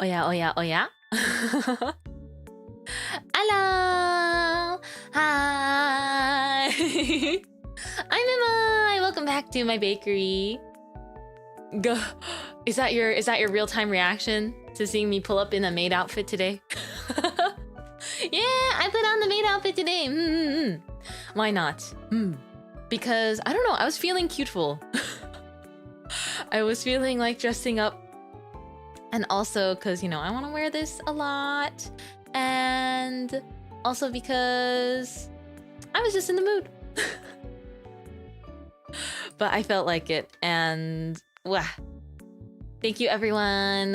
Oh yeah, oh yeah, oh yeah. Hello! Hi! I'm Mintmai! Welcome back to my bakery. Go. Is that your real-time reaction to seeing me pull up in a maid outfit today? Yeah, I put on the maid outfit today. Why not? Because I don't know, I was feeling cuteful. I was feeling like dressing up. And also because, you know, I want to wear this a lot. And also because I was just in the mood. But I felt like it. And wow. Thank you everyone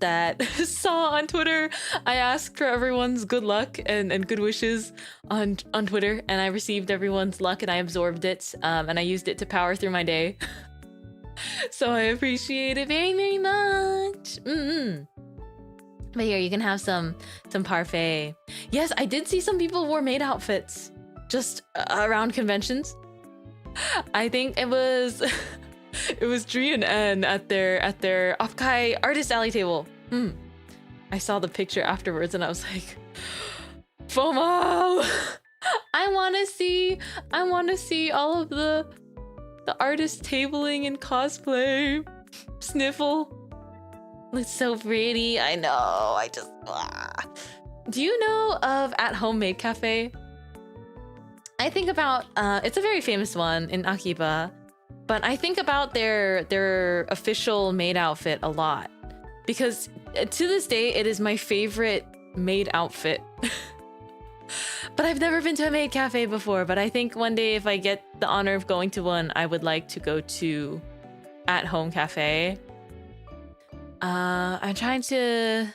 that saw on Twitter. I asked for everyone's good luck and good wishes on Twitter. And I received everyone's luck and I absorbed it. And I used it to power through my day. So I appreciate it very, very much. But here, you can have some parfait. Yes, I did see some people wore maid outfits just around conventions. I think it was it was Dri and N at their Offkai artist alley table. I saw the picture afterwards and I was like, FOMO! I want to see all of the artist tabling and cosplay. Sniffle. It's so pretty. I know. I just... Do you know of At Home Maid Cafe? I think about... it's a very famous one in Akiba. But I think about their official maid outfit a lot. Because to this day, it is my favorite maid outfit. But I've never been to a maid cafe before, but I think one day if I get the honor of going to one, I would like to go to At Home Cafe. I'm trying to...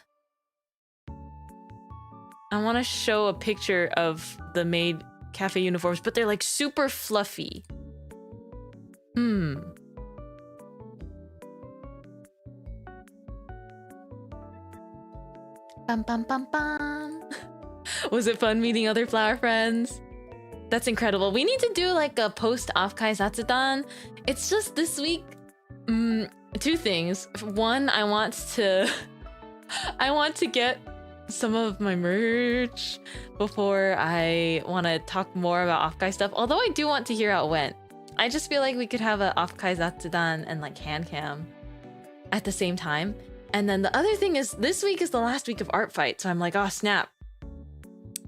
I want to show a picture of the maid cafe uniforms, but they're like super fluffy. Bum, bum, bum, bum. Was it fun meeting other flower friends? That's incredible. We need to do like a post Offkai Satsudan. It's just this week. Two things. One, I want to get some of my merch before I want to talk more about Offkai stuff. Although I do want to hear how it went. I just feel like we could have a Offkai Satsudan and like hand cam at the same time. And then the other thing is this week is the last week of ArtFight, so I'm like, oh snap.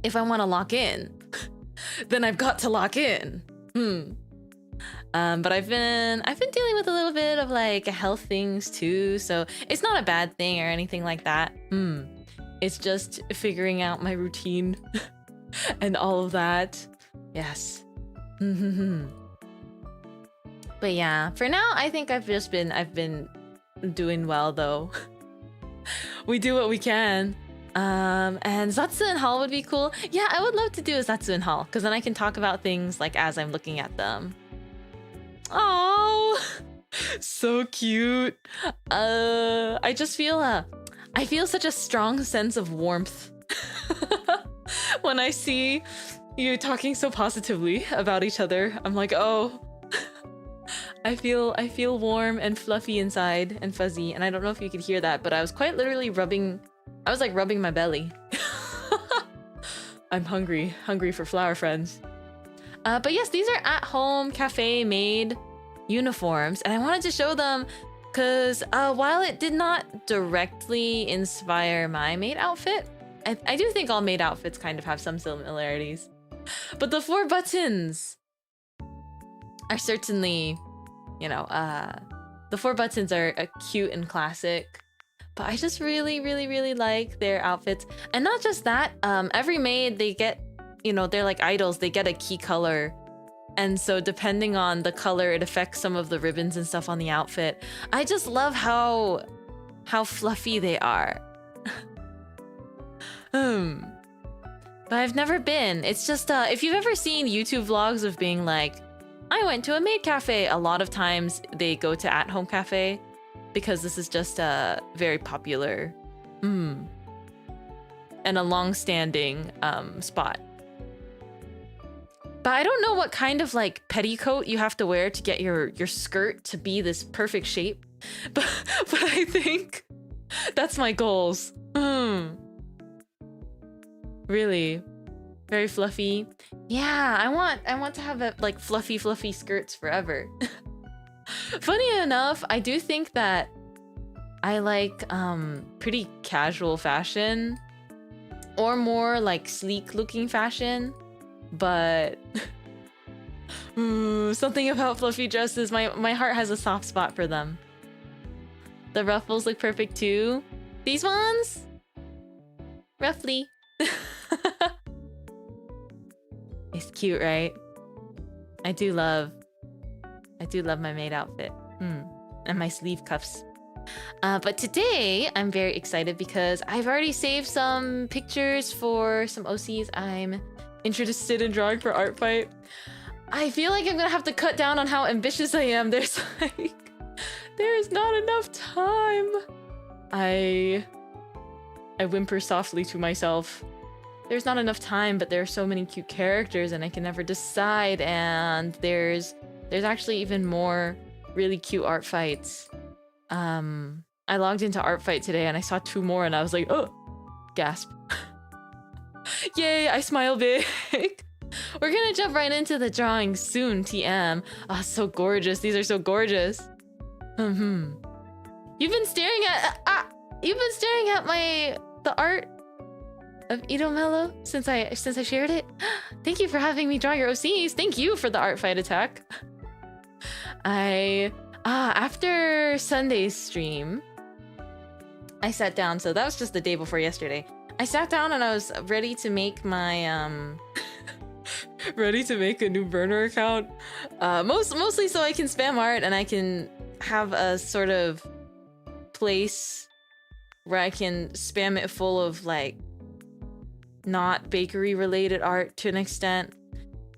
If I want to lock in, then I've got to lock in. But I've been dealing with a little bit of like health things too, so it's not a bad thing or anything like that. It's just figuring out my routine and all of that. Yes. But yeah, for now I think I've been doing well though. We do what we can. And Zatsu Hall would be cool. Yeah, I would love to do a Zatsu Hall, because then I can talk about things like as I'm looking at them. Oh, so cute. I just feel I feel such a strong sense of warmth when I see you talking so positively about each other. I'm like, oh, I feel warm and fluffy inside and fuzzy. And I don't know if you could hear that, but I was quite literally rubbing my belly. I'm hungry for flower friends. But yes, these are At Home Cafe made uniforms, and I wanted to show them because while it did not directly inspire my maid outfit, I do think all maid outfits kind of have some similarities. But the 4 buttons are certainly, you know, the 4 buttons are cute and classic. But I just really, really, really like their outfits. And not just that, every maid, they get, you know, they're like idols, they get a key color. And so depending on the color, it affects some of the ribbons and stuff on the outfit. I just love how fluffy they are. But I've never been. It's just, if you've ever seen YouTube vlogs of being like, I went to a maid cafe, a lot of times they go to At Home Cafe. Because this is just a very popular and a long-standing spot. But I don't know what kind of like petticoat you have to wear to get your skirt to be this perfect shape. But I think That's my goals. Really. Very fluffy. Yeah, I want to have like fluffy skirts forever. Funny enough, I do think that I like pretty casual fashion or more like sleek looking fashion, but something about fluffy dresses, my heart has a soft spot for them. The ruffles look perfect too. These ones? Roughly. It's cute, right? I do love my maid outfit. And my sleeve cuffs. But today I'm very excited because I've already saved some pictures for some OCs I'm interested in drawing for ArtFight. I feel like I'm gonna have to cut down on how ambitious I am. There's not enough time. I whimper softly to myself. There's not enough time, but there are so many cute characters and I can never decide, and there's actually even more really cute art fights. I logged into ArtFight today and I saw 2 more and I was like, oh, gasp. Yay, I smile big. We're gonna jump right into the drawing soon, TM. Ah, so gorgeous. These are so gorgeous. You've been staring at the art of Idomelo since I shared it. Thank you for having me draw your OCs. Thank you for the ArtFight attack. After Sunday's stream, I sat down. So that was just the day before yesterday. I sat down and I was ready to make my ready to make a new burner account. Mostly so I can spam art and I can have a sort of place where I can spam it full of like not bakery related art to an extent.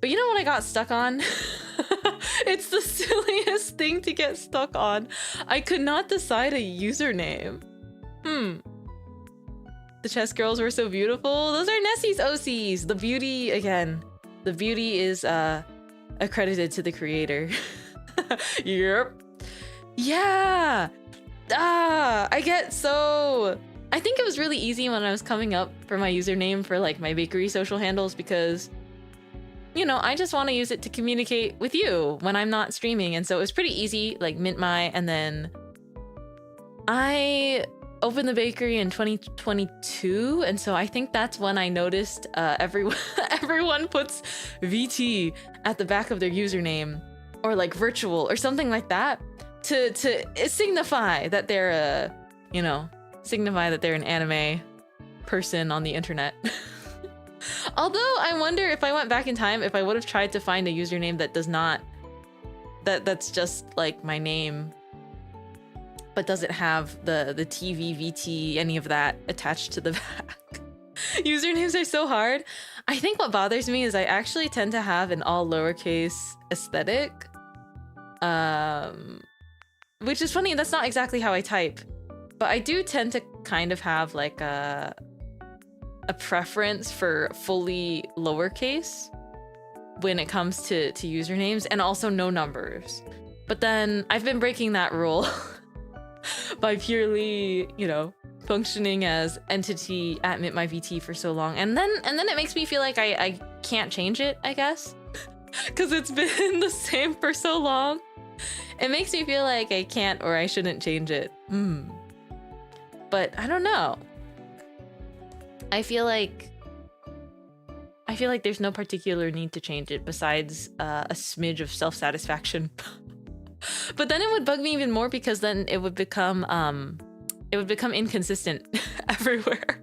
But you know what I got stuck on? It's the silliest thing to get stuck on. I could not decide a username. The chess girls were so beautiful. Those are Nessie's OCs. The beauty, again, the beauty is accredited to the creator. Yep. Yeah. I think it was really easy when I was coming up for my username for like my bakery social handles because, you know, I just want to use it to communicate with you when I'm not streaming. And so it was pretty easy, like Mintmai. And then I opened the bakery in 2022. And so I think that's when I noticed everyone puts VT at the back of their username or like virtual or something like that to signify that they're signify that they're an anime person on the internet. Although I wonder if I went back in time, if I would have tried to find a username that does not, that's just like my name, but doesn't have the TV, VT, any of that attached to the back. Usernames are so hard. I think what bothers me is I actually tend to have an all lowercase aesthetic. Which is funny, that's not exactly how I type. But I do tend to kind of have like a preference for fully lowercase when it comes to usernames, and also no numbers. But then I've been breaking that rule by purely, functioning as entity at mintmaiVT for so long. And then it makes me feel like I can't change it, I guess. Because it's been the same for so long. It makes me feel like I can't or I shouldn't change it. But I don't know. I feel like there's no particular need to change it besides a smidge of self-satisfaction. But then it would bug me even more because then it would become inconsistent everywhere.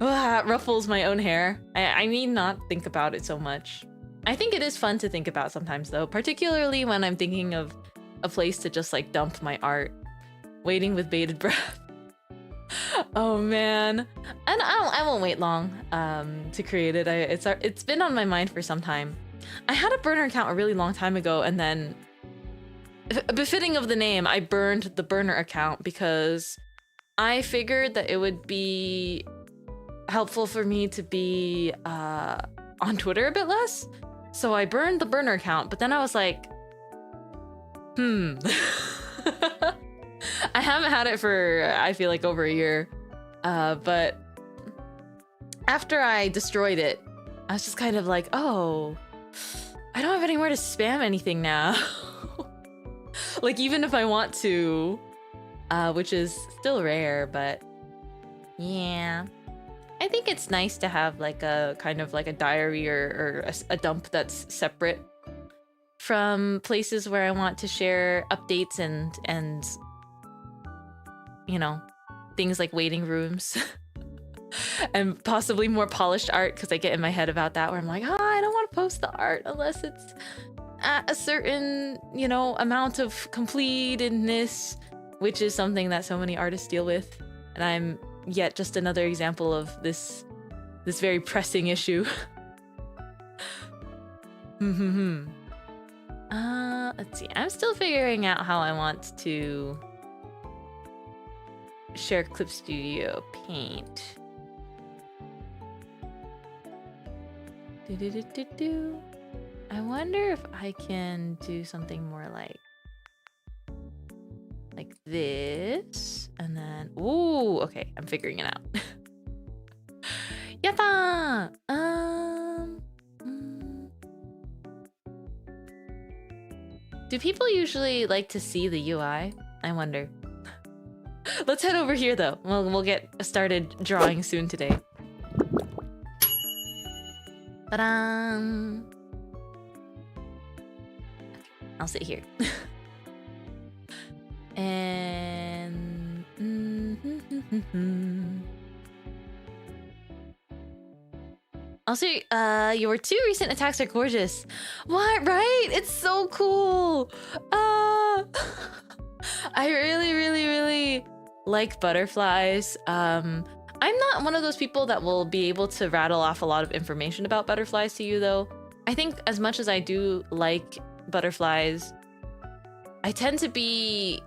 It ruffles my own hair. I need not think about it so much. I think it is fun to think about sometimes though, particularly when I'm thinking of a place to just like dump my art. Waiting with bated breath. Oh man. And I won't wait long to create it. It's been on my mind for some time. I had a burner account a really long time ago, and then befitting of the name, I burned the burner account because I figured that it would be helpful for me to be on Twitter a bit less. So I burned the burner account, but then I was like, I haven't had it for, I feel like, over a year. But after I destroyed it, I was just kind of like, oh, I don't have anywhere to spam anything now. Like, even if I want to, which is still rare, but yeah. I think it's nice to have like a kind of like a diary or a dump that's separate from places where I want to share updates and you know, things like waiting rooms and possibly more polished art, because I get in my head about that where I'm like, I don't want to post the art unless it's at a certain, you know, amount of completedness, which is something that so many artists deal with. And I'm yet just another example of this very pressing issue. Let's see. I'm still figuring out how I want to share Clip Studio Paint. I wonder if I can do something more like this, and then ooh, okay, I'm figuring it out. Yatta! Do people usually like to see the UI? I wonder. Let's head over here though. We'll get started drawing soon today. Ta-da! I'll sit here. And also, your 2 recent attacks are gorgeous. What? Right? It's so cool. I really like butterflies. I'm not one of those people that will be able to rattle off a lot of information about butterflies to you, though. I think as much as I do like butterflies, I tend to be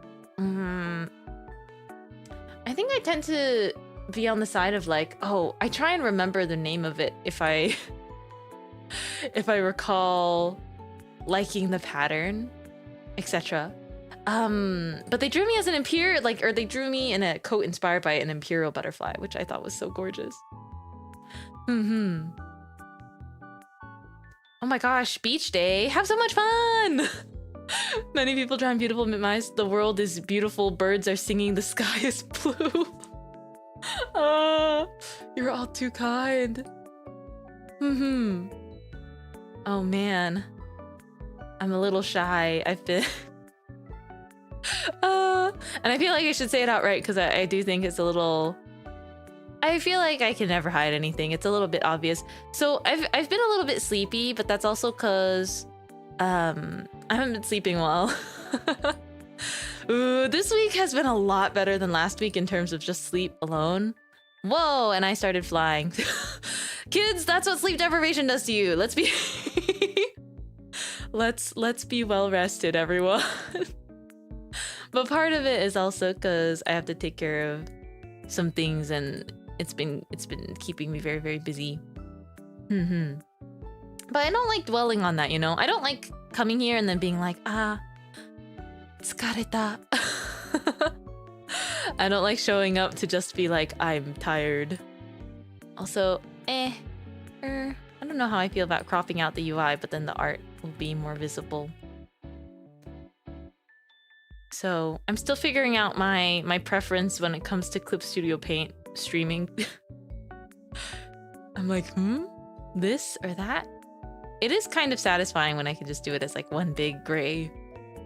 I think I tend to be on the side of like, oh, I try and remember the name of it if I recall liking the pattern, etc. But they drew me as an imperial, like, or they drew me in a coat inspired by an imperial butterfly, which I thought was so gorgeous. Oh my gosh, beach day. Have so much fun! Many people drawing beautiful mintmais. The world is beautiful. Birds are singing. The sky is blue. You're all too kind. Oh man. I'm a little shy. I've been... and I feel like I should say it outright because I do think it's a little... I feel like I can never hide anything. It's a little bit obvious. So I've been a little bit sleepy, but that's also because I haven't been sleeping well. Ooh, this week has been a lot better than last week in terms of just sleep alone. Whoa, and I started flying. Kids, that's what sleep deprivation does to you. Let's be let's be well rested, everyone. But part of it is also because I have to take care of some things, and it's been keeping me very, very busy. But I don't like dwelling on that, you know? I don't like coming here and then being like, tsukareta. I don't like showing up to just be like, I'm tired. Also, I don't know how I feel about cropping out the UI, but then the art will be more visible. So I'm still figuring out my preference when it comes to Clip Studio Paint streaming. I'm like, this or that? It is kind of satisfying when I can just do it as like one big gray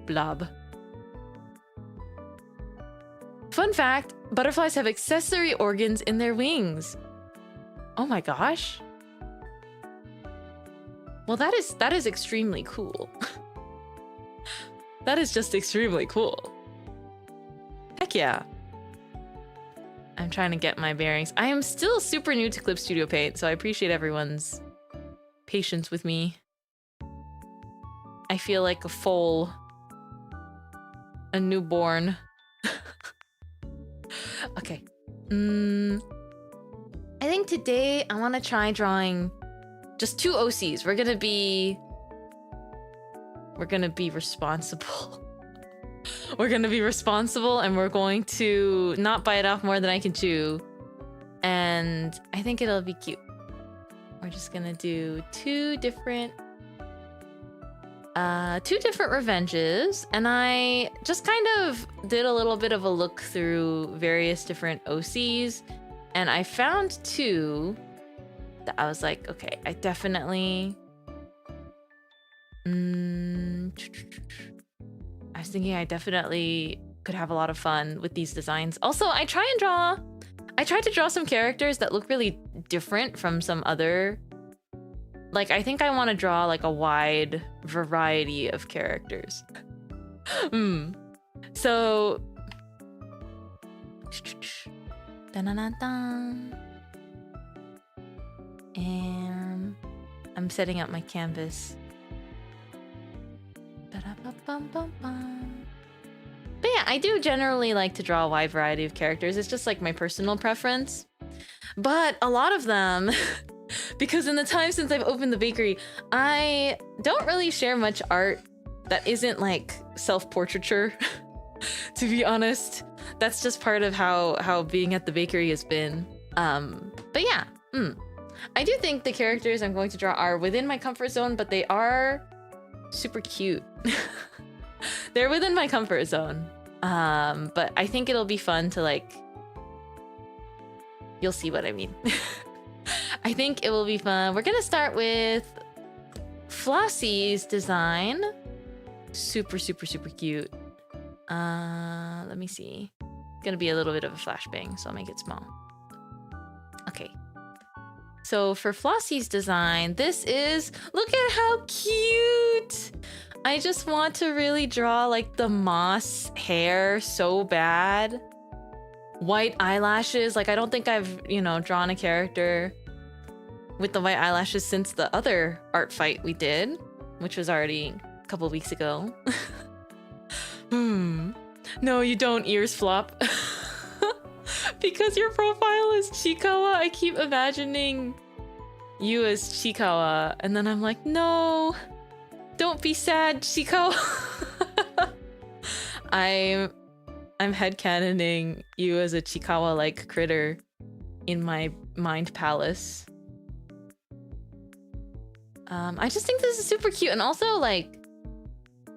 blob. Fun fact, butterflies have accessory organs in their wings. Oh my gosh. Well, that is extremely cool. That is just extremely cool. Heck yeah. I'm trying to get my bearings. I am still super new to Clip Studio Paint, so I appreciate everyone's patience with me. I feel like a foal. A newborn. Okay. I think today I want to try drawing just 2 OCs. We're gonna be responsible. We're gonna be responsible and we're going to not bite off more than I can chew. And I think it'll be cute. We're just gonna do two different revenges, and I just kind of did a little bit of a look through various different OCs, and I found two that I was like, okay, I definitely I was thinking I definitely could have a lot of fun with these designs. Also, I tried to draw some characters that look really different from some other. Like, I think I want to draw like a wide variety of characters. So, and I'm setting up my canvas. But yeah, I do generally like to draw a wide variety of characters. It's just like my personal preference. But a lot of them, because in the time since I've opened the bakery, I don't really share much art that isn't like self-portraiture, to be honest. That's just part of how being at the bakery has been. But yeah, I do think the characters I'm going to draw are within my comfort zone, but they are super cute. They're within my comfort zone. But I think it'll be fun to like, you'll see what I mean. I think it will be fun. We're gonna start with Flossie's design. Super, super, super cute. Let me see. It's gonna be a little bit of a flashbang, so I'll make it small. Okay. So for Flossie's design, this is, look at how cute! I just want to really draw like the moss hair so bad. White eyelashes, like I don't think I've, drawn a character with the white eyelashes since the other art fight we did, which was already a couple weeks ago. No, you don't, ears flop. Because your profile is Chikawa, I keep imagining you as Chikawa, and then I'm like, no, don't be sad, Chikawa. I'm headcanoning you as a Chikawa-like critter in my mind palace. I just think this is super cute, and also like,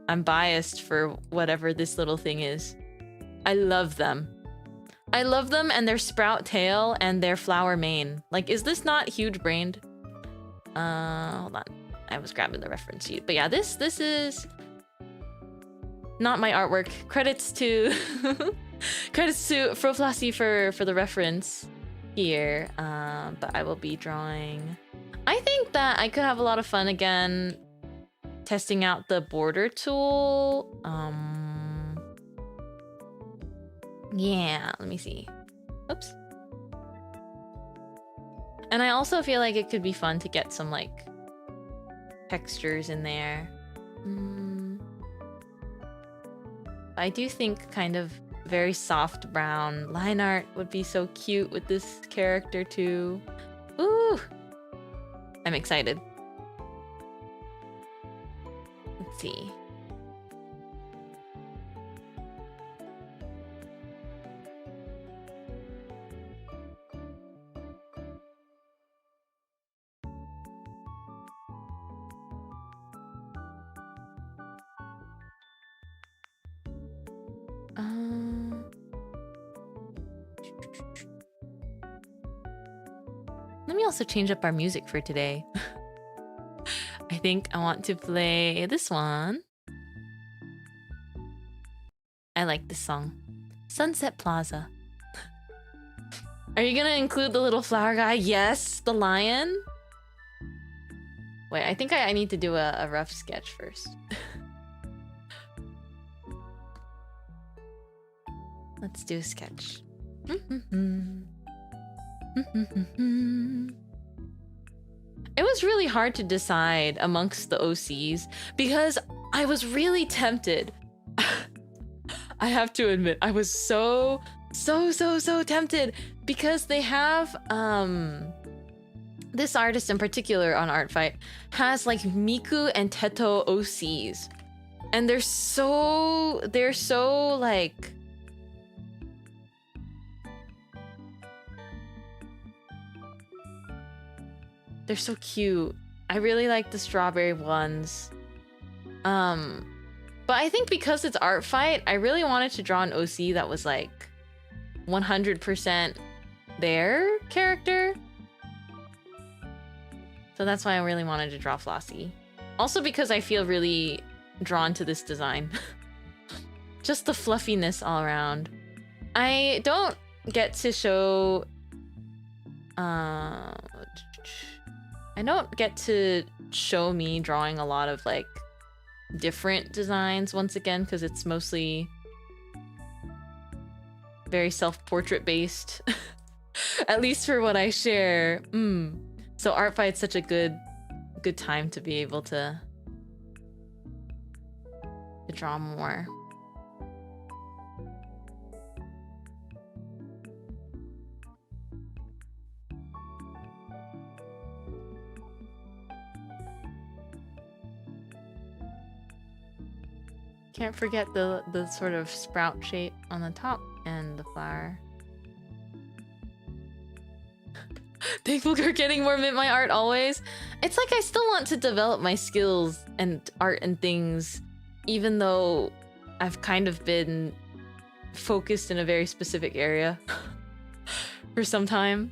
I'm biased for whatever this little thing is. I love them. I love them and their sprout tail and their flower mane. Like, is this not huge-brained? Hold on. I was grabbing the reference sheet. But yeah, this is not my artwork. Credits to Flossie for the reference here. But I will be drawing. I think that I could have a lot of fun again testing out the border tool. Yeah, let me see. Oops. And I also feel like it could be fun to get some like textures in there. I do think kind of very soft brown line art would be so cute with this character too. Ooh! I'm excited. Let's see. Let me also change up our music for today. I think I want to play this one. I like this song. Sunset Plaza. Are you gonna include the little flower guy? Yes, the lion. Wait, I think I need to do a rough sketch first. Let's do a sketch. It was really hard to decide amongst the OCs because I was really tempted. I have to admit, I was so tempted because they have this artist in particular on ArtFight has like Miku and Teto OCs. And they're so like, they're so cute. I really like the strawberry ones. But I think because it's ArtFight, I really wanted to draw an OC that was like 100% their character. So that's why I really wanted to draw Flossie. Also because I feel really drawn to this design. Just the fluffiness all around. I don't get to show... I don't get to show me drawing a lot of like different designs once again, because it's mostly very self-portrait based. At least for what I share. So ArtFight's such a good time to be able to draw more. Can't forget the sort of sprout shape on the top and the flower. Thankful for getting more Mintmai art always. It's like I still want to develop my skills and art and things, even though I've kind of been focused in a very specific area for some time.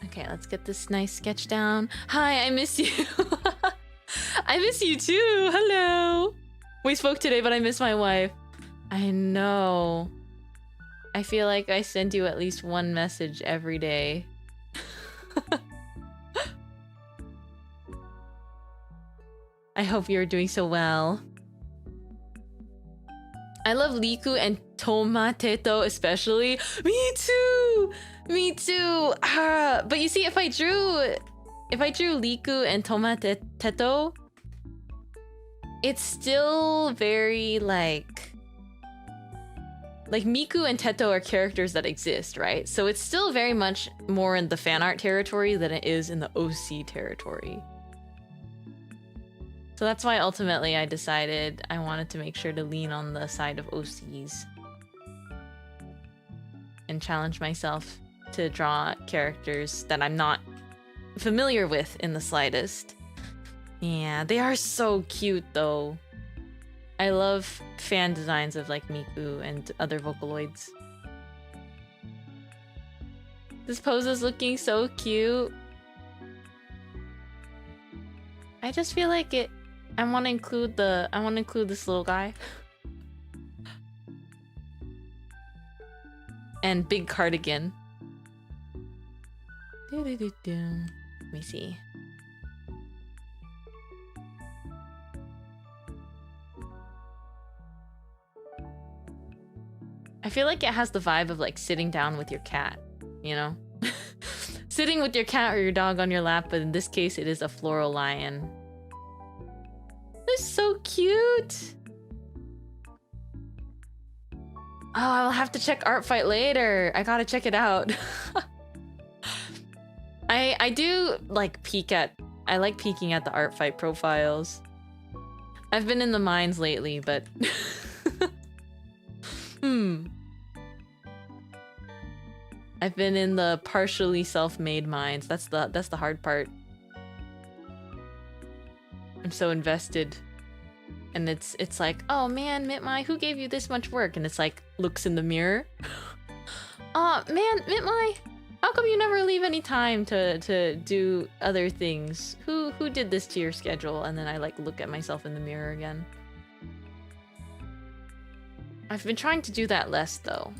Okay, let's get this nice sketch down. Hi, I miss you. I miss you too. Hello. We spoke today, but I miss my wife. I know. I feel like I send you at least one message every day. I hope you're doing so well. I love Liku and Tomateto especially. Me too! Me too! But you see, if I drew Liku and Tomateto, it's still very like Miku and Teto are characters that exist, right? So it's still very much more in the fan art territory than it is in the OC territory. So that's why ultimately I decided I wanted to make sure to lean on the side of OCs and challenge myself to draw characters that I'm not familiar with in the slightest. Yeah, they are so cute though. I love fan designs of like Miku and other Vocaloids. This pose is looking so cute. I just feel like it. I want to include this little guy. And big cardigan. Let me see. I feel like it has the vibe of like sitting down with your cat, you know? Sitting with your cat or your dog on your lap, but in this case it is a floral lion. It's so cute! Oh, I'll have to check ArtFight later. I gotta check it out. I do like I like peeking at the ArtFight profiles. I've been in the mines lately, but I've been in the partially self-made mines. That's the hard part. I'm so invested. And it's like, oh man, Mintmai, who gave you this much work? And it's like, looks in the mirror. Oh man, Mintmai, how come you never leave any time to do other things? Who did this to your schedule? And then I like look at myself in the mirror again. I've been trying to do that less though.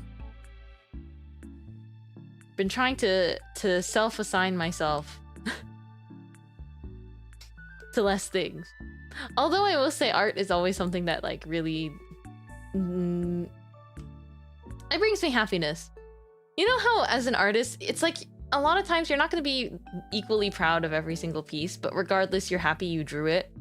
Been trying to self-assign myself to less things. Although I will say art is always something that like really it brings me happiness. You know how as an artist, it's like a lot of times you're not going to be equally proud of every single piece, but regardless, you're happy you drew it.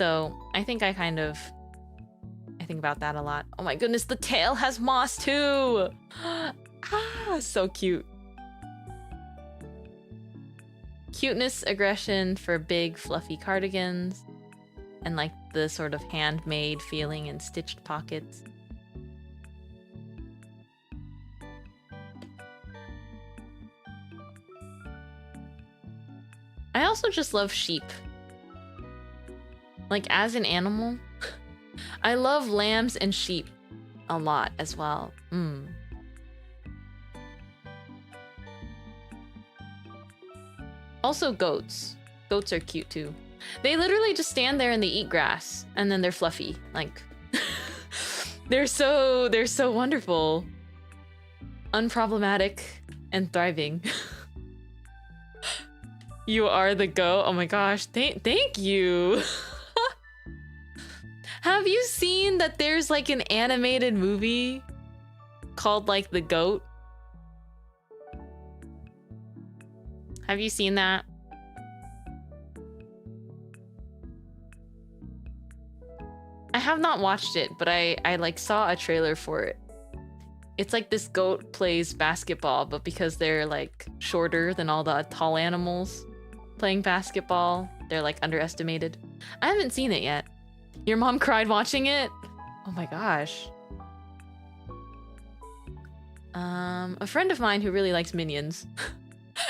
So I think I think about that a lot. Oh my goodness, the tail has moss too. Ah, so cute. Cuteness, aggression for big fluffy cardigans, and like the sort of handmade feeling and stitched pockets. I also just love sheep. Like as an animal, I love lambs and sheep a lot as well. Also goats. Goats are cute too. They literally just stand there and they eat grass and then they're fluffy. Like they're so wonderful. Unproblematic and thriving. You are the goat. Oh my gosh. Thank you. Have you seen that there's like an animated movie called like The Goat? Have you seen that? I have not watched it, but I like saw a trailer for it. It's like this goat plays basketball, but because they're like shorter than all the tall animals playing basketball, they're like underestimated. I haven't seen it yet. Your mom cried watching it? Oh my gosh. A friend of mine who really likes Minions.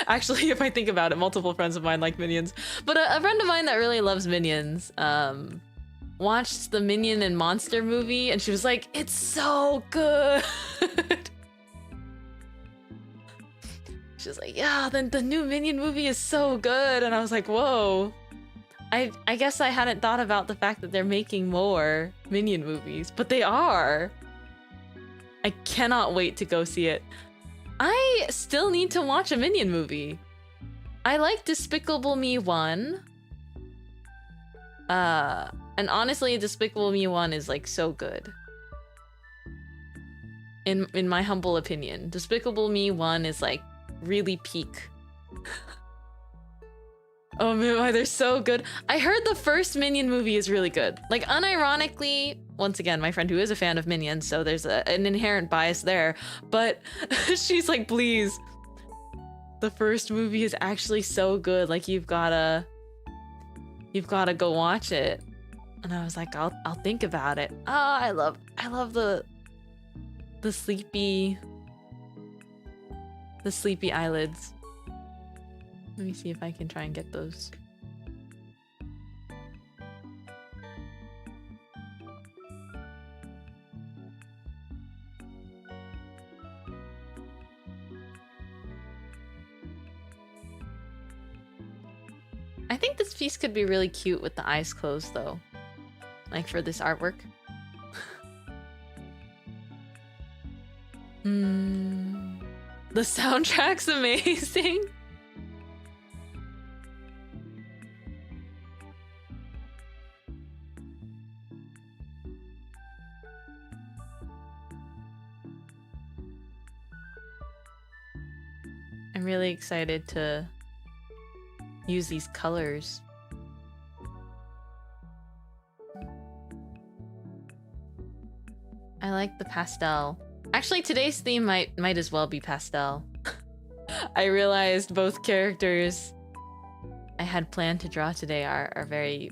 Actually, if I think about it, multiple friends of mine like Minions. But a friend of mine that really loves Minions, watched the Minion and Monster movie, and she was like, it's so good! She was like, yeah, the new Minion movie is so good! And I was like, whoa. I guess I hadn't thought about the fact that they're making more Minion movies, but they are! I cannot wait to go see it. I still need to watch a Minion movie. I like Despicable Me 1. And honestly, Despicable Me 1 is like so good. In my humble opinion. Despicable Me 1 is like really peak. Oh man, they're so good. I heard the first Minion movie is really good. Like unironically, once again, my friend who is a fan of Minions, so there's an inherent bias there, but she's like, please, the first movie is actually so good. Like you've gotta go watch it. And I was like, I'll think about it. Oh, I love the sleepy eyelids. Let me see if I can try and get those. I think this piece could be really cute with the eyes closed though. Like for this artwork. The soundtrack's amazing. I'm really excited to use these colors. I like the pastel. Actually, today's theme might as well be pastel. I realized both characters I had planned to draw today are very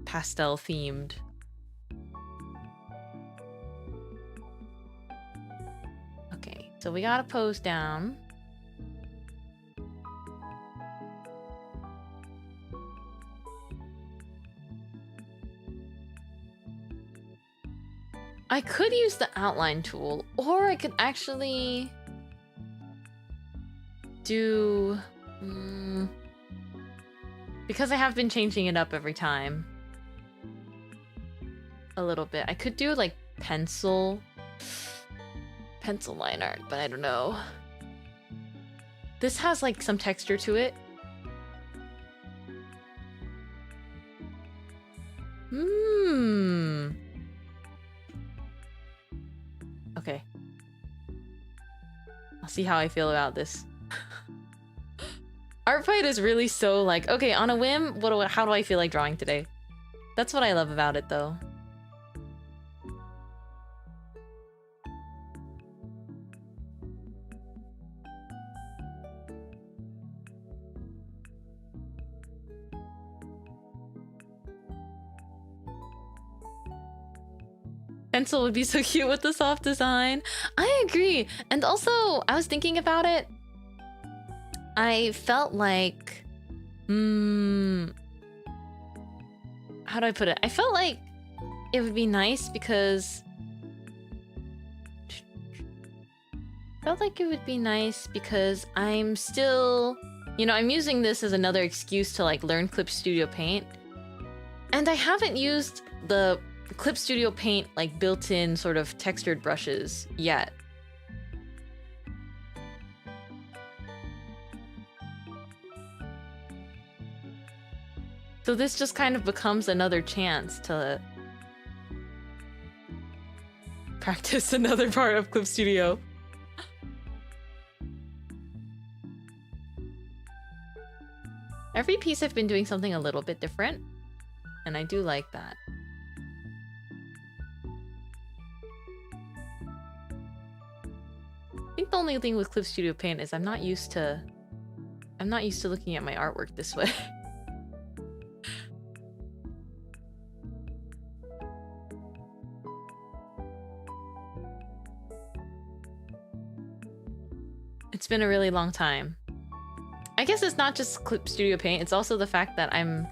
pastel themed. Okay, so we gotta pose down. I could use the outline tool, or I could actually do... because I have been changing it up every time. A little bit. I could do like pencil line art, but I don't know. This has like some texture to it. Okay. I'll see how I feel about this. ArtFight is really so like, okay, on a whim, how do I feel like drawing today? That's what I love about it, though. Pencil would be so cute with the soft design. I agree. And also, I was thinking about it. I felt like... how do I put it? I felt like it would be nice because... I'm still... You know, I'm using this as another excuse to like learn Clip Studio Paint. And I haven't used the Clip Studio Paint like built-in sort of textured brushes yet. So this just kind of becomes another chance to practice another part of Clip Studio. Every piece I've been doing something a little bit different, and I do like that. I think the only thing with Clip Studio Paint is I'm not used to looking at my artwork this way. It's been a really long time. I guess it's not just Clip Studio Paint, it's also the fact that I'm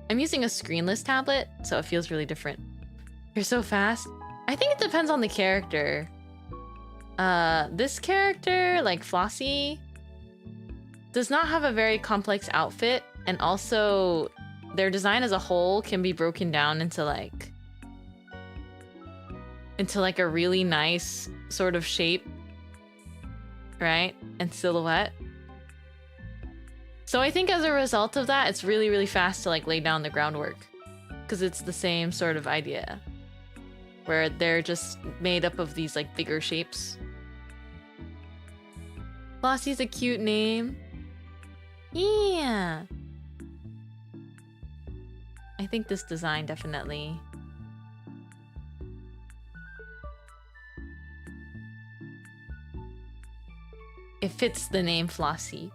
using a screenless tablet, so it feels really different. You're so fast. I think it depends on the character. This character, like Flossie, does not have a very complex outfit, and also their design as a whole can be broken down into like a really nice sort of shape, right? And silhouette. So I think as a result of that, it's really, really fast to like lay down the groundwork, because it's the same sort of idea where they're just made up of these like bigger shapes. Flossie's a cute name. Yeah. I think this design definitely... It fits the name Flossie.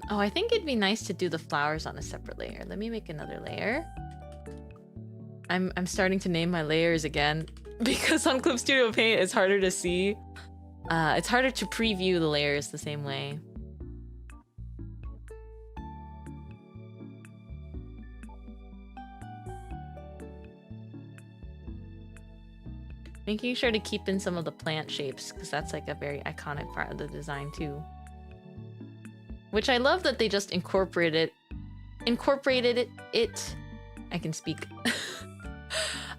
Oh, I think it'd be nice to do the flowers on a separate layer. Let me make another layer. I'm starting to name my layers again because on Clip Studio Paint it's harder to see. It's harder to preview the layers the same way. Making sure to keep in some of the plant shapes, because that's like a very iconic part of the design too. Which I love that they just incorporated it. I can speak.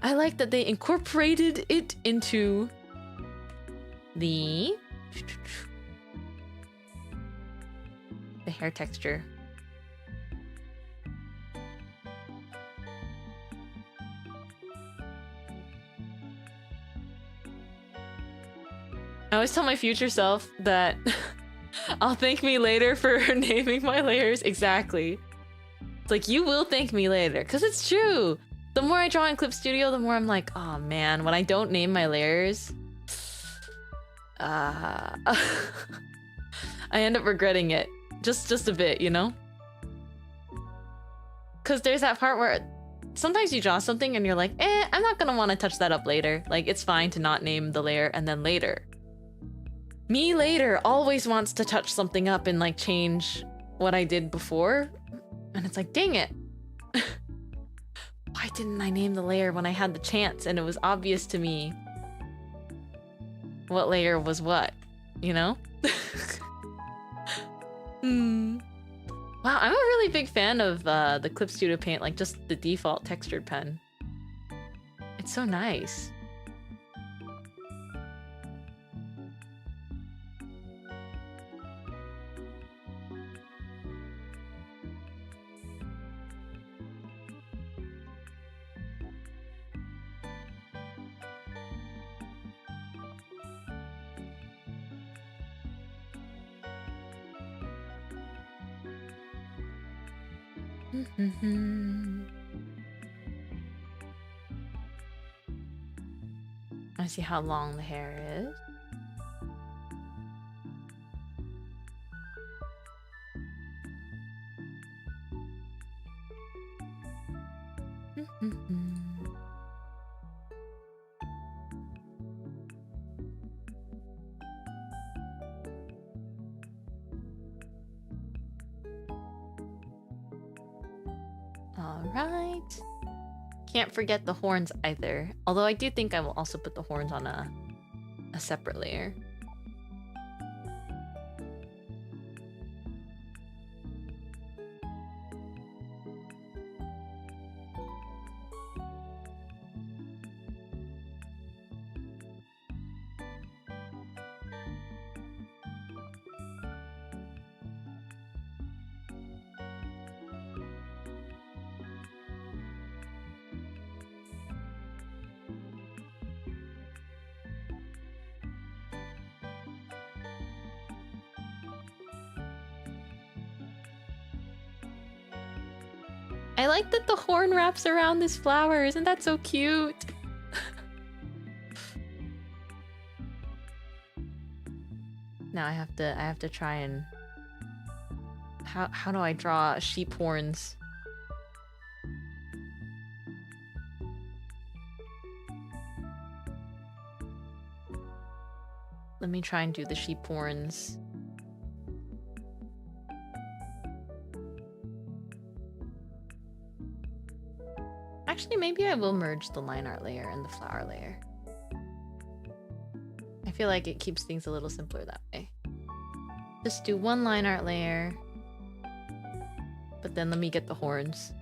I like that they incorporated it into the hair texture. I always tell my future self that I'll thank me later for naming my layers. Exactly. It's like, you will thank me later, because it's true. The more I draw in Clip Studio, the more I'm like, oh man, when I don't name my layers, I end up regretting it. Just a bit, you know? Because there's that part where sometimes you draw something and you're like, I'm not gonna want to touch that up later. Like, it's fine to not name the layer and then later. Me later always wants to touch something up and like change what I did before. And it's like, dang it. Why didn't I name the layer when I had the chance and it was obvious to me what layer was what, you know? Wow, I'm a really big fan of the Clip Studio Paint, like just the default textured pen. It's so nice. I see how long the hair is. All right. Can't forget the horns either. Although I do think I will also put the horns on a separate layer. I like that the horn wraps around this flower. Isn't that so cute? Now I have to try and how do I draw sheep horns? Let me try and do the sheep horns. Actually, maybe I will merge the line art layer and the flower layer. I feel like it keeps things a little simpler that way. Just do one line art layer. But then let me get the horns.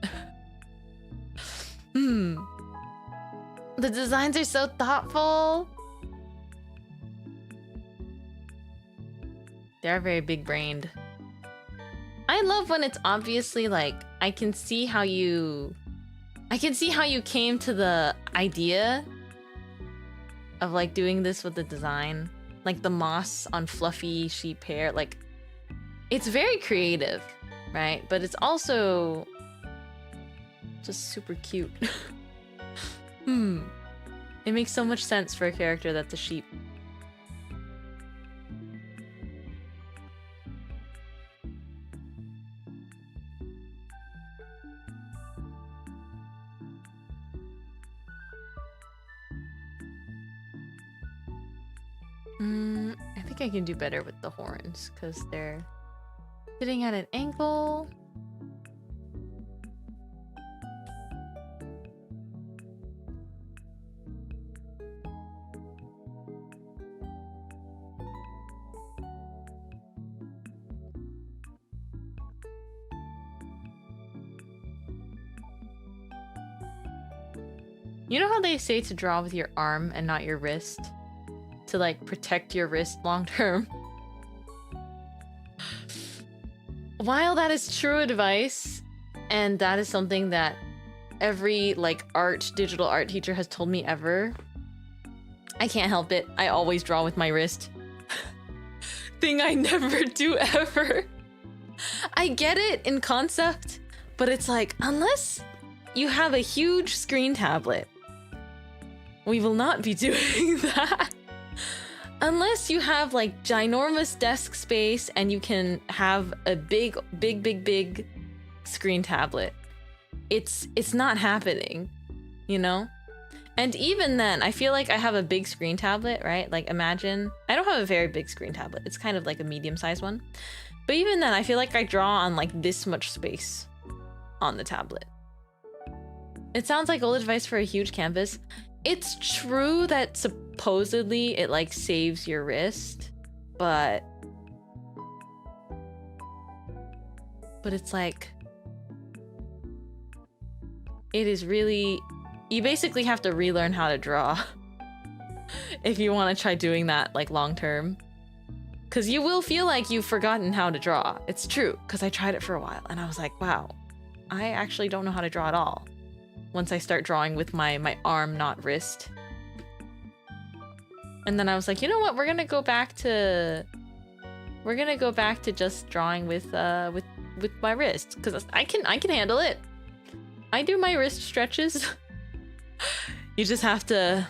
The designs are so thoughtful. They're very big-brained. I love when it's obviously like, I can see how you came to the idea of like doing this with the design. Like the moss on fluffy sheep hair. Like, it's very creative, right? But it's also just super cute. It makes so much sense for a character that's a sheep. I think I can do better with the horns because they're sitting at an angle. You know how they say to draw with your arm and not your wrist? To like protect your wrist long term. While that is true advice, and that is something that every like digital art teacher has told me ever, I can't help it. I always draw with my wrist. Thing I never do ever. I get it in concept, but it's like, unless you have a huge screen tablet, we will not be doing that. Unless you have like ginormous desk space and you can have a big screen tablet. It's not happening, you know? And even then, I feel like I have a big screen tablet, right? Like imagine, I don't have a very big screen tablet. It's kind of like a medium-sized one. But even then, I feel like I draw on like this much space on the tablet. It sounds like old advice for a huge canvas. It's true that supposedly it like saves your wrist, but it's like, it is really, you basically have to relearn how to draw if you want to try doing that like long term, because you will feel like you've forgotten how to draw. It's true, because I tried it for a while and I was like, wow, I actually don't know how to draw at all. Once I start drawing with my arm, not wrist. And then I was like, you know what? We're gonna go back to just drawing with with my wrist because I can handle it. I do my wrist stretches. You just have to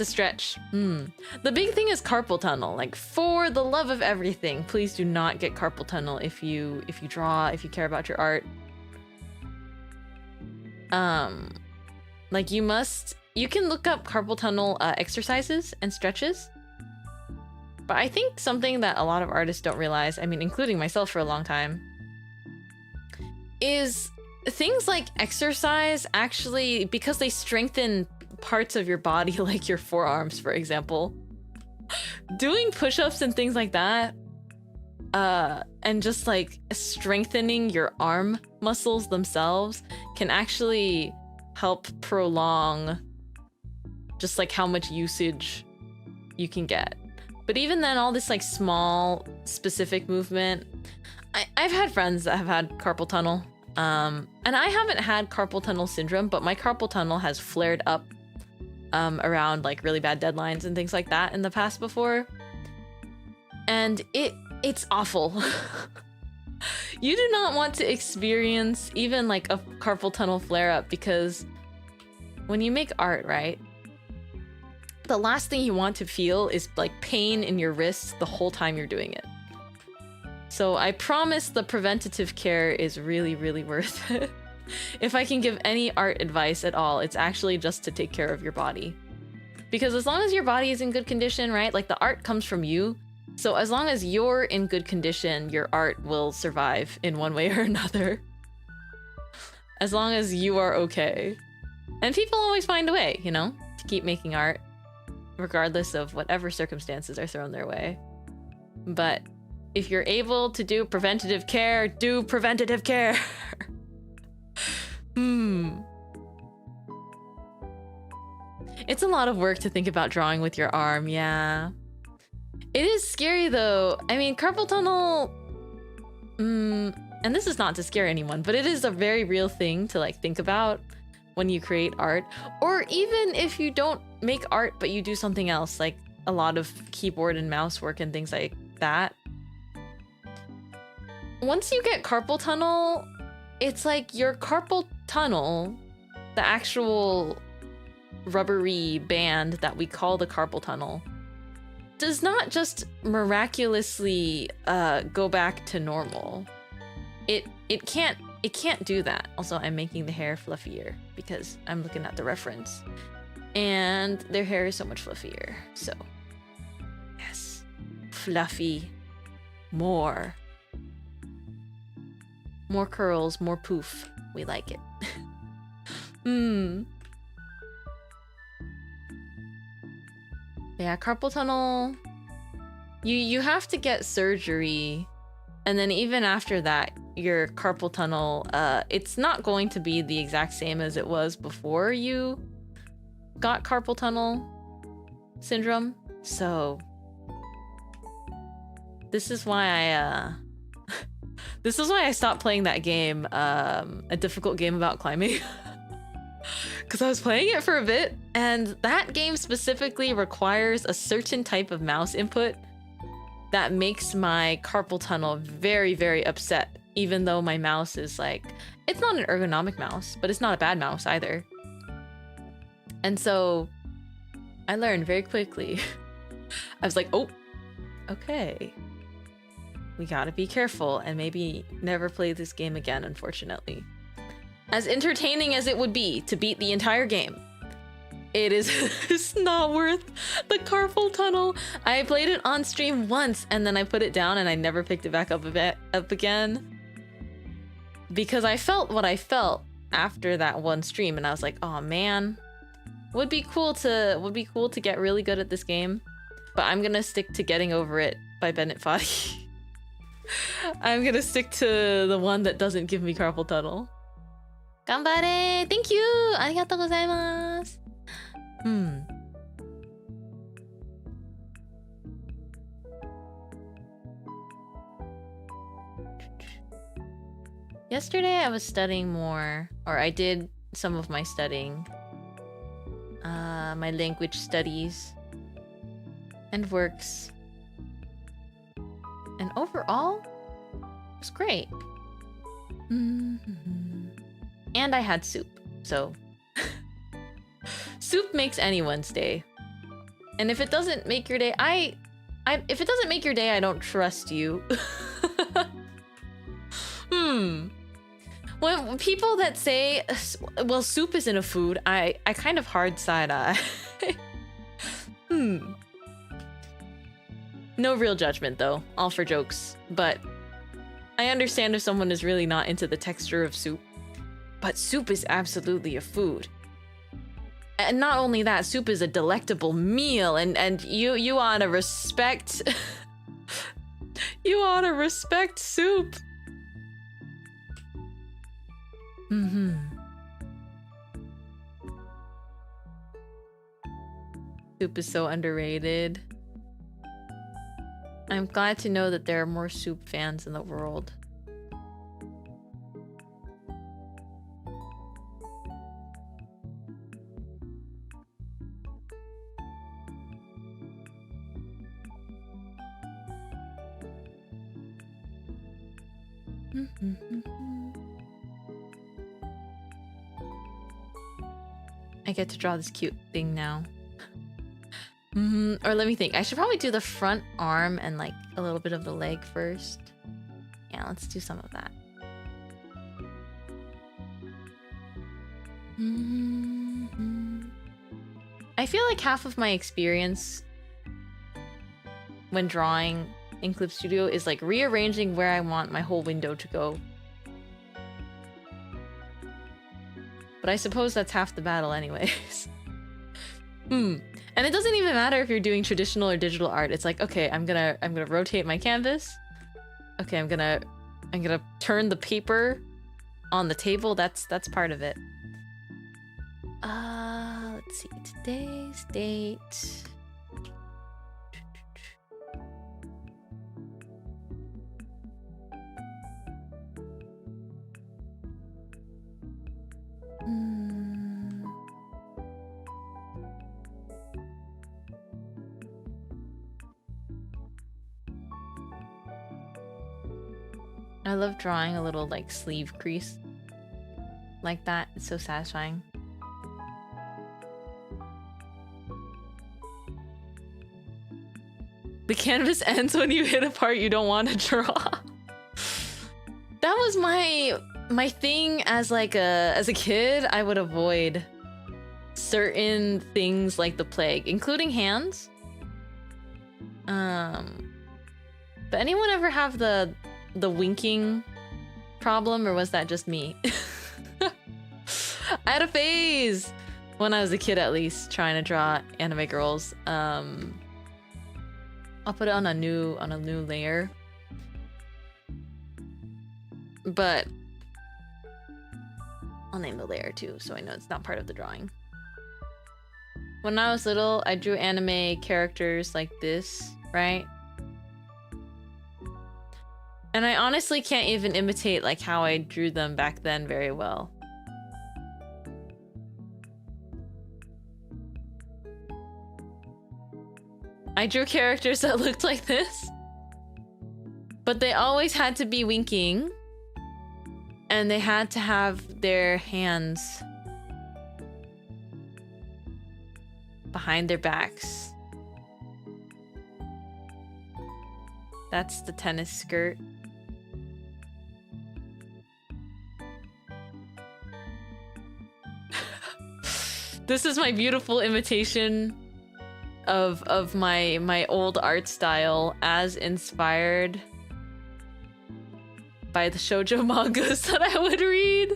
stretch. The big thing is carpal tunnel. Like, for the love of everything, please do not get carpal tunnel if you draw, if you care about your art. Like, you can look up carpal tunnel exercises and stretches. But I think something that a lot of artists don't realize, I mean, including myself for a long time, is things like exercise actually, because they strengthen parts of your body, like your forearms, for example, doing push-ups and things like that, and just like strengthening your arm muscles themselves can actually help prolong just like how much usage you can get. But even then, all this like small specific movement, I've had friends that have had carpal tunnel, and I haven't had carpal tunnel syndrome, but my carpal tunnel has flared up around like really bad deadlines and things like that in the past before, and it's awful. You do not want to experience even like a carpal tunnel flare up, because when you make art, right, the last thing you want to feel is like pain in your wrists the whole time you're doing it. So I promise the preventative care is really, really worth it. If I can give any art advice at all, it's actually just to take care of your body. Because as long as your body is in good condition, right? Like, the art comes from you. So as long as you're in good condition, your art will survive in one way or another. As long as you are okay. And people always find a way, you know, to keep making art, regardless of whatever circumstances are thrown their way. But if you're able to do preventative care, do preventative care. It's a lot of work to think about drawing with your arm, yeah. It is scary though. I mean, carpal tunnel, and this is not to scare anyone, but it is a very real thing to like think about when you create art, or even if you don't make art but you do something else, like a lot of keyboard and mouse work and things like that. Once you get carpal tunnel, it's like your carpal tunnel, the actual rubbery band that we call the carpal tunnel, does not just miraculously go back to normal. It can't do that. Also, I'm making the hair fluffier because I'm looking at the reference, and their hair is so much fluffier. So yes, fluffy, more curls, more poof. We like it. Yeah, carpal tunnel, you have to get surgery, and then even after that, your carpal tunnel, it's not going to be the exact same as it was before you got carpal tunnel syndrome. So this is why I stopped playing that game, a difficult game about climbing. Because I was playing it for a bit, and that game specifically requires a certain type of mouse input that makes my carpal tunnel very, very upset, even though my mouse is like, it's not an ergonomic mouse, but it's not a bad mouse either. And so I learned very quickly. I was like, oh, okay. We gotta be careful and maybe never play this game again, unfortunately. As entertaining as it would be to beat the entire game, it is it's not worth the carpal tunnel. I played it on stream once and then I put it down and I never picked it back up again. Because I felt what I felt after that one stream, and I was like, oh man, would be cool to get really good at this game, but I'm gonna stick to Getting Over It by Bennett Foddy. I'm gonna stick to the one that doesn't give me carpal tunnel. Ganbare! Thank you! Arigatou gozaimasu! Yesterday I was studying more, or I did some of my studying. My language studies and works. And overall, was great. And I had soup, so soup makes anyone's day. And if it doesn't make your day, if it doesn't make your day, I don't trust you. When people that say, well, soup isn't a food, I kind of hard side eye. No real judgment though, all for jokes. But I understand if someone is really not into the texture of soup. But soup is absolutely a food. And not only that, soup is a delectable meal, and you ought to respect you ought to respect soup. Soup is so underrated. I'm glad to know that there are more soup fans in the world. I get to draw this cute thing now. Or let me think. I should probably do the front arm and like a little bit of the leg first. Yeah, let's do some of that. I feel like half of my experience when drawing in Clip Studio is like rearranging where I want my whole window to go. But I suppose that's half the battle anyways. And it doesn't even matter if you're doing traditional or digital art. It's like, okay, I'm gonna rotate my canvas. Okay, I'm gonna turn the paper on the table. That's part of it. Let's see, today's date. I love drawing a little like sleeve crease like that. It's so satisfying. The canvas ends when you hit a part you don't want to draw. That was my thing as like as a kid. I would avoid certain things like the plague, including hands. But anyone ever have the winking problem, or was that just me? I had a phase when I was a kid, at least, trying to draw anime girls. I'll put it on a new layer. But I'll name the layer too, so I know it's not part of the drawing. When I was little, I drew anime characters like this, right? And I honestly can't even imitate like how I drew them back then very well. I drew characters that looked like this, but they always had to be winking, and they had to have their hands behind their backs. That's the tennis skirt. This is my beautiful imitation of my old art style as inspired by the shoujo mangas that I would read.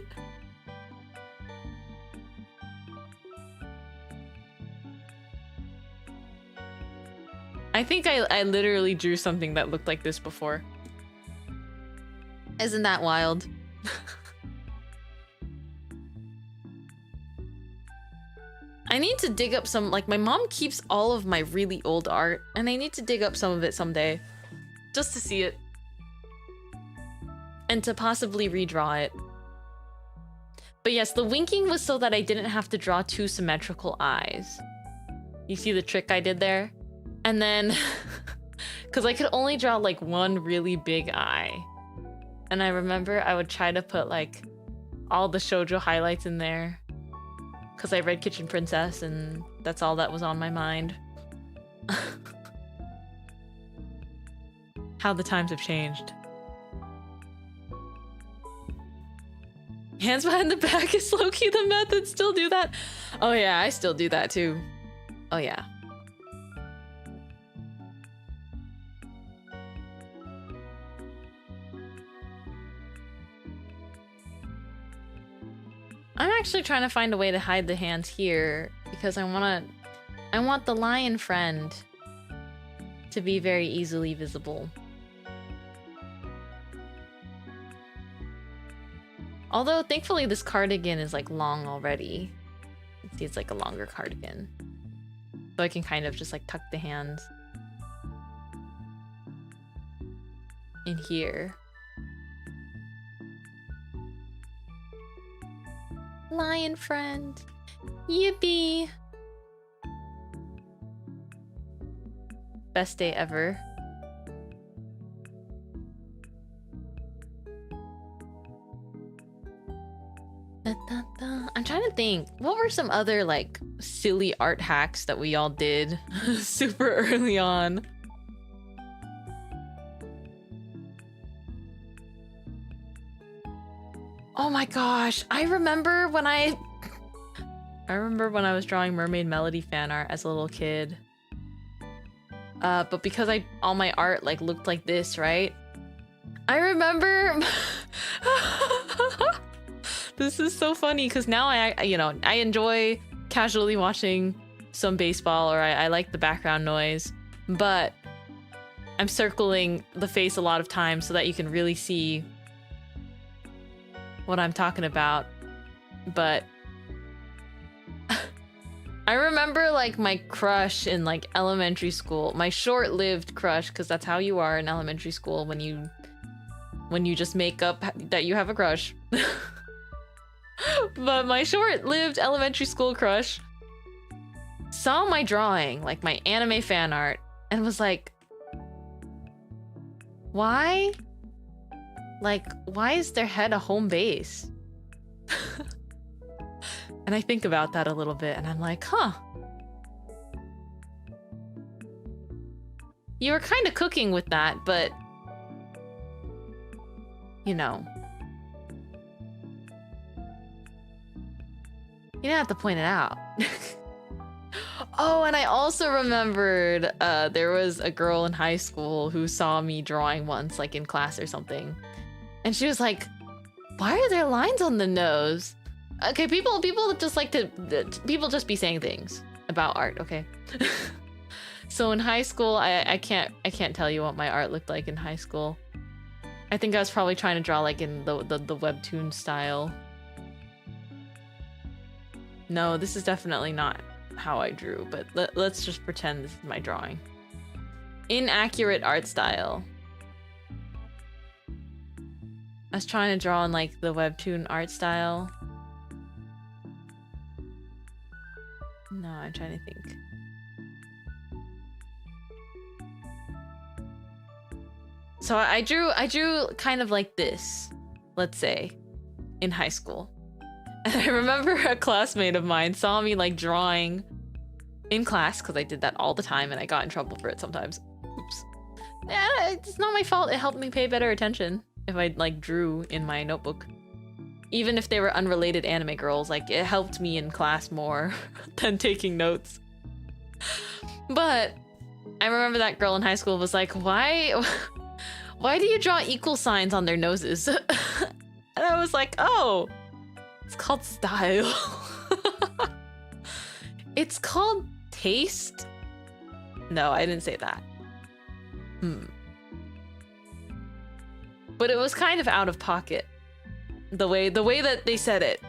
I think I literally drew something that looked like this before. Isn't that wild? I need to dig up some, like, my mom keeps all of my really old art, and I need to dig up some of it someday. Just to see it. And to possibly redraw it. But yes, the winking was so that I didn't have to draw two symmetrical eyes. You see the trick I did there? And then, because I could only draw like one really big eye. And I remember I would try to put like all the shoujo highlights in there because I read Kitchen Princess and that's all that was on my mind. How the times have changed. Hands behind the back is low-key the method. Still do that? Oh yeah, I still do that too. Oh yeah. I'm actually trying to find a way to hide the hands here because I want the lion friend to be very easily visible. Although, thankfully, this cardigan is, like, long already. See, it's, like, a longer cardigan. So I can kind of just, like, tuck the hands in here. Lion friend. Yippee! Best day ever. I'm trying to think, what were some other like silly art hacks that we all did super early on? Oh my gosh, I remember when I was drawing Mermaid Melody fan art as a little kid. But because all my art like looked like this, right? I remember this is so funny because now I enjoy casually watching some baseball, or I like the background noise, but I'm circling the face a lot of times so that you can really see what I'm talking about. But I remember like my crush in like elementary school, my short-lived crush, because that's how you are in elementary school when you just make up that you have a crush. But my short-lived elementary school crush saw my drawing, like my anime fan art, and was like, why? Like, why is their head a home base? And I think about that a little bit, and I'm like, huh. You were kind of cooking with that, but you know. You didn't have to point it out. Oh, and I also remembered there was a girl in high school who saw me drawing once, like in class or something. And she was like, why are there lines on the nose? Okay, people just like to, people just be saying things about art, okay? So in high school, I can't tell you what my art looked like in high school. I think I was probably trying to draw like in the webtoon style. No, this is definitely not how I drew, but let's just pretend this is my drawing. Inaccurate art style. I was trying to draw in like the webtoon art style. No, I'm trying to think. So I drew kind of like this, let's say, in high school. And I remember a classmate of mine saw me like drawing in class, because I did that all the time and I got in trouble for it sometimes. Oops. Yeah, it's not my fault. It helped me pay better attention if I like drew in my notebook. Even if they were unrelated anime girls, like it helped me in class more than taking notes. But I remember that girl in high school was like, why do you draw equal signs on their noses? And I was like, oh, it's called style. It's called taste. No, I didn't say that. But it was kind of out of pocket. The way that they said it.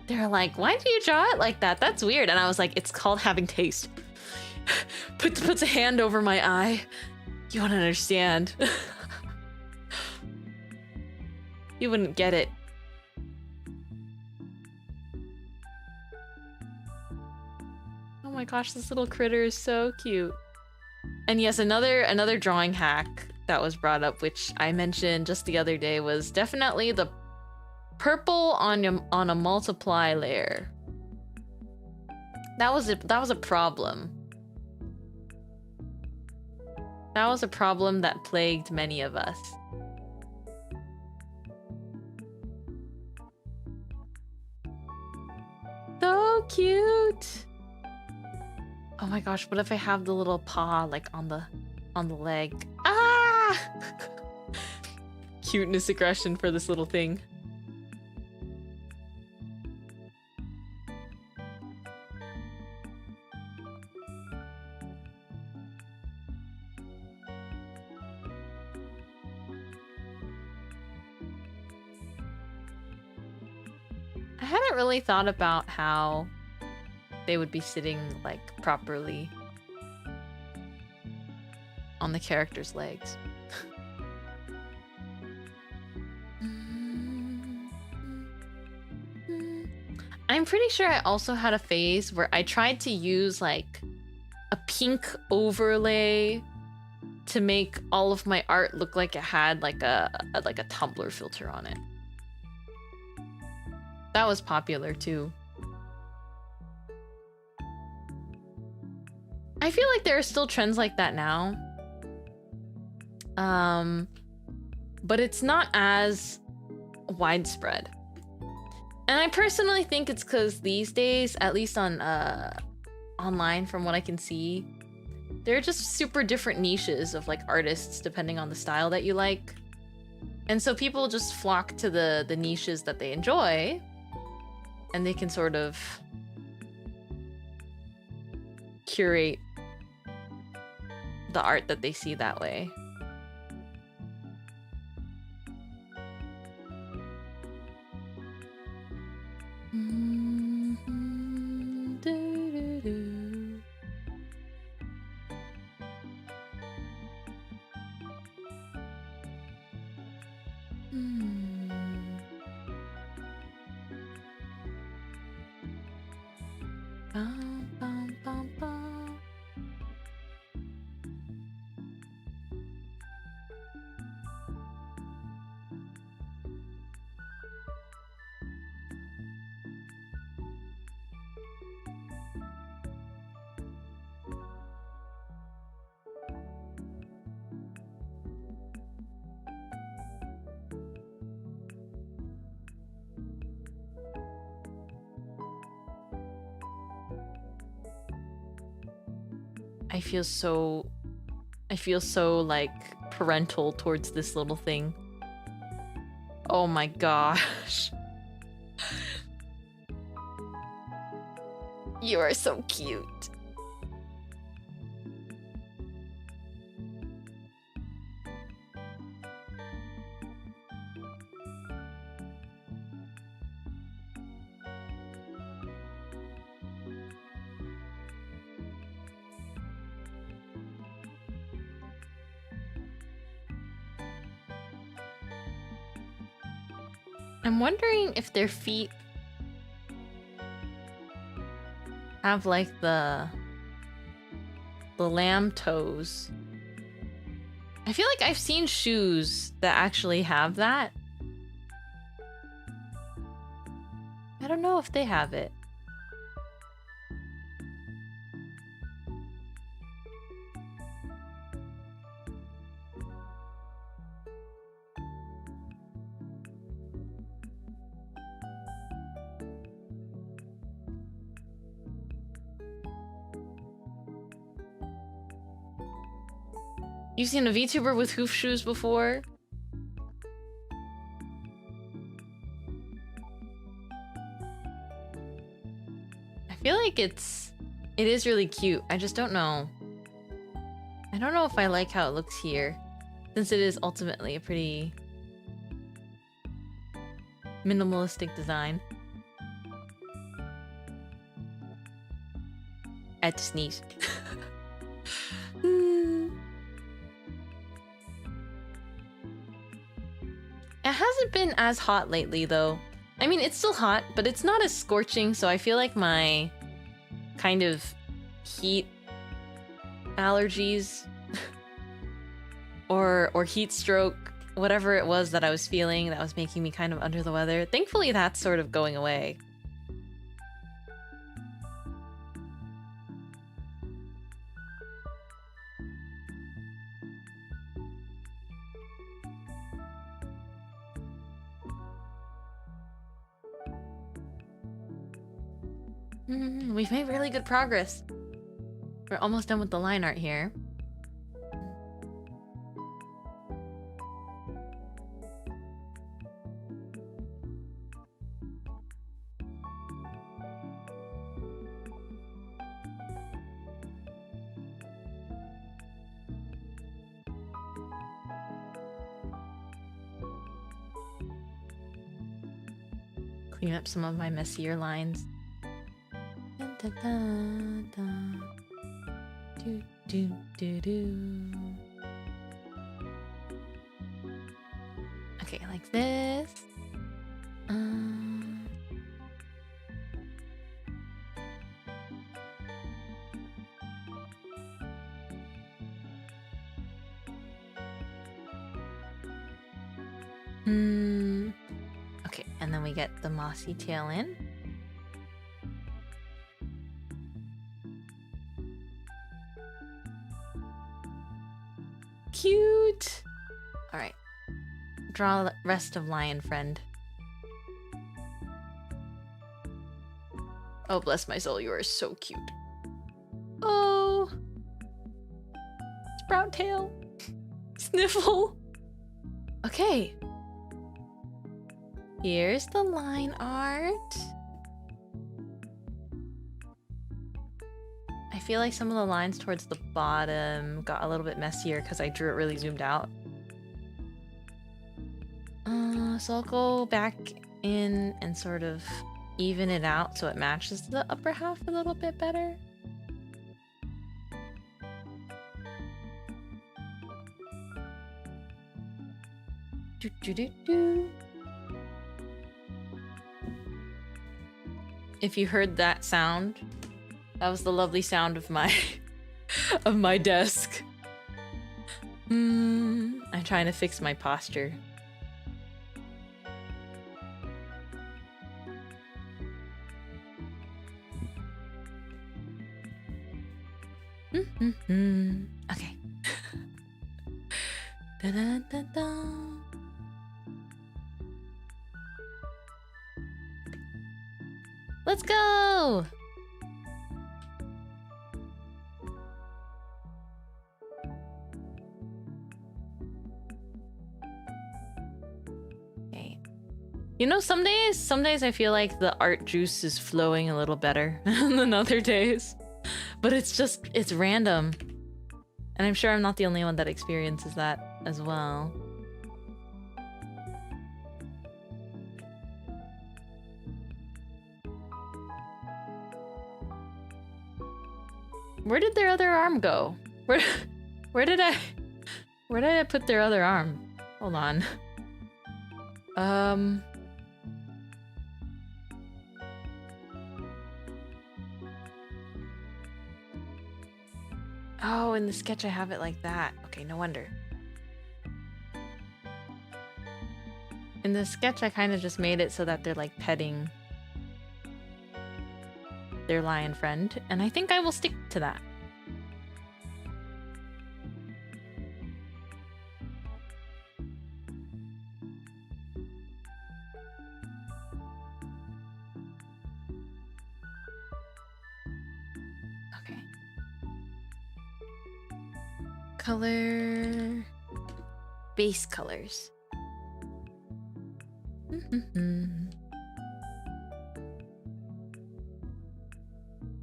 They're like, why do you draw it like that? That's weird. And I was like, it's called having taste. Puts a hand over my eye. You wouldn't understand. You wouldn't get it. Oh my gosh, this little critter is so cute. And yes, another drawing hack that was brought up, which I mentioned just the other day, was definitely the purple on a multiply layer. That was a problem. That was a problem that plagued many of us. So cute. Oh my gosh, what if I have the little paw like on the leg? Ah! Cuteness aggression for this little thing. I hadn't really thought about how they would be sitting like properly on the character's legs. I'm pretty sure I also had a phase where I tried to use like a pink overlay to make all of my art look like it had like a Tumblr filter on it. That was popular too. I feel like there are still trends like that now. But it's not as widespread. And I personally think it's because these days, at least on online from what I can see, there are just super different niches of like artists depending on the style that you like. And so people just flock to the niches that they enjoy, and they can sort of curate the art that they see that way. I feel so like parental towards this little thing. Oh my gosh. You are so cute. I'm wondering if their feet have like the lamb toes. I feel like I've seen shoes that actually have that. I don't know if they have it. You've seen a VTuber with hoof shoes before? I feel like it is really cute. I just don't know. I don't know if I like how it looks here, since it is ultimately a pretty minimalistic design. I had to sneeze. It hasn't been as hot lately, though. I mean, it's still hot, but it's not as scorching, so I feel like my kind of heat allergies or heat stroke, whatever it was that I was feeling that was making me kind of under the weather. Thankfully, that's sort of going away. We've made really good progress. We're almost done with the line art here. Clean up some of my messier lines. Dun, dun, dun, dun. Do, do, do, do. Okay, like this. Okay, and then we get the mossy tail in. Cute. All right. Draw the rest of lion friend. Oh, bless my soul, you are so cute. Oh. Sprout tail. Sniffle. Okay. Here's the line art. I feel like some of the lines towards the bottom got a little bit messier because I drew it really zoomed out. So I'll go back in and sort of even it out so it matches the upper half a little bit better. Do, do, do, do. If you heard that sound, that was the lovely sound of my of my desk. I'm trying to fix my posture. Okay. Da -da -da -da. Let's go! Okay. You know, some days I feel like the art juice is flowing a little better than other days. But it's random. And I'm sure I'm not the only one that experiences that as well. Where did their other arm go? Where did I put their other arm? Hold on. Oh, in the sketch I have it like that. Okay, no wonder. In the sketch I kind of just made it so that they're like petting their lion friend, and I think I will stick to that. Okay. Color... base colors.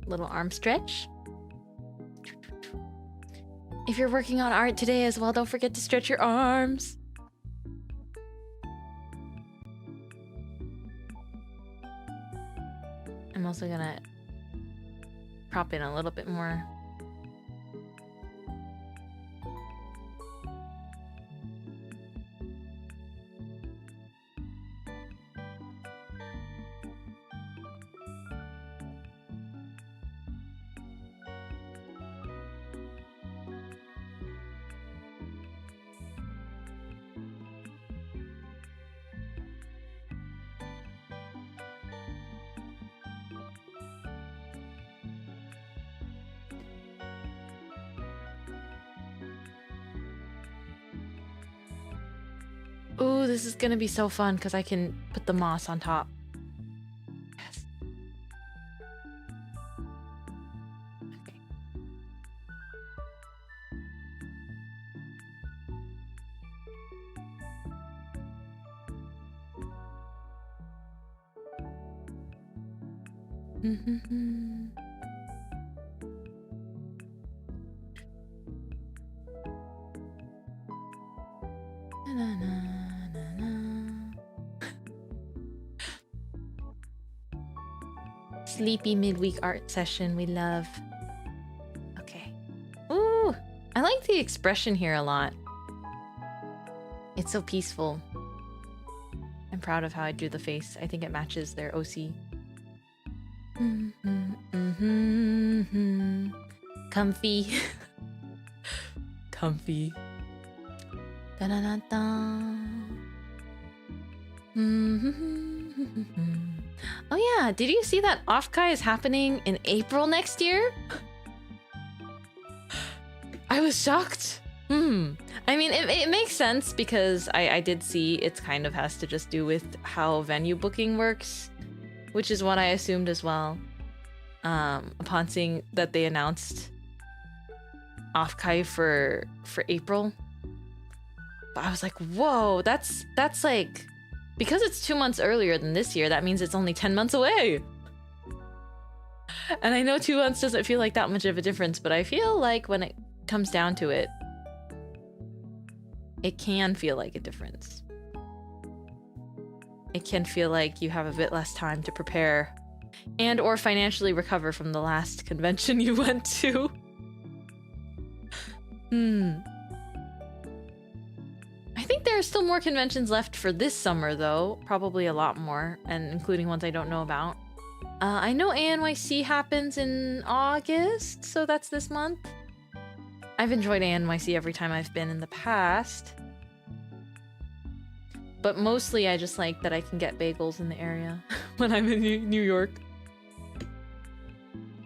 Little arm stretch. If you're working on art today as well, don't forget to stretch your arms. I'm also gonna prop in a little bit more. Ooh, this is gonna be so fun because I can put the moss on top. Yes. Okay. Na, na, na, na. Sleepy midweek art session, we love. Okay. Ooh, I like the expression here a lot. It's so peaceful. I'm proud of how I drew the face. I think it matches their OC. Comfy. Comfy. Da da da da. Oh yeah, did you see that ArtFight is happening in April next year? I was shocked. I mean, it makes sense because I did see it kind of has to just do with how venue booking works, which is what I assumed as well. Upon seeing that they announced ArtFight for April. But I was like, whoa, that's like, because it's 2 months earlier than this year, that means it's only 10 months away. And I know 2 months doesn't feel like that much of a difference, but I feel like when it comes down to it, it can feel like a difference. It can feel like you have a bit less time to prepare and or financially recover from the last convention you went to. I think there are still more conventions left for this summer though, probably a lot more, and including ones I don't know about. I know ANYC happens in August, so that's this month. I've enjoyed ANYC every time I've been in the past. But mostly I just like that I can get bagels in the area when I'm in New York.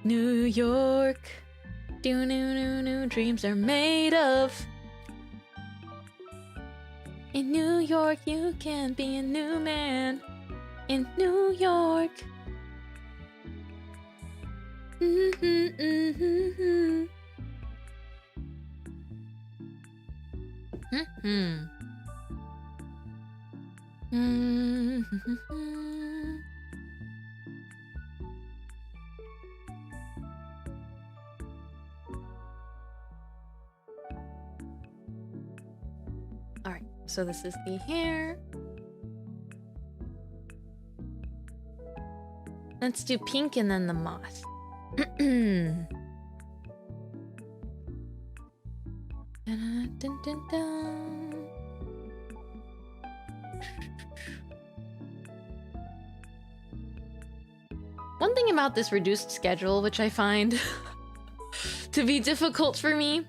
New York, do dreams are made of. In New York, you can be a new man. In New York. Alright, so this is the hair. Let's do pink and then the moss. Dun, dun, dun, dun. One thing about this reduced schedule, which I find to be difficult for me,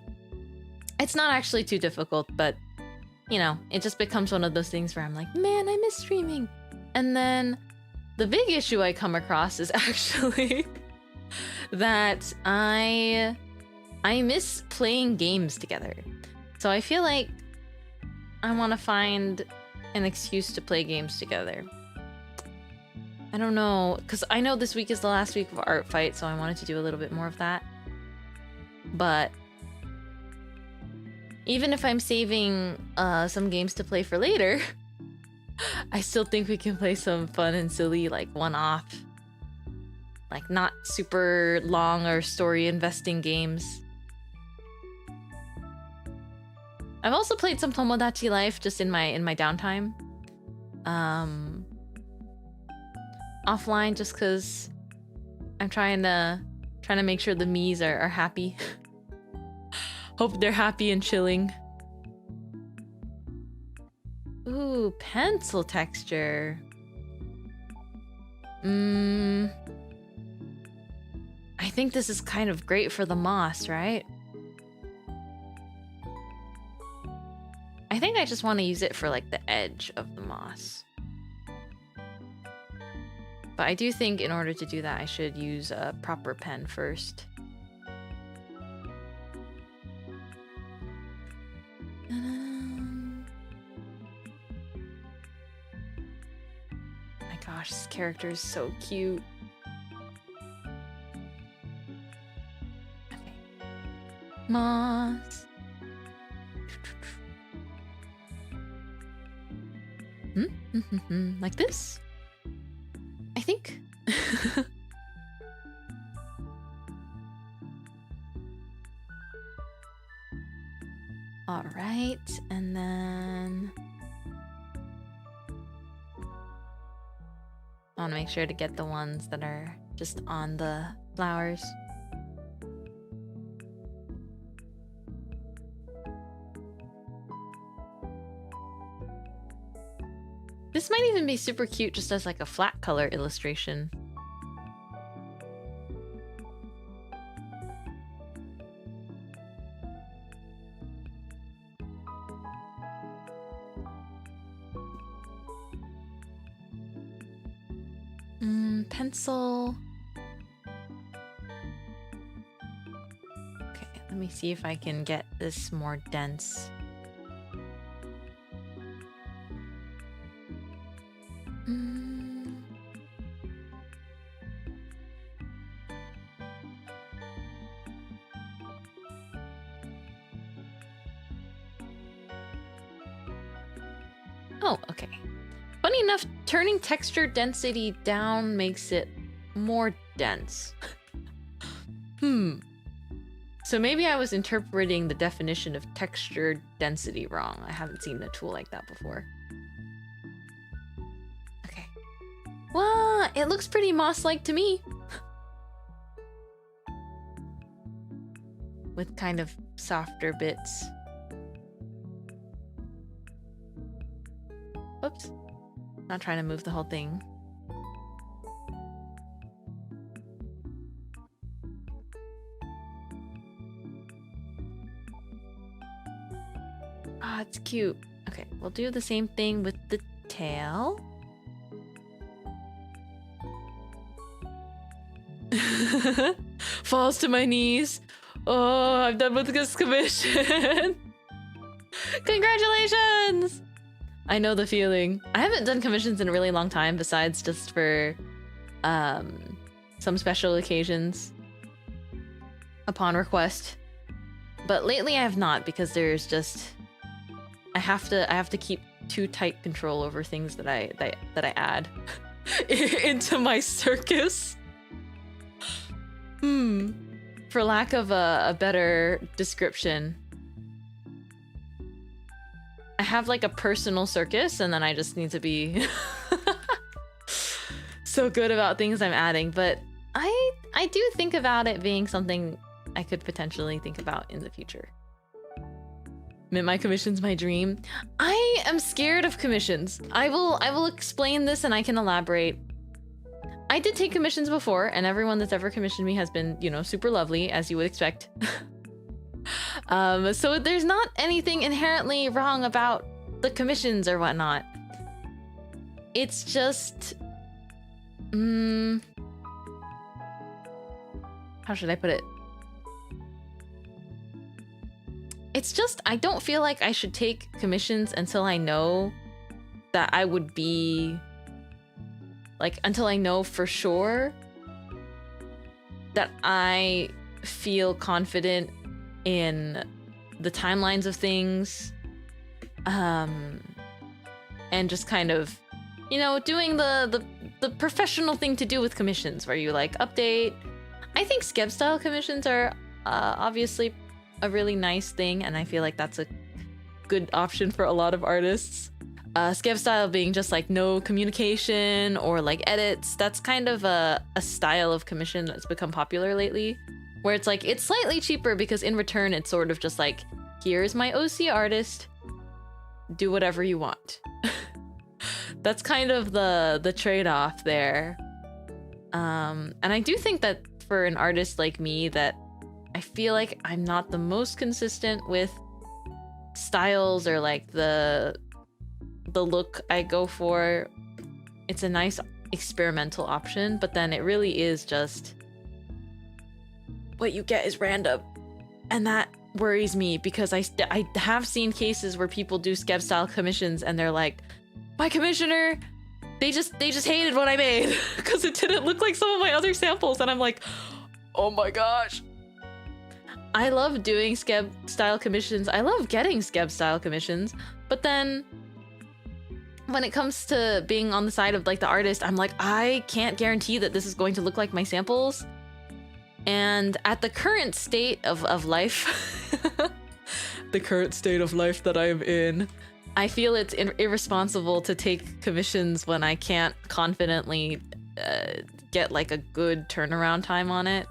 it's not actually too difficult, but you know, it just becomes one of those things where I'm like, man, I miss streaming. And then the big issue I come across is actually that I miss playing games together. So I feel like I want to find an excuse to play games together. I don't know, because I know this week is the last week of ArtFight, so I wanted to do a little bit more of that. But even if I'm saving some games to play for later, I still think we can play some fun and silly, like one-off, like not super long or story investing games. I've also played some Tomodachi Life just in my downtime. Offline, just because I'm trying to make sure the Miis are happy. Hope they're happy and chilling. Ooh, pencil texture. I think this is kind of great for the moss, right? I think I just want to use it for like the edge of the moss. But I do think in order to do that, I should use a proper pen first. Gosh, this character is so cute. Okay. Moss. Like this? I think. All right, and then I want to make sure to get the ones that are just on the flowers. This might even be super cute just as like a flat color illustration. Pencil. Okay, let me see if I can get this more dense. Oh, okay. Funny enough, turning texture density down makes it more dense. So maybe I was interpreting the definition of texture density wrong. I haven't seen a tool like that before. Okay. Well, it looks pretty moss-like to me. With kind of softer bits. Oops. Not trying to move the whole thing. Ah, it's cute. Okay, we'll do the same thing with the tail. Falls to my knees. Oh, I'm done with this commission. Congratulations! I know the feeling. I haven't done commissions in a really long time, besides just for some special occasions upon request. But lately I have not, because there's just I have to keep too tight control over things that I add into my circus. For lack of a better description, I have like a personal circus, and then I just need to be so good about things I'm adding. But I do think about it being something I could potentially think about in the future. Mintmai commission's my dream. I am scared of commissions. I will explain this, and I can elaborate. I did take commissions before, and everyone that's ever commissioned me has been, you know, super lovely, as you would expect. So there's not anything inherently wrong about the commissions or whatnot. It's just... how should I put it? It's just, I don't feel like I should take commissions until I know that I would be... like, until I know for sure that I feel confident in the timelines of things, and just kind of, you know, doing the professional thing to do with commissions, where you like update. I think Skeb style commissions are obviously a really nice thing, and I feel like that's a good option for a lot of artists. Skeb style being just like no communication or like edits. That's kind of a style of commission that's become popular lately, where it's like, it's slightly cheaper because in return it's sort of just like, here's my OC artist, do whatever you want. That's kind of the trade-off there. And I do think that for an artist like me, that I feel like I'm not the most consistent with styles or like the look I go for. It's a nice experimental option, but then it really is just what you get is random, and that worries me, because I have seen cases where people do Skeb style commissions and they're like, my commissioner they just hated what I made because it didn't look like some of my other samples, and I'm like, oh my gosh. I love doing Skeb style commissions. I love getting Skeb style commissions, but then when it comes to being on the side of like the artist, I'm like, I can't guarantee that this is going to look like my samples. And at the current state of life, the current state of life that I am in, I feel it's irresponsible to take commissions when I can't confidently get like a good turnaround time on it.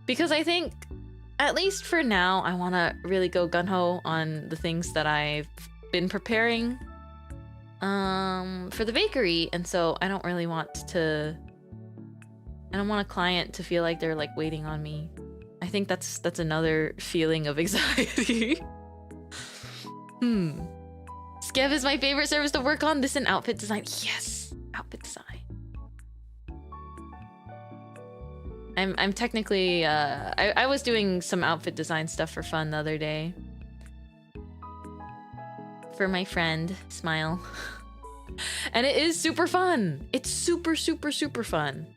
Because I think, at least for now, I want to really go gung-ho on the things that I've been preparing for the bakery. And so I don't really want to... I don't want a client to feel like they're like waiting on me. I think that's another feeling of anxiety. Skev is my favorite service to work on. This and outfit design. Yes, outfit design. I'm technically I was doing some outfit design stuff for fun the other day. For my friend, Smile. And it is super fun. It's super, super, super fun.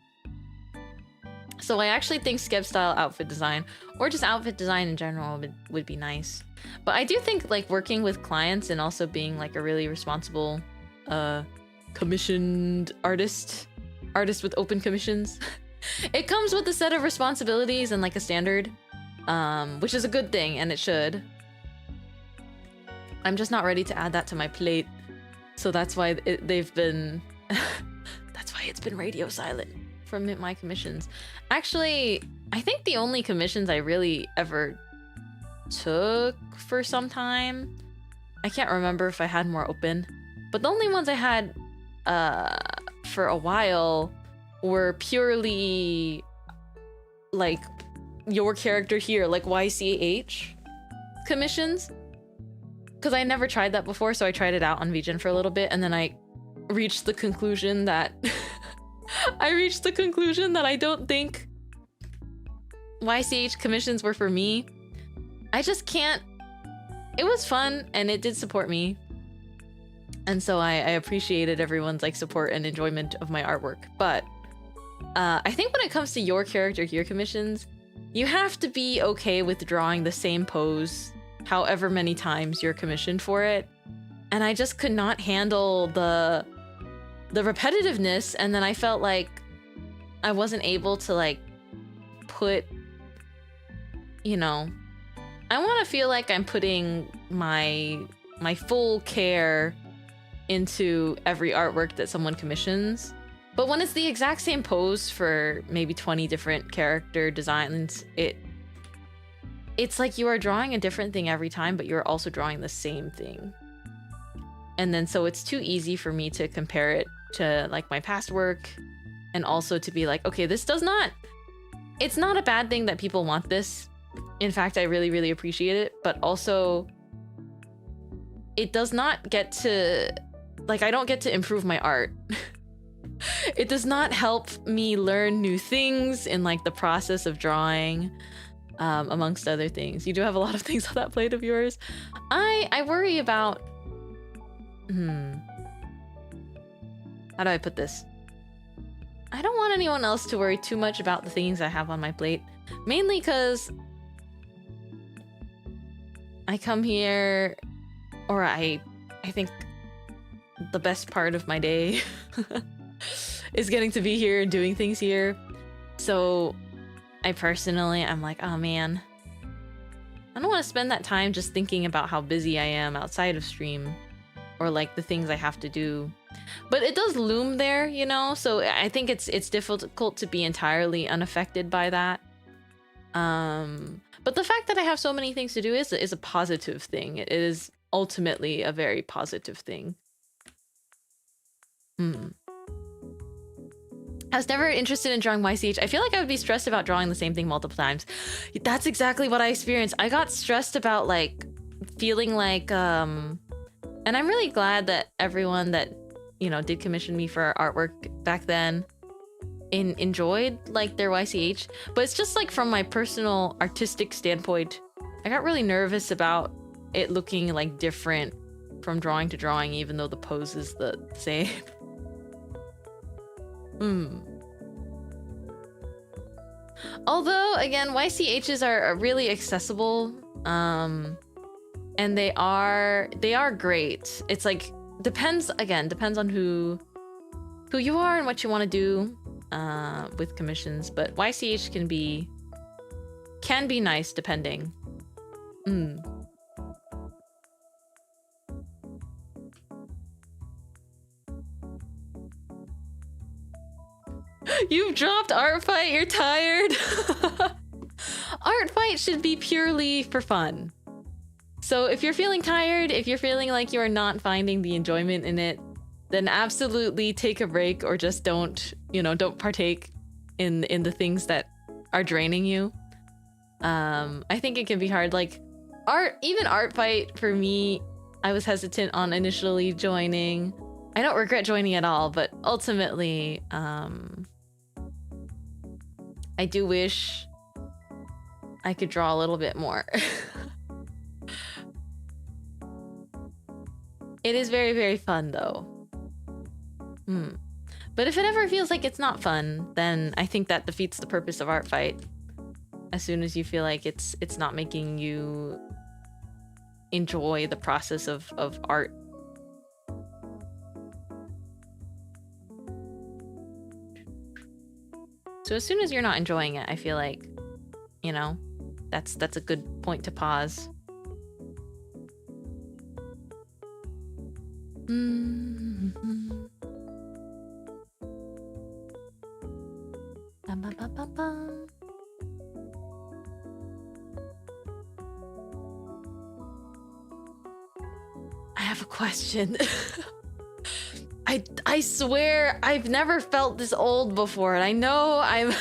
So I actually think Skeb style outfit design, or just outfit design in general, would be nice. But I do think like working with clients and also being like a really responsible commissioned artist with open commissions, it comes with a set of responsibilities and like a standard, which is a good thing, and it should. I'm just not ready to add that to my plate, so that's why they've been that's why it's been radio silent from Mintmai commissions. Actually, I think the only commissions I really ever took for some time, I can't remember if I had more open, but the only ones I had for a while were purely like your character here, like YCH commissions, because I never tried that before, so I tried it out on VGen for a little bit, and then I reached the conclusion that I don't think YCH commissions were for me. I just can't. It was fun and it did support me, and so I appreciated everyone's like support and enjoyment of my artwork. But I think when it comes to your character here commissions, you have to be okay with drawing the same pose however many times you're commissioned for it, and I just could not handle the repetitiveness, and then I felt like I wasn't able to like put, you know, I want to feel like I'm putting my full care into every artwork that someone commissions. But when it's the exact same pose for maybe 20 different character designs, it's like you are drawing a different thing every time, but you're also drawing the same thing. And then so it's too easy for me to compare it to like my past work, and also to be like, okay, this does not, it's not a bad thing that people want this. In fact, I really, really appreciate it, but also it does not get to, like, I don't get to improve my art. It does not help me learn new things in like the process of drawing, amongst other things. You do have a lot of things on that plate of yours. I worry about, how do I put this? I don't want anyone else to worry too much about the things I have on my plate. Mainly because I come here, or I think the best part of my day is getting to be here and doing things here. So I personally, I'm like, oh man, I don't want to spend that time just thinking about how busy I am outside of stream, or like the things I have to do. But it does loom there, you know, so I think it's difficult to be entirely unaffected by that. But the fact that I have so many things to do is a positive thing. It is ultimately a very positive thing. I was never interested in drawing YCH. I feel like I would be stressed about drawing the same thing multiple times. That's exactly what I experienced. I got stressed about like feeling like, and I'm really glad that everyone that, you know, did commission me for artwork back then enjoyed like their YCH, but it's just like from my personal artistic standpoint, I got really nervous about it looking like different from drawing to drawing, even though the pose is the same. Hmm. Although, again, YCHs are really accessible, and they are great. It's like depends on who you are and what you want to do with commissions, but YCH can be nice depending. You've dropped ArtFight, you're tired. ArtFight should be purely for fun. So if you're feeling tired, if you're feeling like you are not finding the enjoyment in it, then absolutely take a break, or just don't partake in the things that are draining you. I think it can be hard. Like even ArtFight for me, I was hesitant on initially joining. I don't regret joining at all, but ultimately, I do wish I could draw a little bit more. It is very, very fun though. But if it ever feels like it's not fun, then I think that defeats the purpose of ArtFight. As soon as you feel like it's not making you enjoy the process of art. So as soon as you're not enjoying it, I feel like, that's a good point to pause. I have a question. I swear I've never felt this old before, and I know I'm and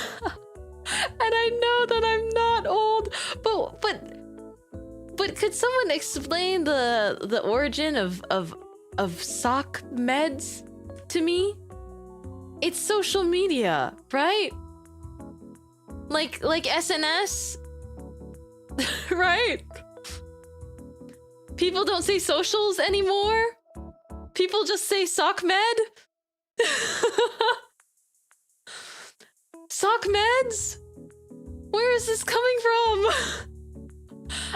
I know that I'm not old, but could someone explain the origin of sock meds to me? It's social media, right? Like SNS, right? People don't say socials anymore. People just say sock med. Sock meds? Where is this coming from?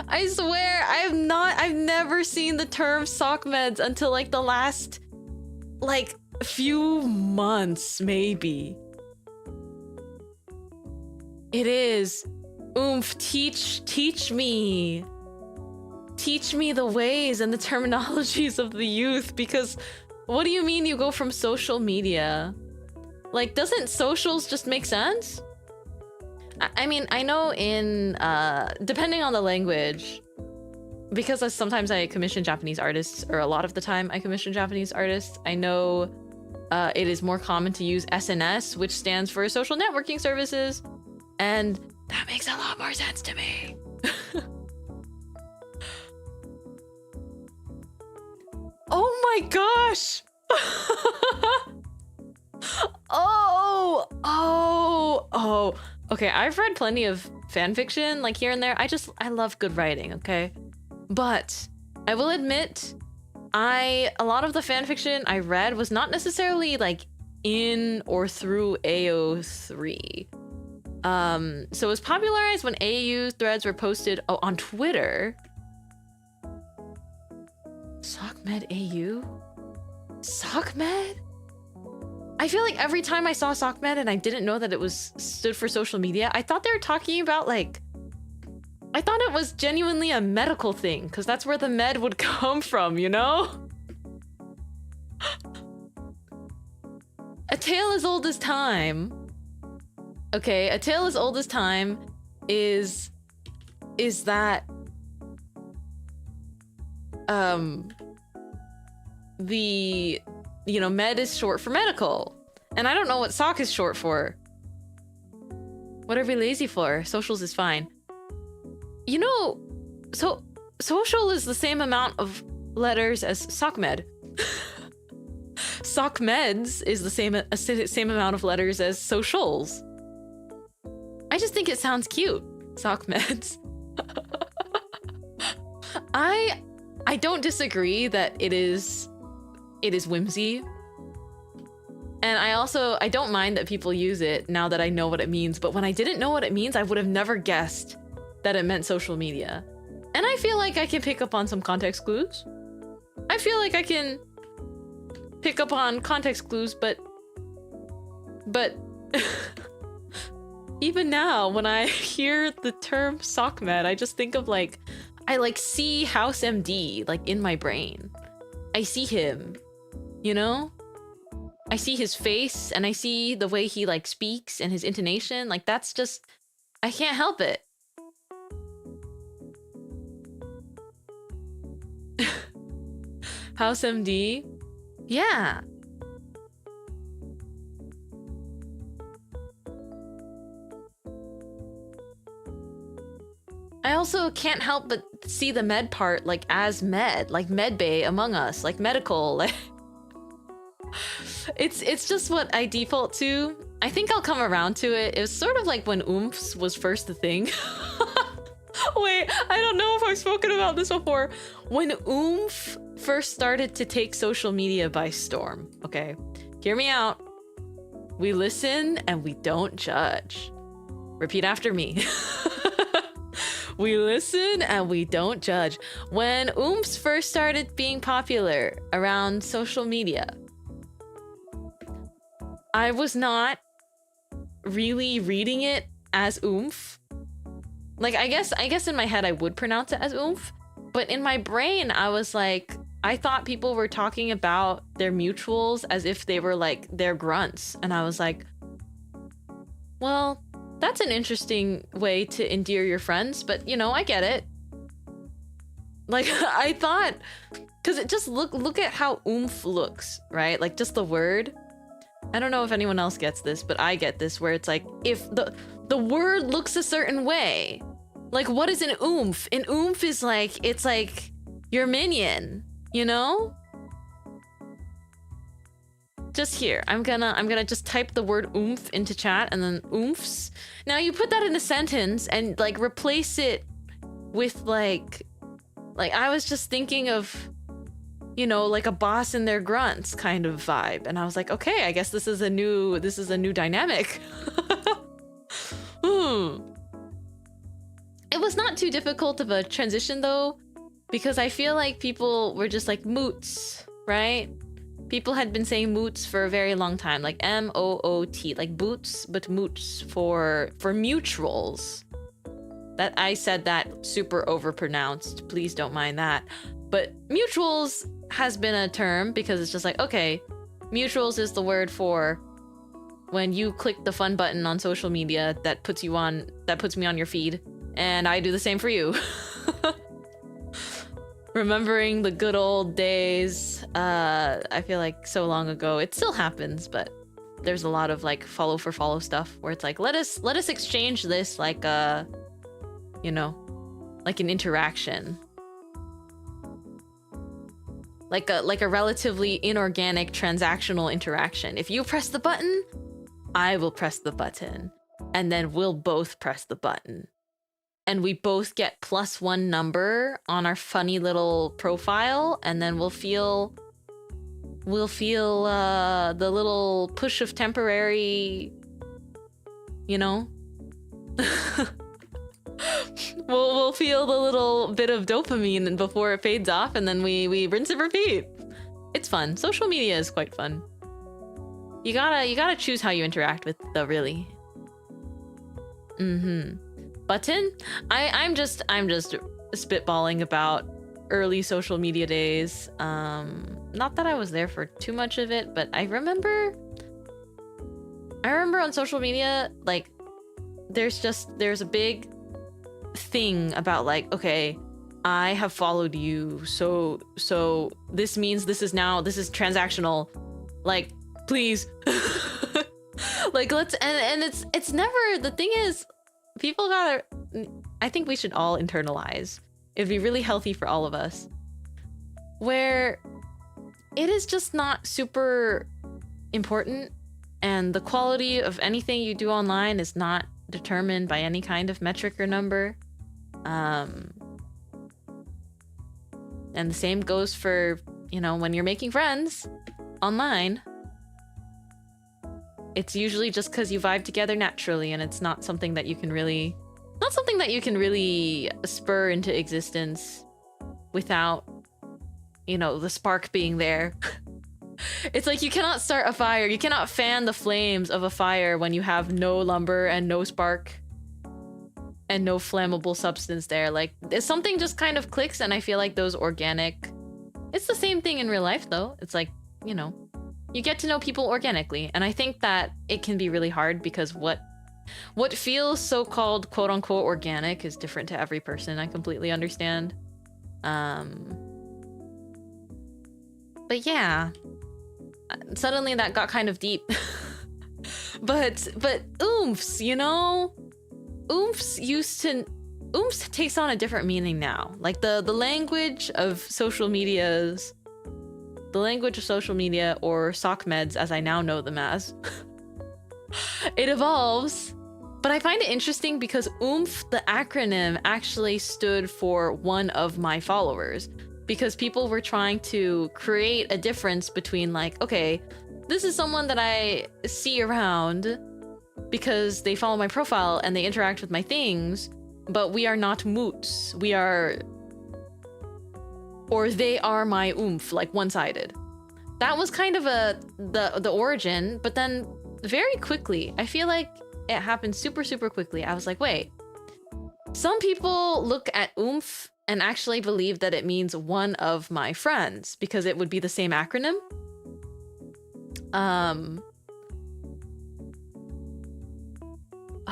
I swear I've never seen the term sock meds until like the last few months, maybe. It is. Oomph, teach me. Teach me the ways and the terminologies of the youth, because what do you mean you go from social media? Like, doesn't socials just make sense? I mean, I know in, depending on the language, because sometimes I commission Japanese artists, or a lot of the time I commission Japanese artists, I know it is more common to use SNS, which stands for social networking services, and that makes a lot more sense to me. Oh my gosh! Oh. Okay, I've read plenty of fan fiction, like here and there. I love good writing, okay? But I will admit, a lot of the fan fiction I read was not necessarily like in or through AO3. So it was popularized when AU threads were posted on Twitter. SockMed AU? SockMed? I feel like every time I saw SockMed and I didn't know that it stood for social media, I thought they were talking about I thought it was genuinely a medical thing, because that's where the med would come from, you know? A tale as old as time. Okay, a tale as old as time is that med is short for medical, and I don't know what sock is short for. What are we lazy for? Socials is fine. So social is the same amount of letters as sockmed. Sockmeds is the same amount of letters as socials. I just think it sounds cute. Sockmeds. I don't disagree that it is whimsy. And I don't mind that people use it now that I know what it means, but when I didn't know what it means, I would have never guessed that it meant social media. And I feel like I can pick up on some context clues. I feel like I can pick up on context clues, but even now, when I hear the term SOCMED, I just think of like, I like see House MD like in my brain. I see him, you know? I see his face and I see the way he like speaks and his intonation. Like that's just, I can't help it. House MD? Yeah. I also can't help but see the med part like as med, like medbay Among Us, like medical, like it's just what I default to. I think I'll come around to it. It was sort of like when oomphs was first the thing. Wait, I don't know if I've spoken about this before. When oomph first started to take social media by storm, okay? Hear me out. We listen and we don't judge. Repeat after me. We listen and we don't judge. When oomphs first started being popular around social media, I was not really reading it as oomph. Like, I guess in my head I would pronounce it as oomph, but in my brain I was like, I thought people were talking about their mutuals as if they were like their grunts. And I was like, well, that's an interesting way to endear your friends, but you know, I get it. Like, I thought, because it just look at how oomph looks, right? Like just the word. I don't know if anyone else gets this, but I get this where it's like, if the word looks a certain way, like what is an oomph? An oomph is like, it's like your minion, you know? Just here, I'm gonna just type the word oomph into chat and then oomphs. Now you put that in a sentence and like replace it with like I was just thinking of, you know, like a boss and their grunts kind of vibe. And I was like, okay, I guess this is a new dynamic. It was not too difficult of a transition though, because I feel like people were just like moots, right? People had been saying moots for a very long time, like M-O-O-T, like boots, but moots for mutuals. That I said that super overpronounced. Please don't mind that. But mutuals has been a term because it's just like, okay, mutuals is the word for when you click the fun button on social media that puts me on your feed, and I do the same for you. Remembering the good old days, I feel like so long ago. It still happens, but there's a lot of like follow for follow stuff where it's like, let us exchange this like you know, like an interaction. Like a relatively inorganic transactional interaction. If you press the button, I will press the button, and then we'll both press the button. And we both get +1 number on our funny little profile, and then we'll feel the little push of temporary, you know? we'll feel the little bit of dopamine before it fades off, and then we rinse and repeat. It's fun. Social media is quite fun. You gotta choose how you interact with though, really. Button? I'm just spitballing about early social media days. Not that I was there for too much of it, but I remember on social media, like there's a big thing about like, okay, I have followed you, so this means this is transactional, like please. Like let's and it's never, the thing is, people gotta, I think we should all internalize, it'd be really healthy for all of us, where it is just not super important, and the quality of anything you do online is not determined by any kind of metric or number. And the same goes for, you know, when you're making friends online. it's usually just because you vibe together naturally, and it's not something that you can really spur into existence without, you know, the spark being there. It's like you cannot start a fire, you cannot fan the flames of a fire when you have no lumber and no spark and no flammable substance there. Like, something just kind of clicks, and I feel like those organic... It's the same thing in real life, though. It's like, you know, you get to know people organically, and I think that it can be really hard because what feels so-called quote-unquote organic is different to every person. I completely understand. But yeah, suddenly that got kind of deep. but oomphs, you know, oomphs takes on a different meaning now. Like the language of social media, or sock meds as I now know them as, it evolves. But I find it interesting because oomph, the acronym, actually stood for one of my followers, because people were trying to create a difference between, like, okay, this is someone that I see around because they follow my profile and they interact with my things, but we are not moots. We are... Or they are my oomph, like one-sided. That was kind of the origin, but then very quickly, I feel like it happened super, super quickly. I was like, wait, some people look at oomph and actually believe that it means one of my friends because it would be the same acronym.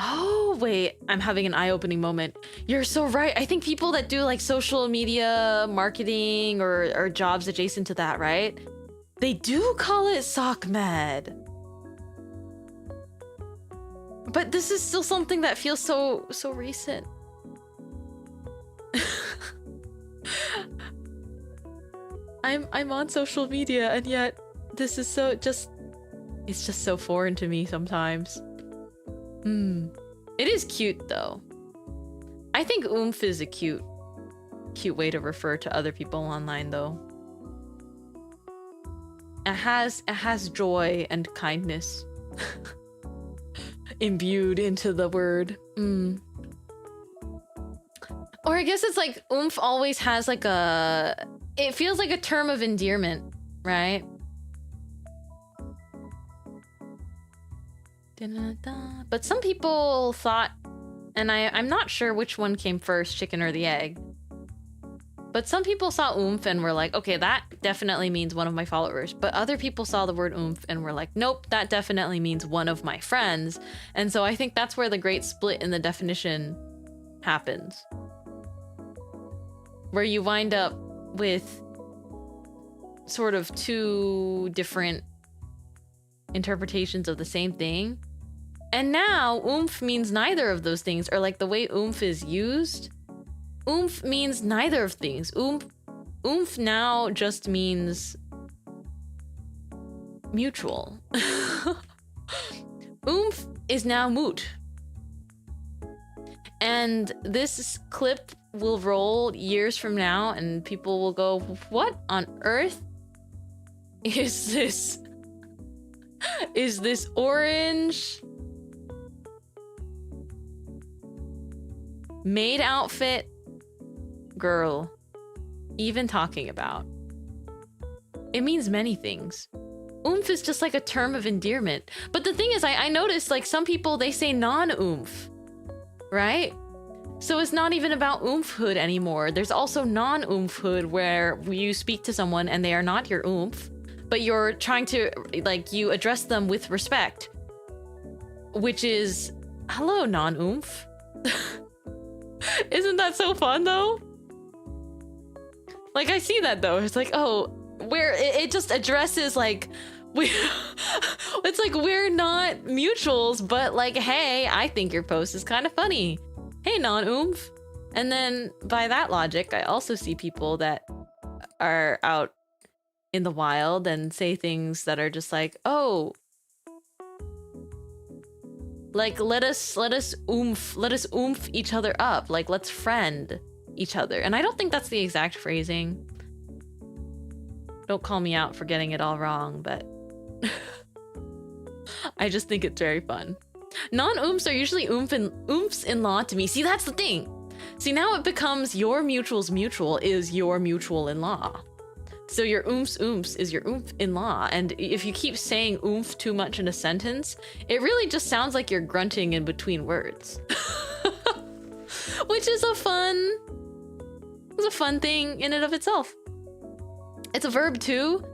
Oh, wait, I'm having an eye-opening moment. You're so right. I think people that do like social media marketing or jobs adjacent to that, right? They do call it sock med. But this is still something that feels so recent. I'm on social media, and yet this is it's just so foreign to me sometimes. It is cute though. I think oomph is a cute way to refer to other people online though. It has joy and kindness imbued into the word. Or I guess it's like oomph always has like it feels like a term of endearment, right? But some people thought, and I'm not sure which one came first, chicken or the egg, but some people saw oomph and were like, okay, that definitely means one of my followers. But other people saw the word oomph and were like, nope, that definitely means one of my friends. And so I think that's where the great split in the definition happens, where you wind up with sort of two different interpretations of the same thing. And now oomph means neither of those things, or like the way oomph is used, oomph means neither of things. Oomph now just means mutual. Oomph is now moot. And this clip will roll years from now and people will go, what on earth is this? Is this orange maid outfit girl even talking about? It means many things. Oomph is just like a term of endearment. But the thing is, I noticed like some people, they say non-oomph, right? So it's not even about oomph-hood anymore. There's also non-oomph-hood where you speak to someone and they are not your oomph, but you're trying to, like, you address them with respect, which is, hello, non-oomph. Isn't that so fun, though? Like, I see that, though. It's like, oh, where it just addresses, like, it's like, we're not mutuals, but, like, hey, I think your post is kind of funny. Hey, non-oomph. And then, by that logic, I also see people that are out in the wild and say things that are just like, oh, like, let us oomph each other up. Like, let's friend each other. And I don't think that's the exact phrasing. Don't call me out for getting it all wrong, but I just think it's very fun. Non-oomphs are usually oomphs-in-law to me. See, that's the thing. See, now it becomes your mutual's mutual is your mutual-in-law. So your oomphs is your oomph-in-law. And if you keep saying oomph too much in a sentence, it really just sounds like you're grunting in between words. Which is a fun thing in and of itself. It's a verb too.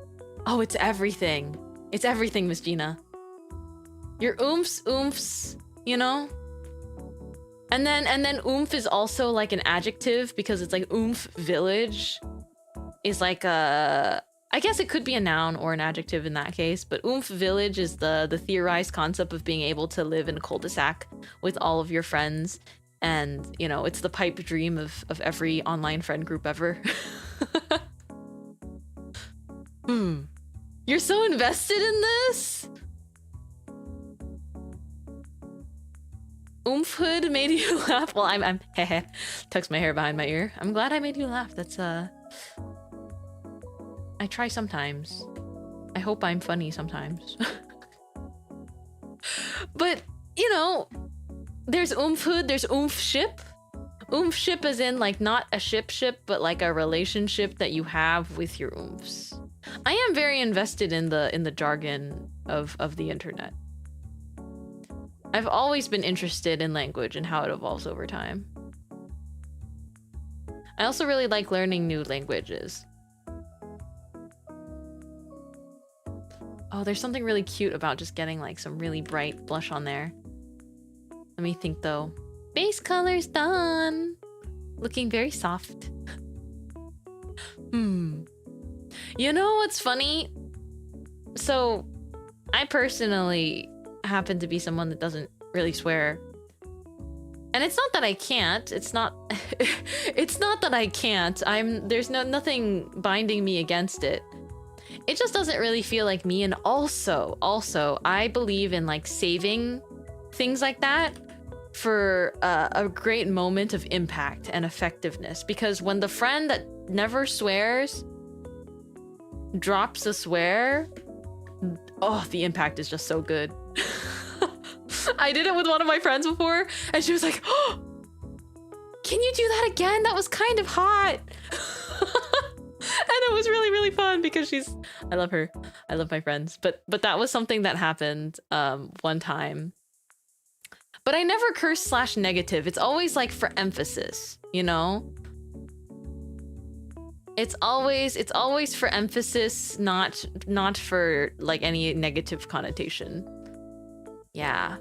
Oh, it's everything. It's everything, Miss Gina. Your oomphs, you know? And then oomph is also like an adjective because it's like oomph village is like a, I guess it could be a noun or an adjective in that case, but oomph village is the theorized concept of being able to live in a cul-de-sac with all of your friends. And, you know, it's the pipe dream of every online friend group ever. You're so invested in this? Oomphood made you laugh? Well, I'm heh tucks my hair behind my ear. I'm glad I made you laugh. That's, I try sometimes. I hope I'm funny sometimes. But, you know, there's oomphood, there's oomph-ship. Oomph-ship as in, like, not a ship, but like a relationship that you have with your oomphs. I am very invested in the jargon of the internet. I've always been interested in language and how it evolves over time. I also really like learning new languages. Oh, there's something really cute about just getting like some really bright blush on there. Let me think though. Base color's done. Looking very soft. You know what's funny? So, I personally happen to be someone that doesn't really swear. And it's not that I can't. It's not it's not that I can't. There's nothing binding me against it. It just doesn't really feel like me. And also I believe in like saving things like that for a great moment of impact and effectiveness, because when the friend that never swears drops a swear, oh, the impact is just so good. I did it with one of my friends before and she was like, oh, can you do that again? That was kind of hot. And it was really, really fun because I love her. I love my friends. But that was something that happened one time. But I never curse / negative. It's always like for emphasis, you know? It's always for emphasis, not for like any negative connotation. Yeah.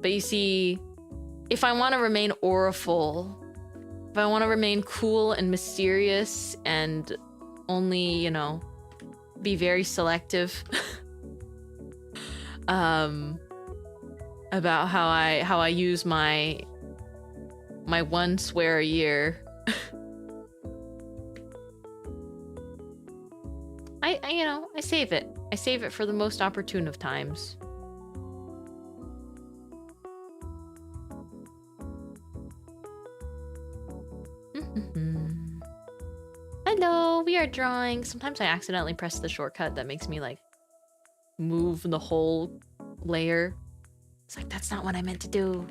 But you see, if I want to remain auriful, if I want to remain cool and mysterious and only, you know, be very selective about how I use my one swear a year. I save it. I save it for the most opportune of times. Hello, we are drawing. Sometimes I accidentally press the shortcut that makes me like move the whole layer. It's like, that's not what I meant to do.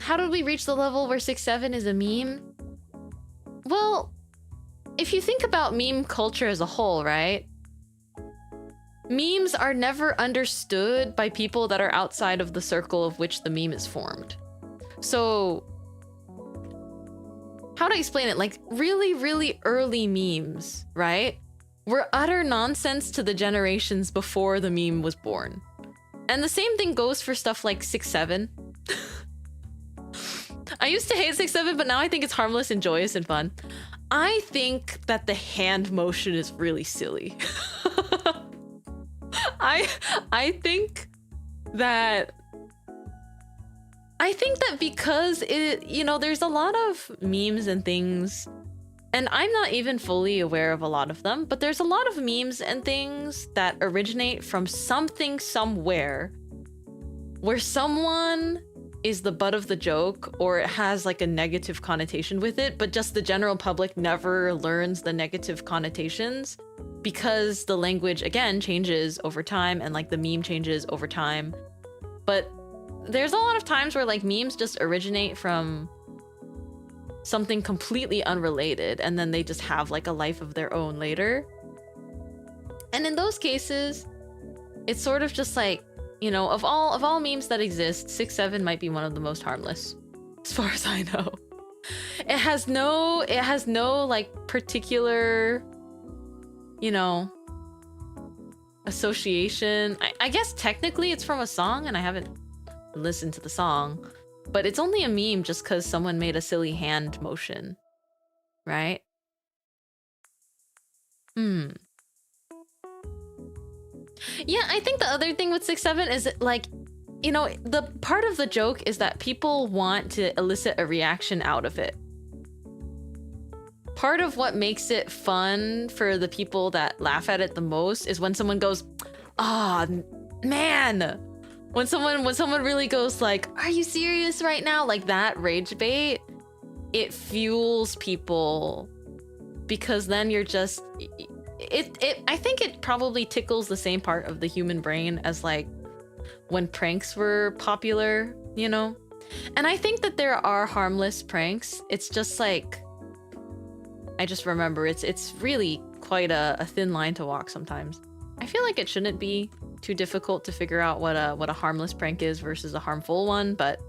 How did we reach the level where 6'7" is a meme? Well, if you think about meme culture as a whole, right? Memes are never understood by people that are outside of the circle of which the meme is formed. So, how to explain it? Like, really, really early memes, right? Were utter nonsense to the generations before the meme was born. And the same thing goes for stuff like 6'7". I used to hate 6'7", but now I think it's harmless and joyous and fun. I think that the hand motion is really silly. I think that because it, you know, there's a lot of memes and things, and I'm not even fully aware of a lot of them, but there's a lot of memes and things that originate from something somewhere where someone is the butt of the joke, or it has like a negative connotation with it, but just the general public never learns the negative connotations because the language, again, changes over time and like the meme changes over time. But there's a lot of times where like memes just originate from something completely unrelated and then they just have like a life of their own later. And in those cases, it's sort of just like, you know, of all memes that exist, 6-7 might be one of the most harmless, as far as I know. It has no like particular, you know, association. I guess technically it's from a song and I haven't listened to the song, but it's only a meme just because someone made a silly hand motion, right? Yeah, I think the other thing with 6-7 is like, you know, the part of the joke is that people want to elicit a reaction out of it. Part of what makes it fun for the people that laugh at it the most is when someone goes, "Ah, man." When someone really goes like, "Are you serious right now?" Like that rage bait, it fuels people because then you're just I think it probably tickles the same part of the human brain as like when pranks were popular, you know? And I think that there are harmless pranks. It's just like, I just remember it's really quite a thin line to walk sometimes. I feel like it shouldn't be too difficult to figure out what a harmless prank is versus a harmful one, but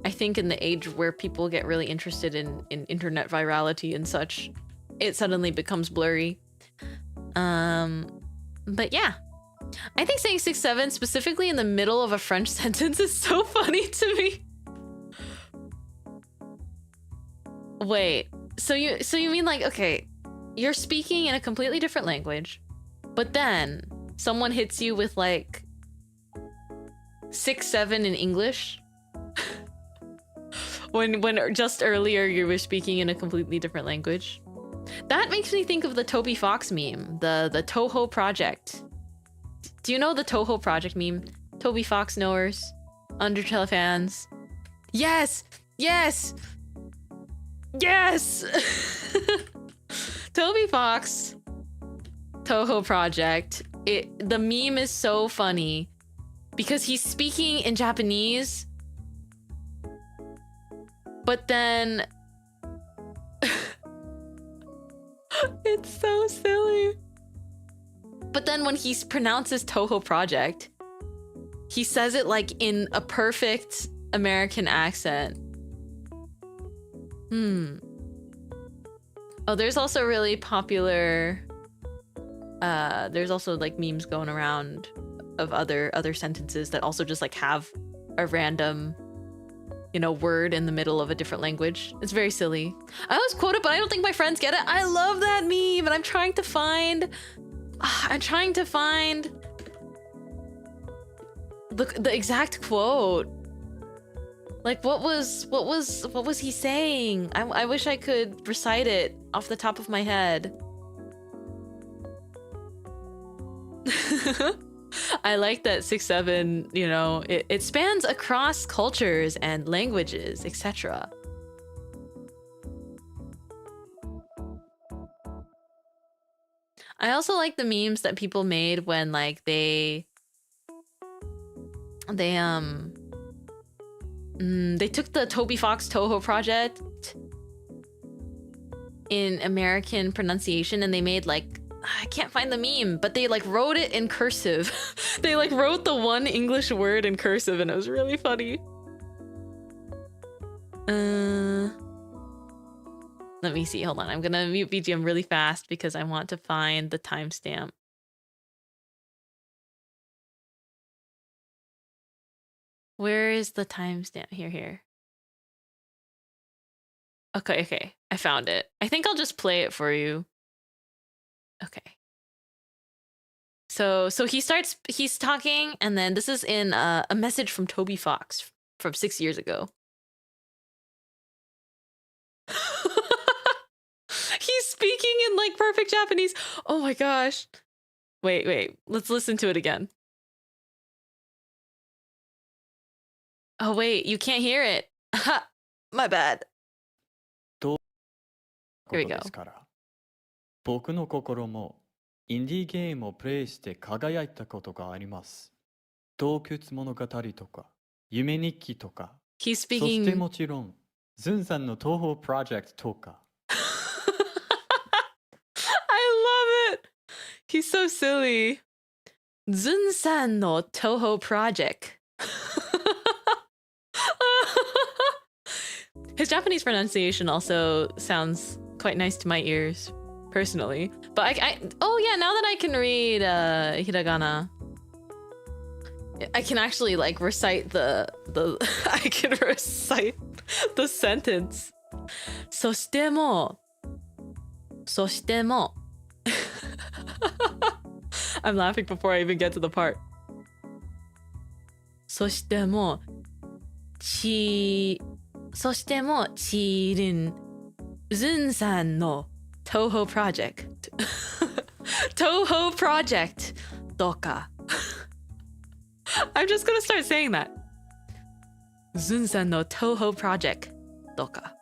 I think in the age where people get really interested in internet virality and such, it suddenly becomes blurry. But yeah, I think saying 6-7 specifically in the middle of a French sentence is so funny to me. Wait, so you mean like, okay, you're speaking in a completely different language, but then someone hits you with like 6-7 in English when just earlier you were speaking in a completely different language? That makes me think of the Toby Fox meme, the Toho Project. Do you know the Toho Project meme? Toby Fox knowers, Undertale fans. Yes! Yes! Yes! Toby Fox, Toho Project. The meme is so funny because he's speaking in Japanese, but then it's so silly. But then when he pronounces Toho Project, he says it like in a perfect American accent. Oh, there's also really popular, there's also like memes going around of other sentences that also just like have a random, you know, word in the middle of a different language. It's very silly. I always quote it, but I don't think my friends get it. I love that meme, and I'm trying to find the exact quote. Like what was he saying? I wish I could recite it off the top of my head. I like that 6-7, you know, it spans across cultures and languages, etc. I also like the memes that people made when like they took the Toby Fox Toho Project in American pronunciation and they made like, I can't find the meme, but they like wrote it in cursive. They like wrote the one English word in cursive and it was really funny. Let me see, hold on. I'm gonna mute BGM really fast because I want to find the timestamp. Where is the timestamp? Here. Okay, I found it. I think I'll just play it for you. Okay. So he's talking, and then this is in a message from Toby Fox from 6 years ago. He's speaking in like perfect Japanese. Oh my gosh. Wait. Let's listen to it again. Oh wait, you can't hear it. My bad. と Here we こと go. ですから。僕の心もインディーゲームをプレイして輝いたことがあります。洞窟物語とか、夢日記とか、 He's そして speaking. もちろん、ズンさんの東宝プロジェクトとか。I love it. He's so silly. Zun-san no Toho project. His Japanese pronunciation also sounds quite nice to my ears, personally. But oh yeah, now that I can read hiragana, I can actually like recite the I can recite the sentence. そしても I'm laughing before I even get to the part. そしてもちるんずんさんのToho project Toho project とか I'm just gonna start saying that. ずんさんのToho project とか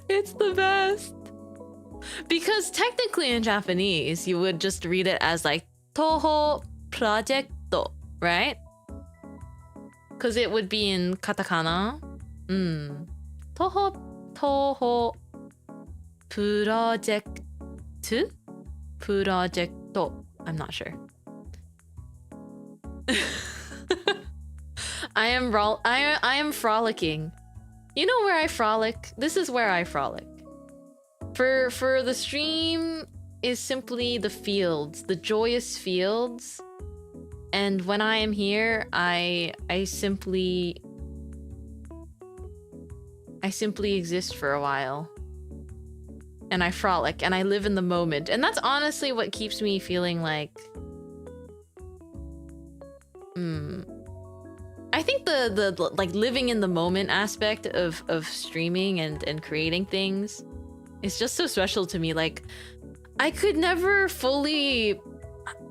It's the best. Because technically in Japanese, you would just read it as like Toho project, right? Because it would be in katakana. Toho project. I'm not sure. I am frolicking. You know where I frolic? This is where I frolic. For the stream is simply the fields, the joyous fields. And when I am here, I simply exist for a while. And I frolic and I live in the moment. And that's honestly what keeps me feeling like I think the like living in the moment aspect of streaming and creating things is just so special to me. Like I could never fully,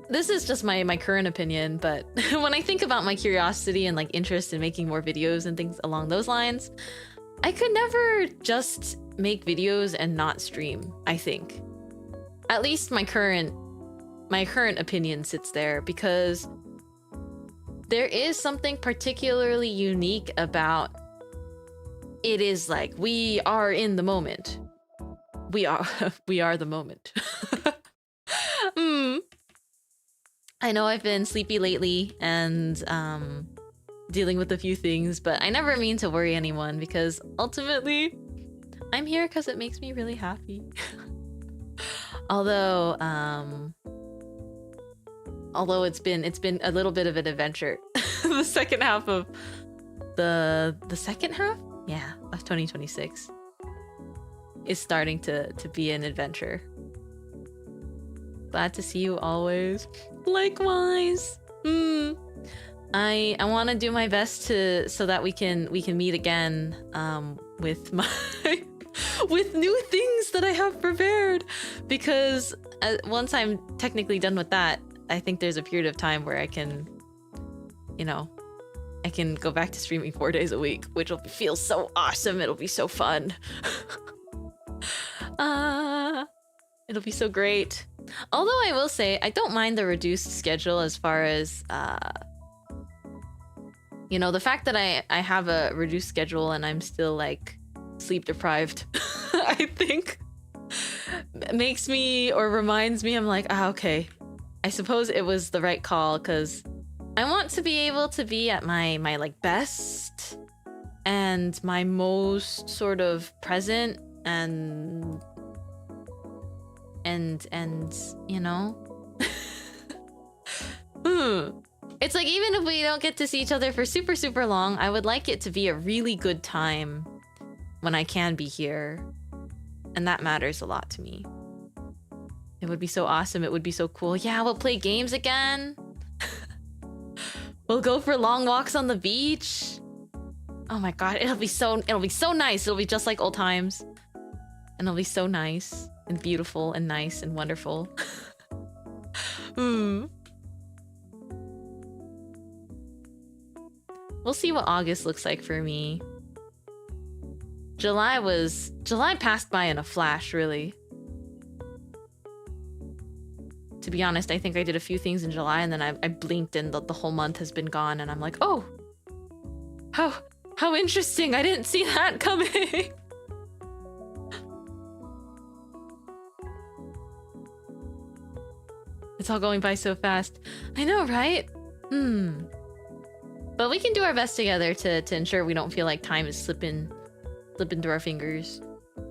this is just my current opinion, but when I think about my curiosity and like interest in making more videos and things along those lines, I could never just make videos and not stream, I think. At least my current opinion sits there, because there is something particularly unique about it. Is like we are in the moment. We are the moment. I know I've been sleepy lately and dealing with a few things, but I never mean to worry anyone, because ultimately I'm here because it makes me really happy. Although it's been a little bit of an adventure. The second half of the second half, yeah, of 2026 is starting to be an adventure. Glad to see you always. Likewise. I want to do my best so that we can meet again with my with new things that I have prepared, because once I'm technically done with that, I think there's a period of time where I can, I can go back to streaming 4 days a week, which will feel so awesome. It'll be so fun. It'll be so great. Although I will say, I don't mind the reduced schedule as far as, the fact that I have a reduced schedule and I'm still like sleep deprived, I think makes me, or reminds me, I'm like, okay, I suppose it was the right call, because I want to be able to be at my like best and my most sort of present and It's like, even if we don't get to see each other for super, super long, I would like it to be a really good time when I can be here. And that matters a lot to me. It would be so awesome. It would be so cool. Yeah, we'll play games again. We'll go for long walks on the beach. Oh my god, it'll be so nice. It'll be just like old times. And it'll be so nice and beautiful and nice and wonderful. We'll see what August looks like for me. July passed by in a flash, really. To be honest, I think I did a few things in July and then I blinked and the whole month has been gone and I'm like, oh, how interesting. I didn't see that coming. It's all going by so fast. I know, right? But we can do our best together to ensure we don't feel like time is slipping through our fingers.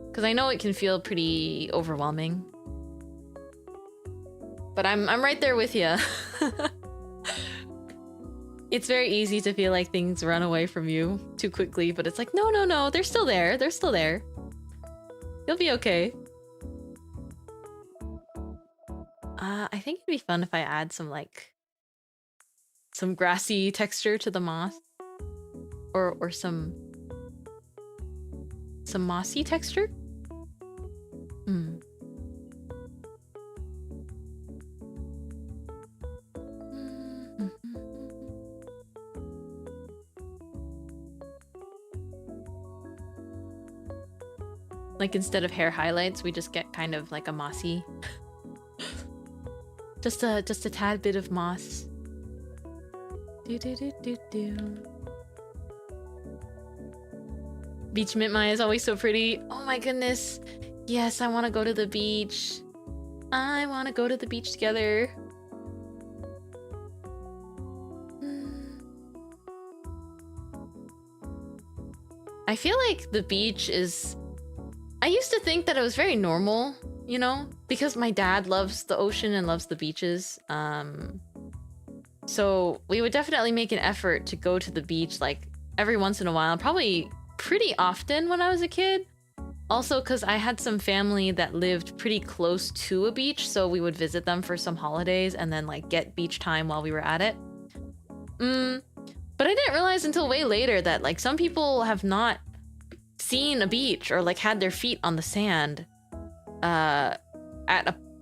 Because I know it can feel pretty overwhelming. But I'm right there with you. It's very easy to feel like things run away from you too quickly, but it's like, no, they're still there. They're still there. You'll be okay. I think it'd be fun if I add some grassy texture to the moss. Or some mossy texture? Like instead of hair highlights, we just get kind of like a mossy. just a tad bit of moss. Beach Mintmai is always so pretty. Oh my goodness. Yes, I want to go to the beach. I want to go to the beach together. I feel like the beach is... I used to think that it was very normal, you know? Because my dad loves the ocean and loves the beaches. So we would definitely make an effort to go to the beach like every once in a while. Probably pretty often when I was a kid. Also because I had some family that lived pretty close to a beach, so we would visit them for some holidays and then like get beach time while we were at it. But I didn't realize until way later that like some people have not seen a beach or like had their feet on the sand at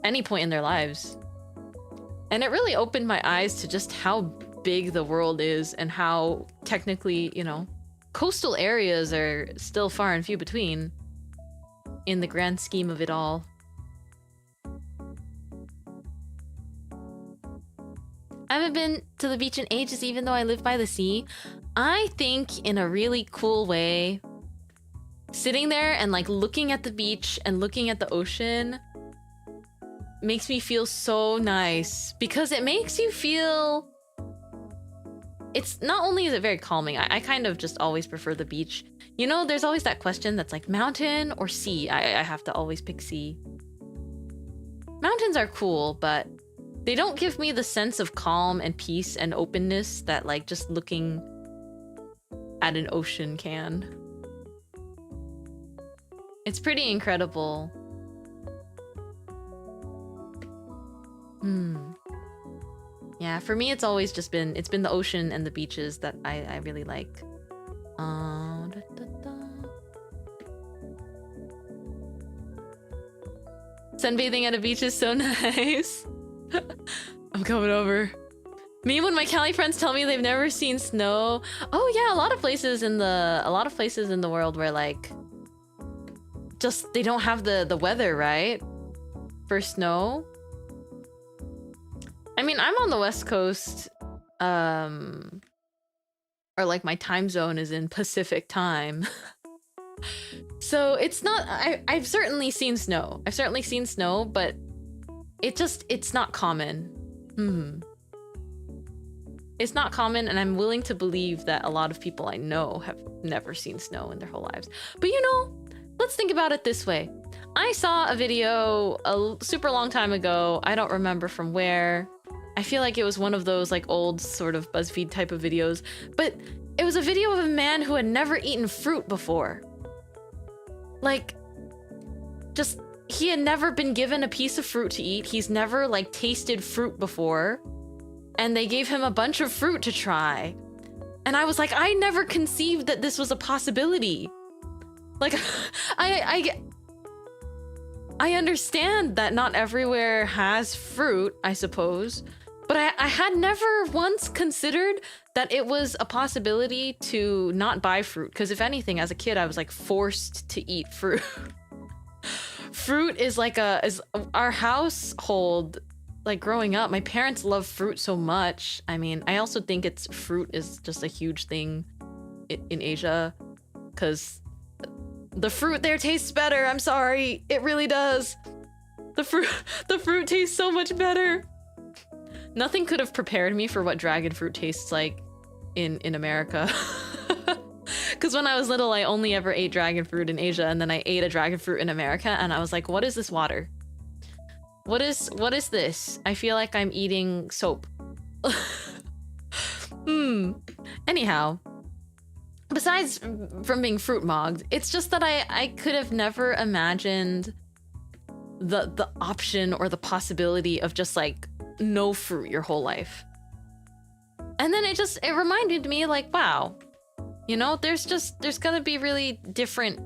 any point in their lives. And it really opened my eyes to just how big the world is and how technically, you know, coastal areas are still far and few between in the grand scheme of it all. I haven't been to the beach in ages, even though I live by the sea. I think in a really cool way, sitting there and like looking at the beach and looking at the ocean makes me feel so nice, because it makes you feel... It's not only is it very calming, I kind of just always prefer the beach. You know, there's always that question that's like mountain or sea. I have to always pick sea. Mountains are cool, but they don't give me the sense of calm and peace and openness that like just looking at an ocean can. It's pretty incredible. Yeah, for me it's always just been the ocean and the beaches that I really like. Sunbathing at a beach is so nice. I'm coming over. Me when my Cali friends tell me they've never seen snow. Oh yeah, a lot of places in the world where like just they don't have the weather, right? For snow. I mean, I'm on the West Coast, or like my time zone is in Pacific time. So it's not, I've certainly seen snow. I've certainly seen snow, but it's not common. It's not common, and I'm willing to believe that a lot of people I know have never seen snow in their whole lives. But you know, let's think about it this way. I saw a video a super long time ago. I don't remember from where. I feel like it was one of those like old sort of BuzzFeed type of videos, but it was a video of a man who had never eaten fruit before. Like, just, he had never been given a piece of fruit to eat. He's never like tasted fruit before. And they gave him a bunch of fruit to try. And I was like, I never conceived that this was a possibility. Like, I understand that not everywhere has fruit, I suppose. But I had never once considered that it was a possibility to not buy fruit. Because if anything, as a kid, I was like forced to eat fruit. Fruit is like is our household. Like growing up, my parents love fruit so much. I mean, I also think fruit is just a huge thing in Asia, because the fruit there tastes better. I'm sorry, it really does. The fruit tastes so much better. Nothing could have prepared me for what dragon fruit tastes like in America. Because when I was little, I only ever ate dragon fruit in Asia, and then I ate a dragon fruit in America, and I was like, what is this water? What is this? I feel like I'm eating soap. Anyhow, besides from being fruit mogged, it's just that I could have never imagined the option or the possibility of just like no fruit your whole life. And then it reminded me like, wow, you know, there's gonna be really different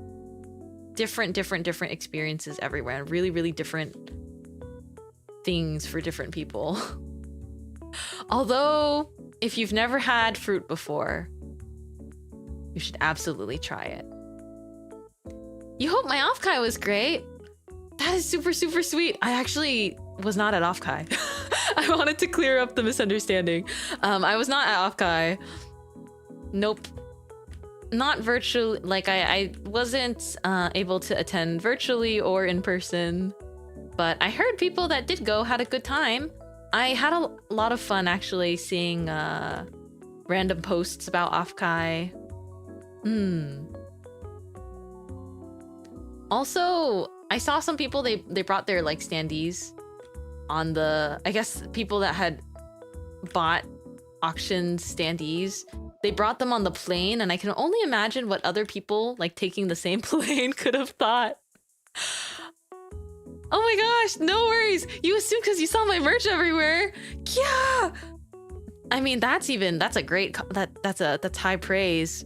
experiences everywhere, and really, really different things for different people. Although, if you've never had fruit before, you should absolutely try it. You hope my Offkai was great. That is super, super sweet. I actually was not at Offkai. I wanted to clear up the misunderstanding. I was not at Offkai. Nope. Not virtually. Like, I wasn't able to attend virtually or in person. But I heard people that did go had a good time. I had a lot of fun actually seeing random posts about Offkai. Also, I saw some people, they brought their like standees on I guess people that had bought auction standees. They brought them on the plane, and I can only imagine what other people like taking the same plane could have thought. Oh my gosh, no worries. You assume because you saw my merch everywhere. Yeah. I mean, that's a great, that's high praise.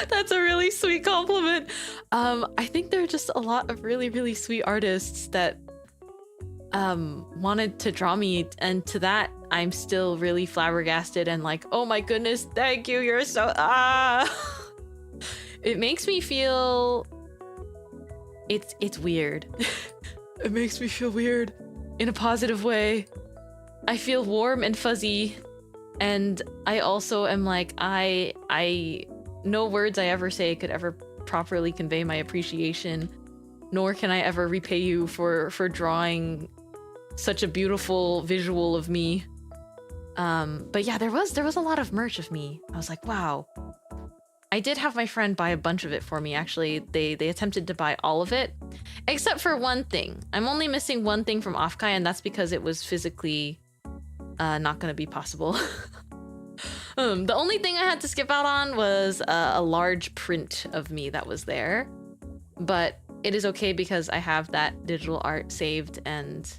That's a really sweet compliment. I think there are just a lot of really, really sweet artists that wanted to draw me, and to that, I'm still really flabbergasted and like, oh my goodness, thank you. You're so, It makes me feel, it's weird. It makes me feel weird in a positive way. I feel warm and fuzzy, and I also am like, no words I ever say could ever properly convey my appreciation, nor can I ever repay you for drawing such a beautiful visual of me. But yeah, there was a lot of merch of me. I was like, wow. I did have my friend buy a bunch of it for me, actually. They attempted to buy all of it, except for one thing. I'm only missing one thing from Offkai, and that's because it was physically not gonna be possible. The only thing I had to skip out on was a large print of me that was there. But it is okay because I have that digital art saved, and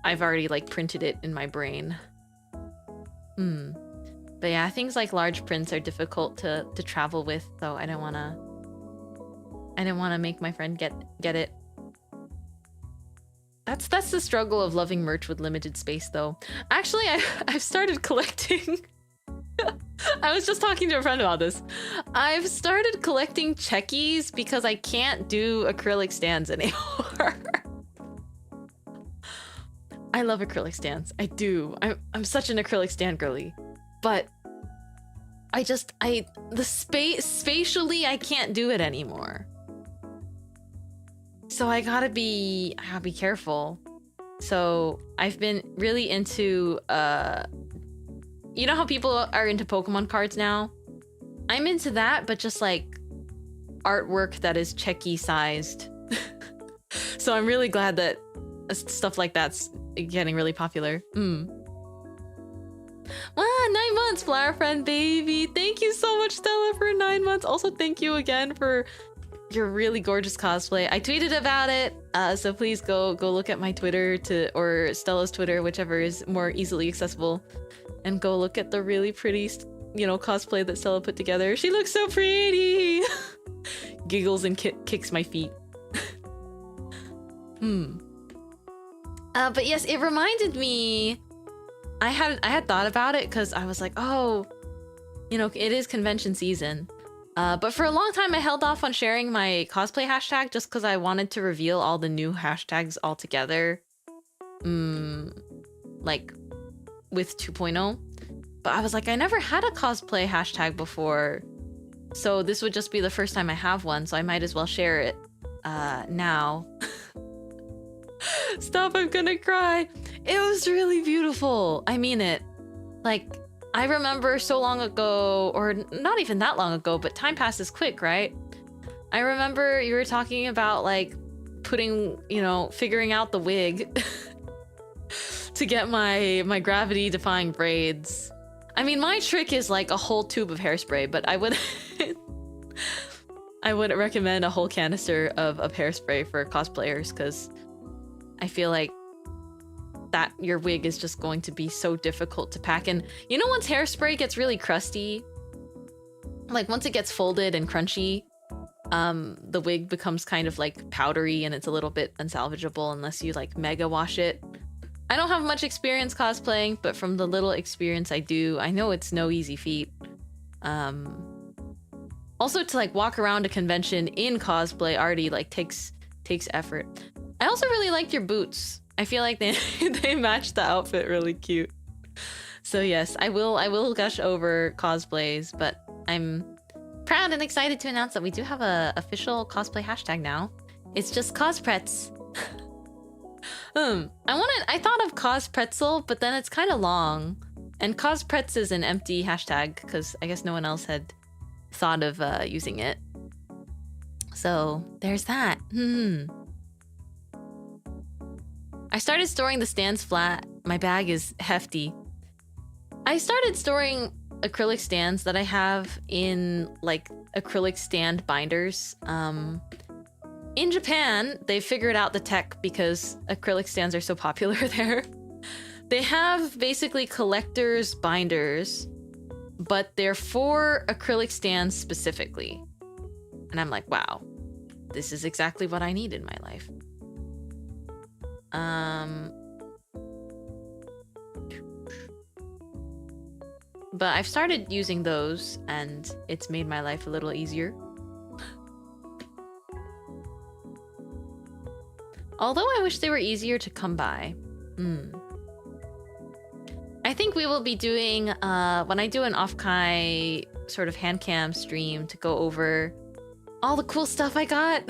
I've already like printed it in my brain. But yeah, things like large prints are difficult to travel with, so I didn't wanna make my friend get it. That's the struggle of loving merch with limited space, though. Actually, I've started collecting. I was just talking to a friend about this. I've started collecting checkies because I can't do acrylic stands anymore. I love acrylic stands. I do. I'm such an acrylic stand girly. But spatially I can't do it anymore. So I gotta be careful. So I've been really into you know how people are into Pokemon cards now? I'm into that, but just like artwork that is checky sized. So I'm really glad that stuff like that's getting really popular. Wow, 9 months, flower friend baby. Thank you so much, Stella, for 9 months. Also, thank you again for your really gorgeous cosplay. I tweeted about it, so please go look at my Twitter or Stella's Twitter, whichever is more easily accessible, and go look at the really pretty, you know, cosplay that Stella put together. She looks so pretty. Giggles and kicks my feet. But yes, it reminded me. I had thought about it because I was like, oh, you know, it is convention season. But for a long time, I held off on sharing my cosplay hashtag just because I wanted to reveal all the new hashtags all together. Like with 2.0. But I was like, I never had a cosplay hashtag before. So this would just be the first time I have one, so I might as well share it now. Stop, I'm gonna cry. It was really beautiful. I mean it. Like, I remember so long ago, or not even that long ago, but time passes quick, right? I remember you were talking about like putting, you know, figuring out the wig to get my gravity defying braids. I mean, my trick is like a whole tube of hairspray, but I would I wouldn't recommend a whole canister of hairspray for cosplayers because I feel like that your wig is just going to be so difficult to pack. And you know, once hairspray gets really crusty, like once it gets folded and crunchy, the wig becomes kind of like powdery and it's a little bit unsalvageable unless you like mega wash it. I don't have much experience cosplaying, but from the little experience I do, I know it's no easy feat. Also to like walk around a convention in cosplay already like takes effort. I also really liked your boots. I feel like they match the outfit really cute. So yes, I will gush over cosplays, but I'm proud and excited to announce that we do have a official cosplay hashtag now. It's just cospretz. I thought of cospretzel, but then it's kind of long. And cospretz is an empty hashtag because I guess no one else had thought of using it. So there's that. I started storing the stands flat. My bag is hefty. I started storing acrylic stands that I have in like acrylic stand binders. In Japan, they figured out the tech because acrylic stands are so popular there. They have basically collector's binders, but they're for acrylic stands specifically. And I'm like, wow, this is exactly what I need in my life. But I've started using those and it's made my life a little easier. Although I wish they were easier to come by. I think we will be doing, when I do an off-kai sort of hand cam stream to go over all the cool stuff I got.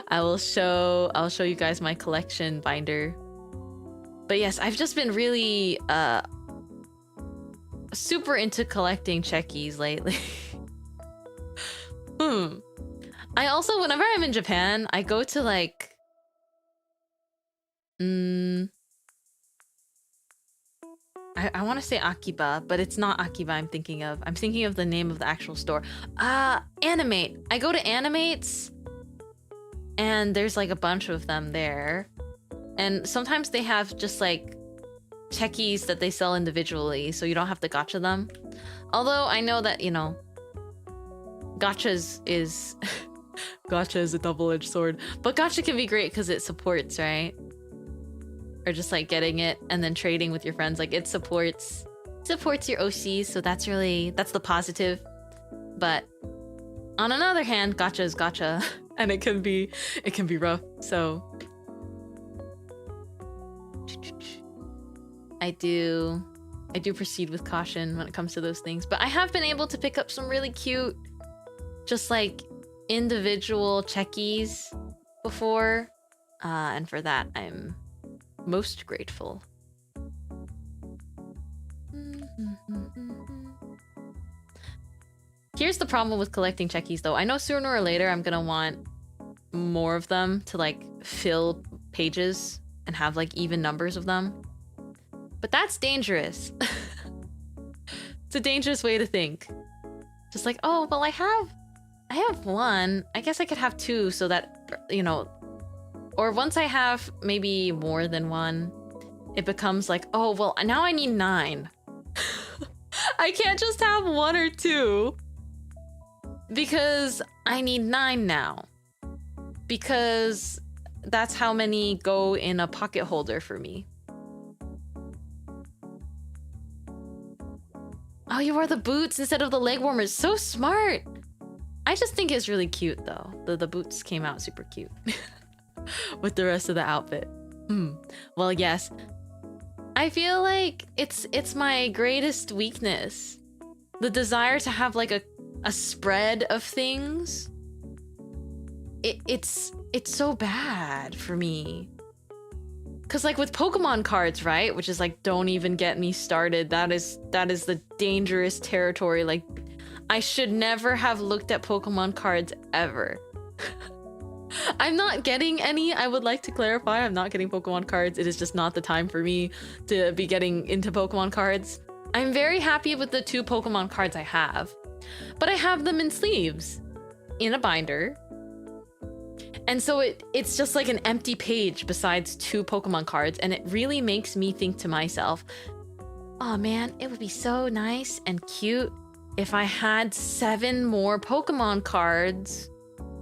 I'll show you guys my collection binder. But yes, I've just been really super into collecting checkies lately. I also, whenever I'm in Japan, I go to like I want to say Akiba, but it's not Akiba I'm thinking of. I'm thinking of the name of the actual store. Animate. I go to Animates and there's like a bunch of them there. And sometimes they have just like checkies that they sell individually, so you don't have to gacha them. Although I know that, you know, gachas is gacha is a double-edged sword, but gacha can be great because it supports, right? Or just like getting it and then trading with your friends, like it supports your OCs, so that's the positive. But on another hand, gacha is gacha and it can be rough. So I do proceed with caution when it comes to those things. But I have been able to pick up some really cute, just like individual checkies before. And for that, I'm most grateful. Here's the problem with collecting checkies though. I know sooner or later I'm gonna want more of them to like fill pages and have like even numbers of them. But that's dangerous. It's a dangerous way to think. Just like, oh, well I have one. I guess I could have two so that, you know, or once I have maybe more than one, it becomes like, oh, well, now I need 9. I can't just have 1 or 2 because I need 9 now. Because that's how many go in a pocket holder for me. Oh, you wore the boots instead of the leg warmers. So smart. I just think it's really cute though. The boots came out super cute with the rest of the outfit. Well, yes. I feel like it's my greatest weakness. The desire to have like a spread of things. It's so bad for me. Cause like with Pokemon cards, right? Which is like, don't even get me started. That is the dangerous territory. Like, I should never have looked at Pokemon cards ever. I'm not getting any. I would like to clarify, I'm not getting Pokemon cards. It is just not the time for me to be getting into Pokemon cards. I'm very happy with the 2 Pokemon cards I have, but I have them in sleeves, in a binder. And so it's just like an empty page besides 2 Pokemon cards, and it really makes me think to myself, oh man, it would be so nice and cute if I had 7 more Pokemon cards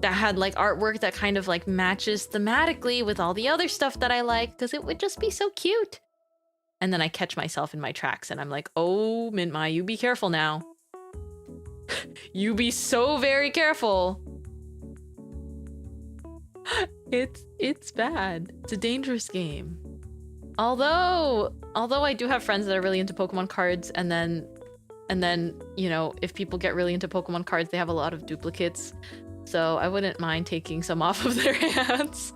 that had like artwork that kind of like matches thematically with all the other stuff that I like, because it would just be so cute. And then I catch myself in my tracks and I'm like, oh, Mintmai, you be careful now. You be so very careful. It's bad. It's a dangerous game. Although I do have friends that are really into Pokemon cards, and then, you know, if people get really into Pokemon cards, they have a lot of duplicates. So I wouldn't mind taking some off of their hands.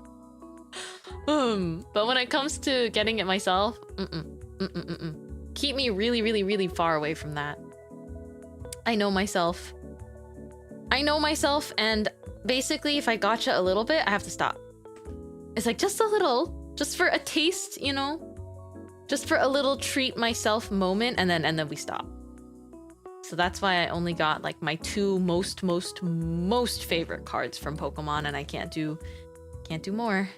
But when it comes to getting it myself, keep me really, really, really far away from that. I know myself, and basically if I gotcha a little bit, I have to stop. It's like just a little, just for a taste, you know, just for a little treat myself moment, and then we stop. So that's why I only got like my 2 most favorite cards from Pokemon, and I can't do more.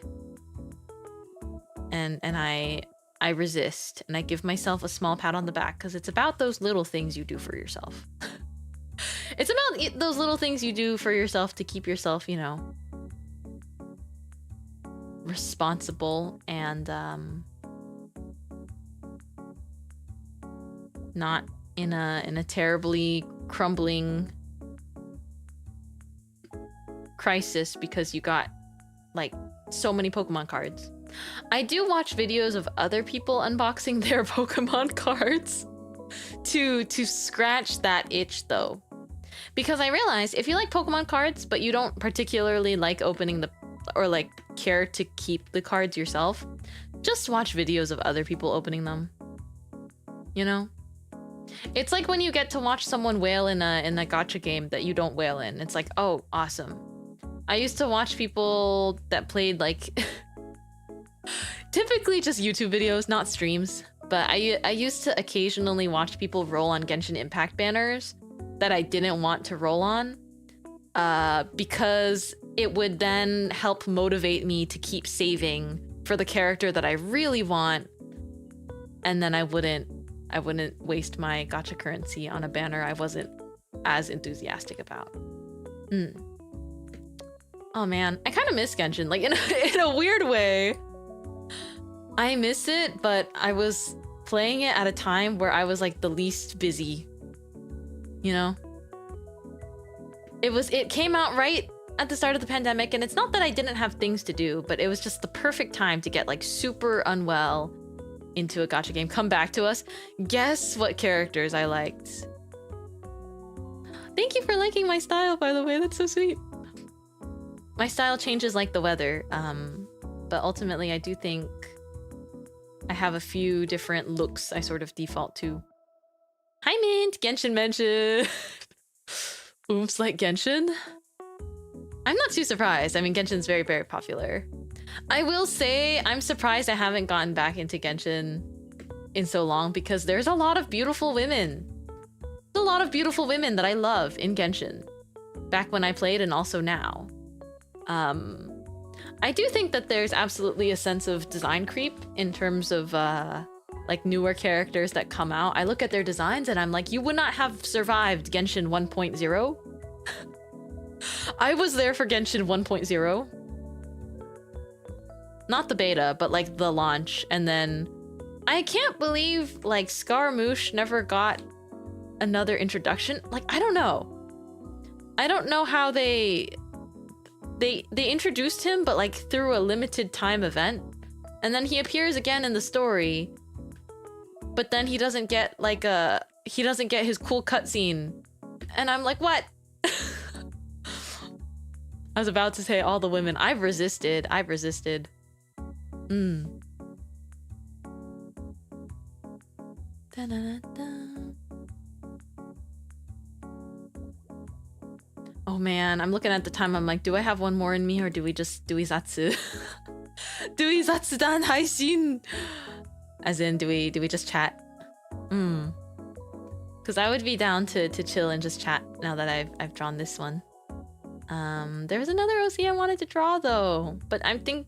And I resist, and I give myself a small pat on the back, because it's about those little things you do for yourself. It's about those little things you do for yourself to keep yourself, you know, responsible and not in a terribly crumbling crisis because you got like so many Pokemon cards. I do watch videos of other people unboxing their Pokemon cards to scratch that itch though. Because I realize if you like Pokemon cards, but you don't particularly like opening or like care to keep the cards yourself, just watch videos of other people opening them. You know? It's like when you get to watch someone whale in a gacha game that you don't whale in. It's like, oh, awesome. I used to watch people that played like typically just YouTube videos, not streams, but I used to occasionally watch people roll on Genshin Impact banners that I didn't want to roll on, because it would then help motivate me to keep saving for the character that I really want, and then I wouldn't waste my gacha currency on a banner I wasn't as enthusiastic about. Oh man, I kind of miss Genshin, like in a weird way. I miss it, but I was playing it at a time where I was like the least busy. You know? It came out right at the start of the pandemic, and it's not that I didn't have things to do, but it was just the perfect time to get like super unwell into a gacha game. Come back to us. Guess what characters I liked. Thank you for liking my style, by the way. That's so sweet. My style changes like the weather, but ultimately I do think I have a few different looks I sort of default to. Hi Mint! Genshin mentioned! Oops, like Genshin? I'm not too surprised. I mean, Genshin's very, very popular. I will say I'm surprised I haven't gotten back into Genshin in so long, because there's a lot of beautiful women. There's a lot of beautiful women that I love in Genshin. Back when I played and also now. I do think that there's absolutely a sense of design creep in terms of like newer characters that come out. I look at their designs and I'm like, you would not have survived Genshin 1.0. I was there for Genshin 1.0. not the beta, but like the launch. And then I can't believe like Scaramouche never got another introduction. Like, I don't know. I don't know how they introduced him, but like through a limited time event. And then he appears again in the story. But then he doesn't get like he doesn't get his cool cutscene. And I'm like, what? I was about to say all the women. I've resisted. Oh man, I'm looking at the time. I'm like, do I have one more in me, or do we just zatsu? Do we zatsudan haishin? As in, do we just chat? Because I would be down to chill and just chat now that I've drawn this one. There was another OC I wanted to draw though, but I think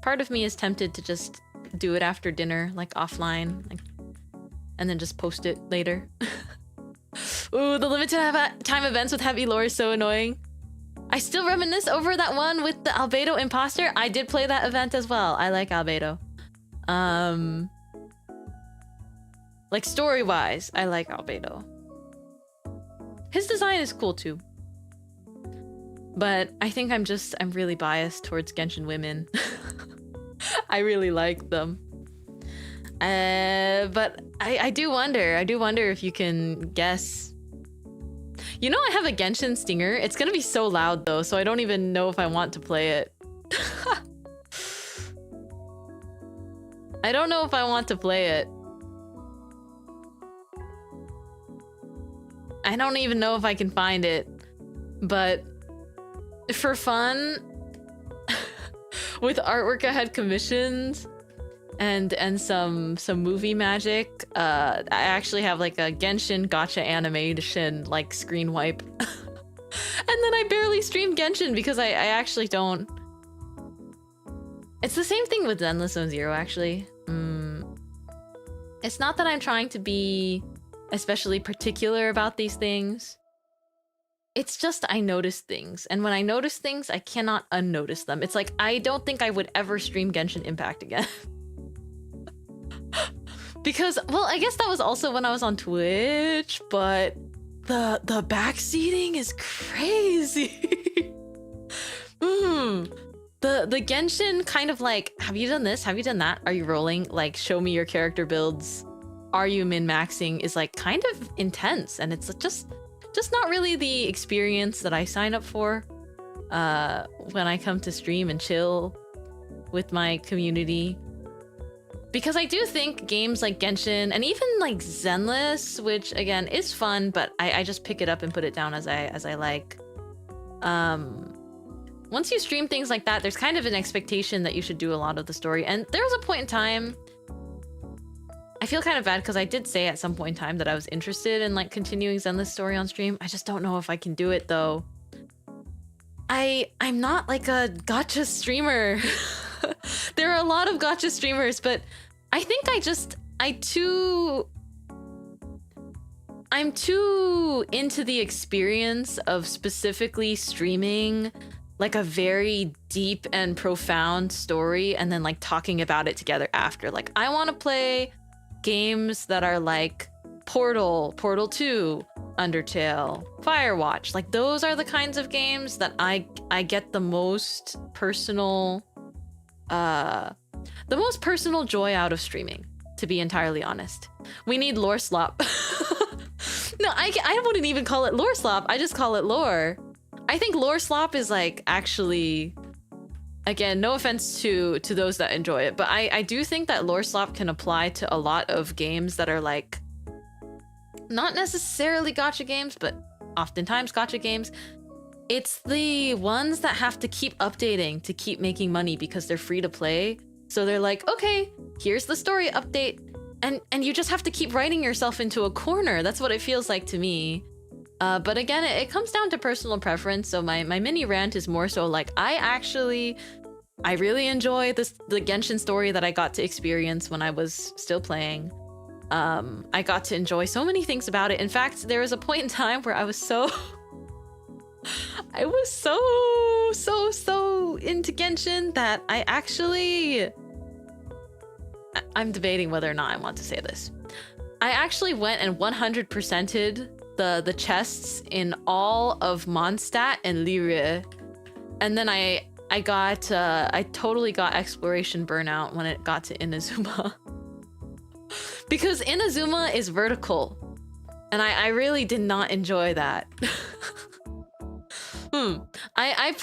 part of me is tempted to just do it after dinner, like offline, like, and then just post it later. Ooh, the limited time events with heavy lore is so annoying. I still reminisce over that one with the Albedo Imposter. I did play that event as well. I like Albedo. Like story-wise, I like Albedo. His design is cool too. But I think I'm really biased towards Genshin women. I really like them. But I do wonder if you can guess. You know, I have a Genshin stinger. It's gonna be so loud though, so I don't even know if I want to play it. I don't know if I want to play it. I don't even know if I can find it. But for fun, with artwork I had commissioned and some movie magic, I actually have like a Genshin gacha animation like screen wipe. And then I barely streamed Genshin because I actually don't. It's the same thing with Zenless Zone Zero actually. It's not that I'm trying to be especially particular about these things. It's just I notice things, and when I notice things, I cannot unnotice them. It's like I don't think I would ever stream Genshin Impact again. Because, well, I guess that was also when I was on Twitch, but the backseating is crazy. The Genshin kind of like, have you done this? Have you done that? Are you rolling? Like, show me your character builds. Are you min-maxing? Is like kind of intense, and it's just not really the experience that I sign up for when I come to stream and chill with my community. Because I do think games like Genshin and even like Zenless, which again is fun, but I just pick it up and put it down as I like. Once you stream things like that, there's kind of an expectation that you should do a lot of the story. And there was a point in time, I feel kind of bad because I did say at some point in time that I was interested in like continuing Zenless story on stream. I just don't know if I can do it though. I'm not like a gacha streamer. There are a lot of gacha streamers, but I think I'm too into the experience of specifically streaming like a very deep and profound story and then like talking about it together after. Like I want to play games that are like Portal 2, Undertale, Firewatch. Like those are the kinds of games that I get the most personal joy out of streaming, to be entirely honest. We need lore slop. No, I wouldn't even call it lore slop. I just call it lore. I think lore slop is like actually, again, no offense to those that enjoy it, but I do think that lore slop can apply to a lot of games that are like not necessarily gacha games, but oftentimes gacha games. It's the ones that have to keep updating to keep making money because they're free to play. So they're like, okay, here's the story update. And you just have to keep writing yourself into a corner. That's what it feels like to me. But again, it comes down to personal preference. So my mini rant is more so like, I really enjoy the Genshin story that I got to experience when I was still playing. I got to enjoy so many things about it. In fact, there was a point in time where I was so so into Genshin that I'm debating whether or not I want to say this. I actually went and 100%ed the chests in all of Mondstadt and Lyria. And then I totally got exploration burnout when it got to Inazuma. Because Inazuma is vertical. And I really did not enjoy that. I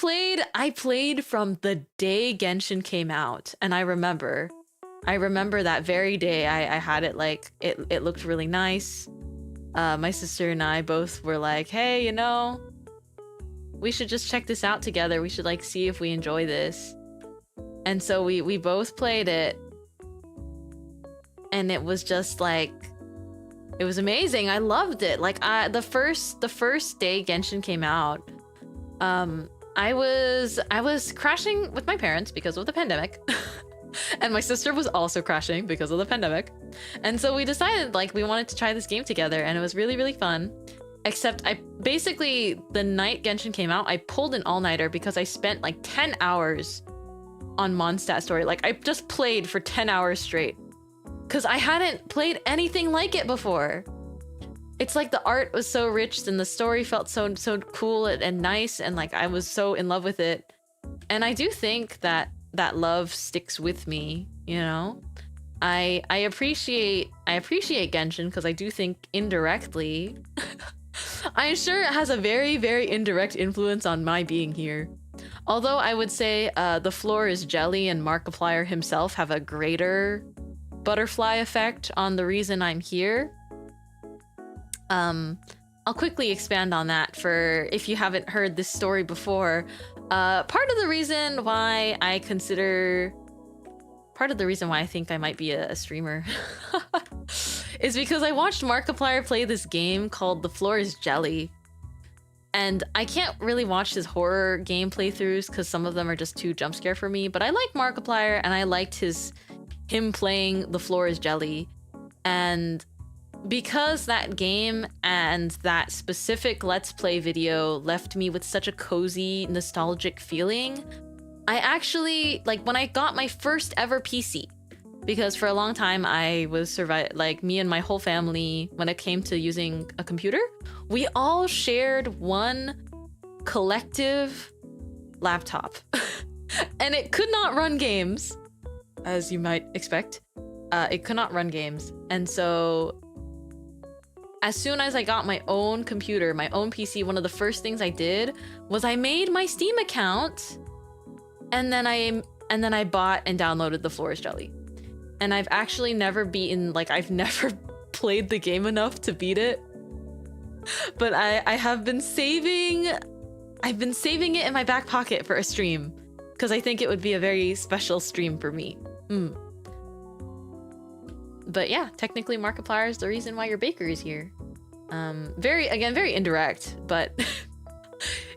played from the day Genshin came out, and I remember that very day I had it. Like it looked really nice. My sister and I both were like, hey, you know, we should just check this out together. We should like see if we enjoy this. And so we both played it, and it was just like, it was amazing. I loved it. Like the first day Genshin came out, I was crashing with my parents because of the pandemic. And my sister was also crashing because of the pandemic. And so we decided like we wanted to try this game together, and it was really, really fun. Except the night Genshin came out, I pulled an all-nighter because I spent like 10 hours on Mondstadt story. Like I just played for 10 hours straight because I hadn't played anything like it before. It's like the art was so rich and the story felt so cool and nice, and like I was so in love with it. And I do think that love sticks with me, you know? I appreciate Genshin because I do think indirectly I'm sure it has a very, very indirect influence on my being here. Although I would say the floor is jelly and Markiplier himself have a greater butterfly effect on the reason I'm here. I'll quickly expand on that for if you haven't heard this story before. Part of the reason why I think I might be a streamer is because I watched Markiplier play this game called The Floor is Jelly. And I can't really watch his horror game playthroughs because some of them are just too jump scare for me, but I like Markiplier and I liked him playing The Floor is Jelly. And because that game and that specific Let's Play video left me with such a cozy, nostalgic feeling, I actually, like, when I got my first ever PC, because for a long time I was like me and my whole family, when it came to using a computer, we all shared one collective laptop. And it could not run games, as you might expect. It could not run games. And so as soon as I got my own computer, my own PC, one of the first things I did was I made my Steam account, and then I bought and downloaded The Floor is Jelly. And I've actually never I've never played the game enough to beat it. But I have been saving it in my back pocket for a stream, because I think it would be a very special stream for me. But yeah, technically Markiplier is the reason why your baker is here. Very indirect, but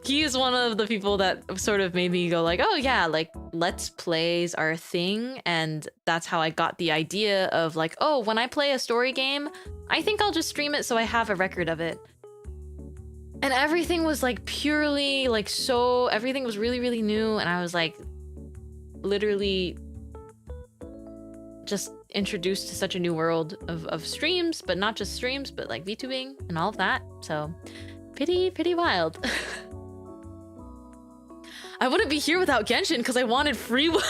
he is one of the people that sort of made me go like, oh yeah, like Let's Plays are a thing. And that's how I got the idea of like, oh, when I play a story game, I think I'll just stream it so I have a record of it. And everything was like purely like, so everything was really, really new. And I was like literally just introduced to such a new world of streams, but not just streams, but like VTubing and all of that. So pretty wild. I wouldn't be here without Genshin because I wanted free because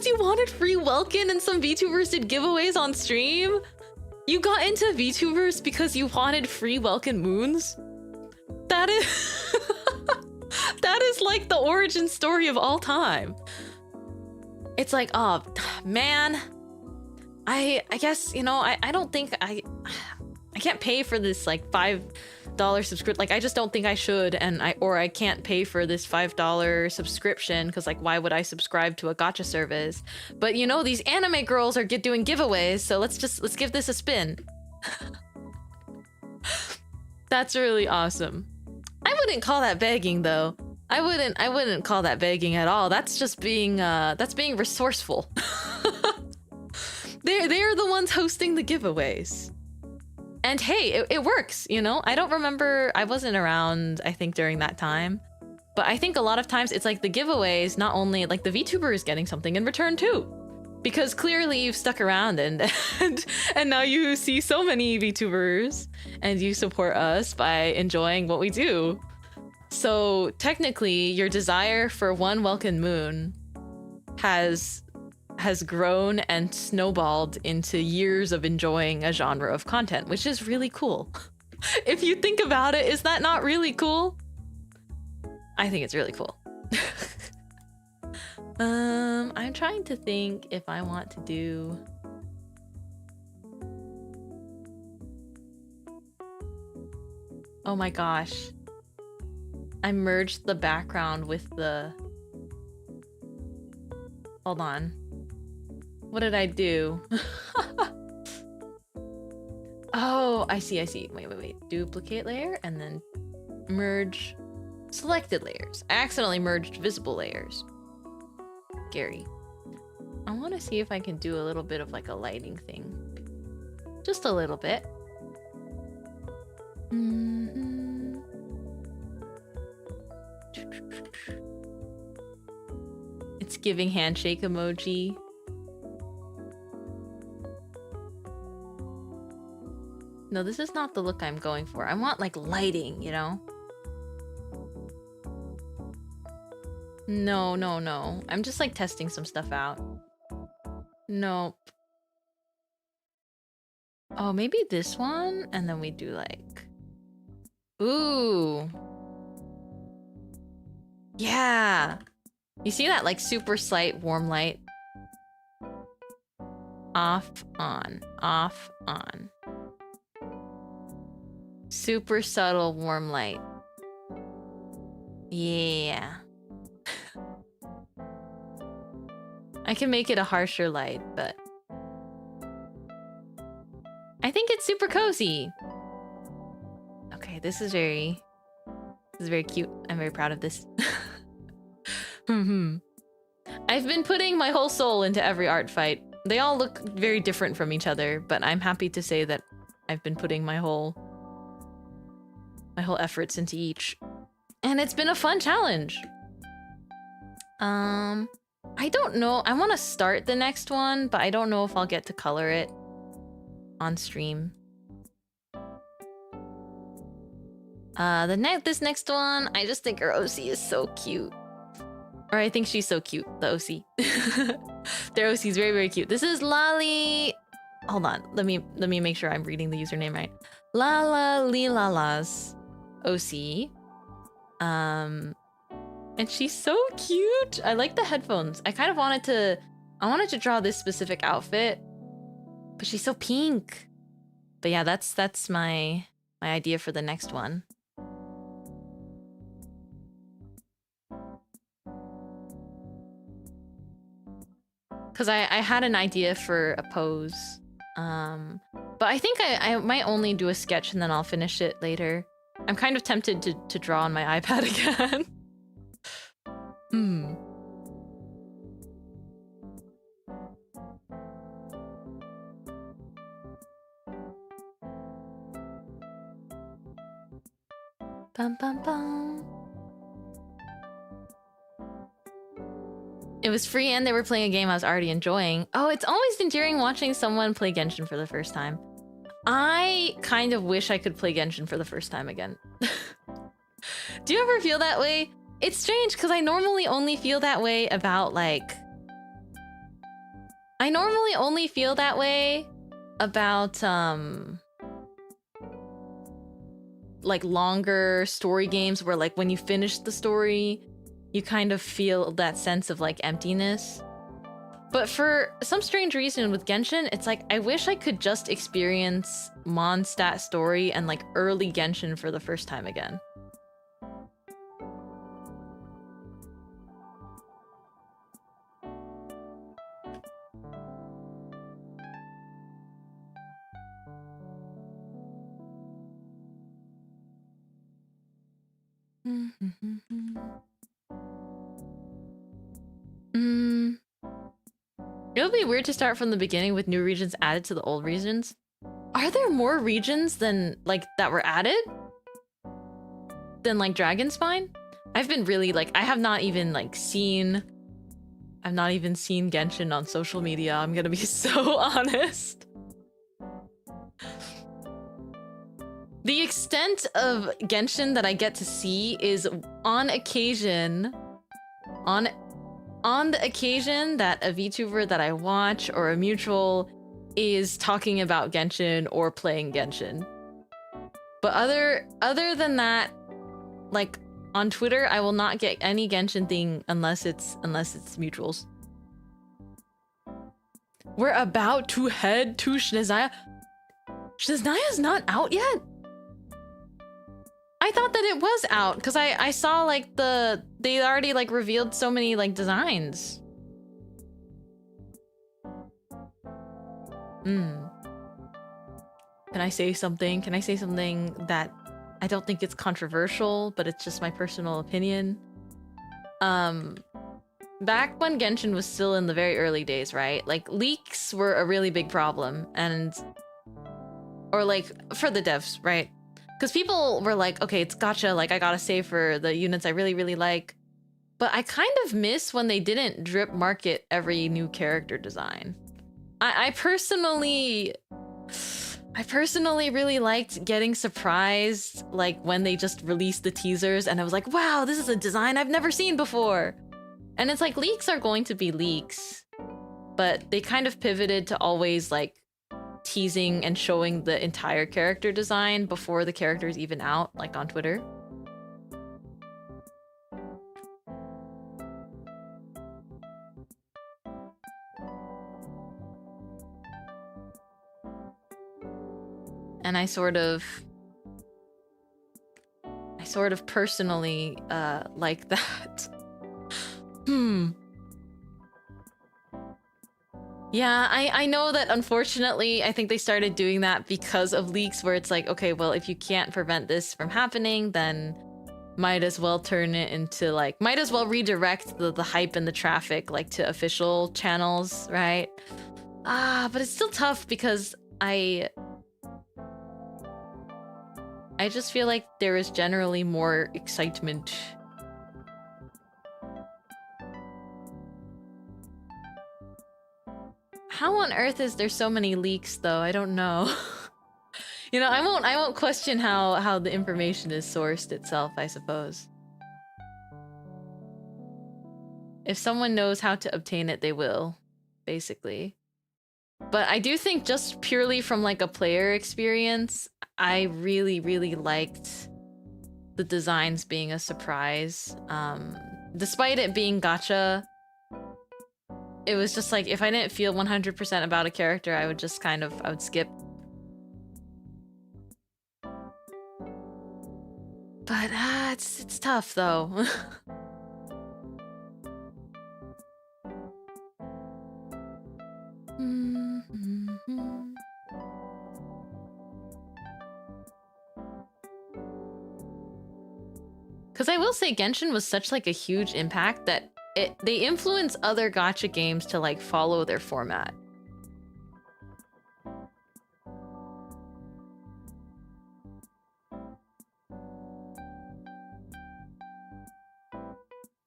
you wanted free Welkin and some VTubers did giveaways on stream. You got into VTubers because you wanted free Welkin moons. That is that is like the origin story of all time. It's like, oh man, I guess, you know, I don't think I can't pay for this like $5 subscription. Like, I just don't think I should, and I can't pay for this $5 subscription because like, why would I subscribe to a gacha service? But you know, these anime girls are doing giveaways, so let's give this a spin. That's really awesome. I wouldn't call that begging though. I wouldn't call that begging at all. That's just being resourceful. They're the ones hosting the giveaways. And hey, it works, you know? I don't remember, I wasn't around, I think, during that time. But I think a lot of times it's like the giveaways, not only like the VTuber is getting something in return too. Because clearly you've stuck around and now you see so many VTubers and you support us by enjoying what we do. So technically your desire for one Welcome Moon has grown and snowballed into years of enjoying a genre of content, which is really cool. If you think about it, is that not really cool? I think it's really cool. I'm trying to think if I want to do... Oh my gosh. I merged the background with the... Hold on. What did I do? Oh, I see. Wait. Duplicate layer and then merge selected layers. I accidentally merged visible layers. Scary. I want to see if I can do a little bit of like a lighting thing. Just a little bit. It's giving handshake emoji. No, this is not the look I'm going for. I want like lighting, you know? No. I'm just like testing some stuff out. Nope. Oh, maybe this one? And then we do like... Ooh. Yeah. You see that like super slight warm light? Off, on, off, on. Super subtle warm light. Yeah. I can make it a harsher light, but I think it's super cozy. Okay, this is very cute. I'm very proud of this. I've been putting my whole soul into every art fight. They all look very different from each other, but I'm happy to say that I've been putting my whole efforts into each. And it's been a fun challenge. I don't know. I want to start the next one, but I don't know if I'll get to color it on stream. This next one, I just think her OC is so cute. Or I think she's so cute, the OC. Their OC is very, very cute. This is Lali. Hold on, let me make sure I'm reading the username right. Lala Lilala's OC. And she's so cute. I like the headphones. I kind of wanted to draw this specific outfit, but she's so pink. But yeah, that's my idea for the next one. Because I had an idea for a pose. But I think I might only do a sketch and then I'll finish it later. I'm kind of tempted to draw on my iPad again. Bum, bum, bum. It was free and they were playing a game I was already enjoying. Oh, it's always endearing watching someone play Genshin for the first time. I kind of wish I could play Genshin for the first time again. Do you ever feel that way? It's strange because I normally only feel that way about like... I normally only feel that way about like longer story games where like when you finish the story, you kind of feel that sense of like emptiness. But for some strange reason with Genshin, it's like I wish I could just experience Mondstadt story and like early Genshin for the first time again. It would be weird to start from the beginning with new regions added to the old regions. Are there more regions than like that were added than like Dragon Spine? I've been really like, I've not even seen Genshin on social media. I'm gonna be so honest. The extent of Genshin that I get to see is on occasion, on the occasion that a VTuber that I watch or a mutual is talking about Genshin or playing Genshin. But other than that, like on Twitter, I will not get any Genshin thing unless it's mutuals. We're about to head to Shinazaya. Shinazaya's not out yet? I thought that it was out because I saw like they already like revealed so many like designs. Can I say something? Can I say something that I don't think it's controversial, but it's just my personal opinion? Back when Genshin was still in the very early days, right? Like leaks were a really big problem, or like for the devs, right? Because people were like, okay, it's gacha, like I gotta save for the units I really, really like. But I kind of miss when they didn't drip market every new character design. I personally really liked getting surprised, like when they just released the teasers and I was like, wow, this is a design I've never seen before. And it's like leaks are going to be leaks, but they kind of pivoted to always like teasing and showing the entire character design before the character is even out, like on Twitter. And I sort of personally like that. Yeah, I know that unfortunately, I think they started doing that because of leaks where it's like, okay, well, if you can't prevent this from happening, then might as well turn it into like, might as well redirect the hype and the traffic like to official channels, right? But it's still tough because I just feel like there is generally more excitement. How on earth is there so many leaks though? I don't know. You know, I won't question how the information is sourced itself, I suppose. If someone knows how to obtain it, they will, basically. But I do think just purely from like a player experience, I really, really liked the designs being a surprise. Despite it being gacha, it was just like, if I didn't feel 100% about a character, I would just I would skip. But it's tough though. Because I will say Genshin was such like a huge impact that they influence other gacha games to like follow their format.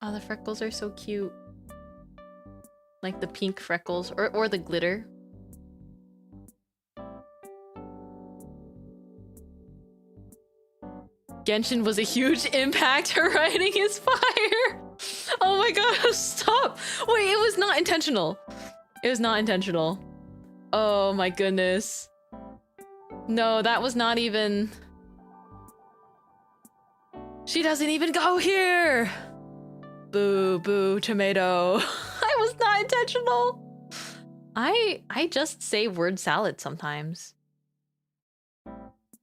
Oh, the freckles are so cute. Like the pink freckles or the glitter. Genshin was a huge impact. Her writing is fire. Oh my gosh, stop. Wait, it was not intentional. It was not intentional. Oh my goodness. No, that was not even... She doesn't even go here. Boo, boo, tomato. I was not intentional. I just say word salad sometimes.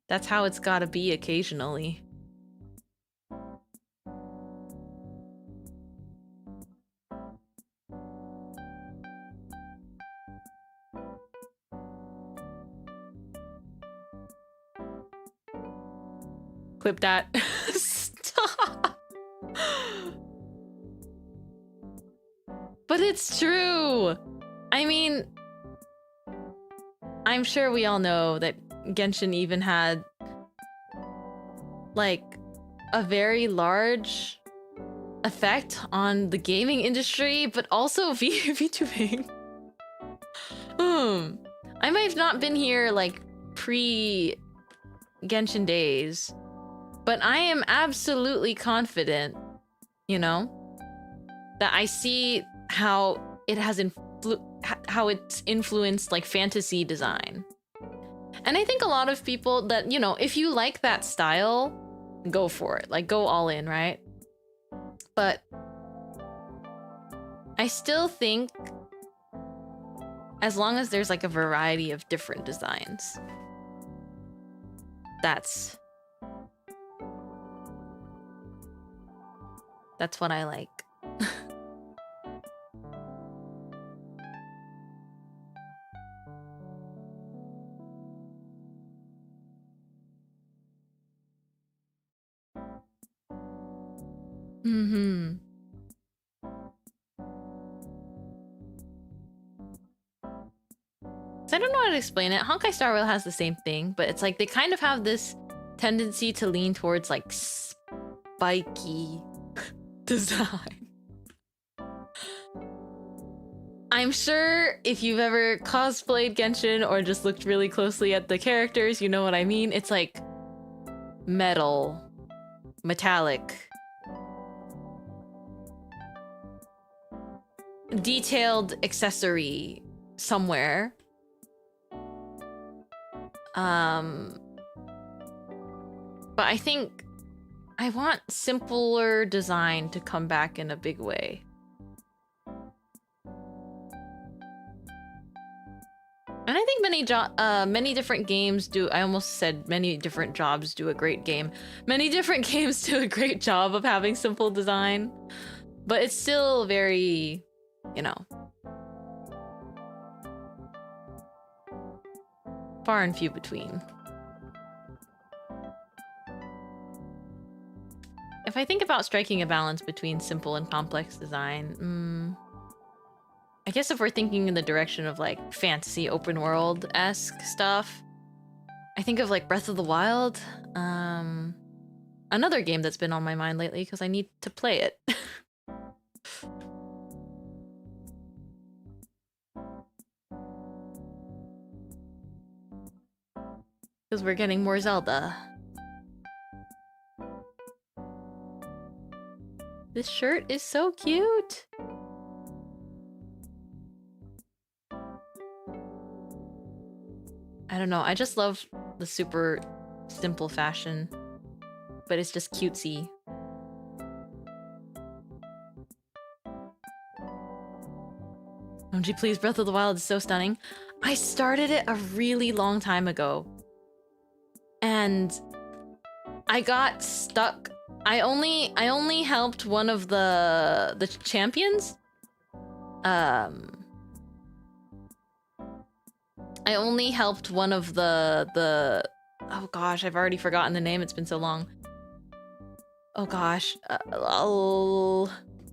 That's how it's gotta be occasionally. Clip that. Stop. But it's true. I mean, I'm sure we all know that Genshin even had like a very large effect on the gaming industry, but also VTubing. I might have not been here like pre-Genshin days, but I am absolutely confident, you know, that I see how it has how it's influenced like fantasy design. And I think a lot of people that, you know, if you like that style, go for it. Like, go all in, right? But I still think as long as there's like a variety of different designs, that's what I like. So I don't know how to explain it. Honkai Star Rail has the same thing, but it's like they kind of have this tendency to lean towards like spiky design. I'm sure if you've ever cosplayed Genshin or just looked really closely at the characters, you know what I mean. It's like metal, metallic, detailed accessory somewhere. But I think I want simpler design to come back in a big way. And I think many different games do. I almost said many different jobs do a great game. Many different games do a great job of having simple design, but it's still very, you know, far and few between. If I think about striking a balance between simple and complex design, I guess if we're thinking in the direction of like fantasy open world-esque stuff, I think of like Breath of the Wild. Another game that's been on my mind lately because I need to play it. Because we're getting more Zelda. This shirt is so cute. I don't know, I just love the super simple fashion, but it's just cutesy. OMG, please, Breath of the Wild is so stunning. I started it a really long time ago, and I got stuck. I only helped one of the champions. I only helped one of the oh gosh, I've already forgotten the name. It's been so long. Oh gosh,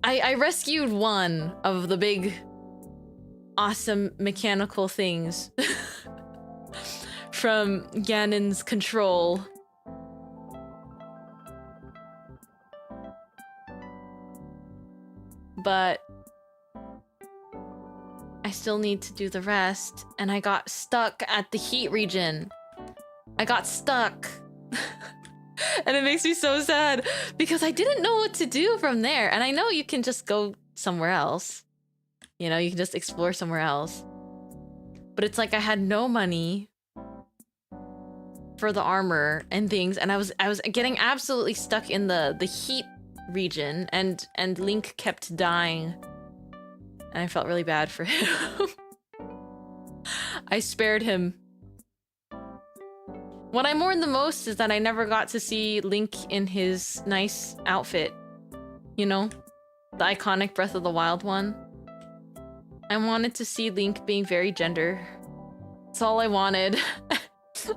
I rescued one of the big awesome mechanical things from Ganon's control. But I still need to do the rest, and I got stuck at the heat region. I got stuck. And it makes me so sad because I didn't know what to do from there. And I know you can just go somewhere else. You know, you can just explore somewhere else. But it's like I had no money for the armor and things, and I was getting absolutely stuck in the heat region, and Link kept dying. And I felt really bad for him. I spared him. What I mourn the most is that I never got to see Link in his nice outfit. You know? The iconic Breath of the Wild one. I wanted to see Link being very gender. That's all I wanted.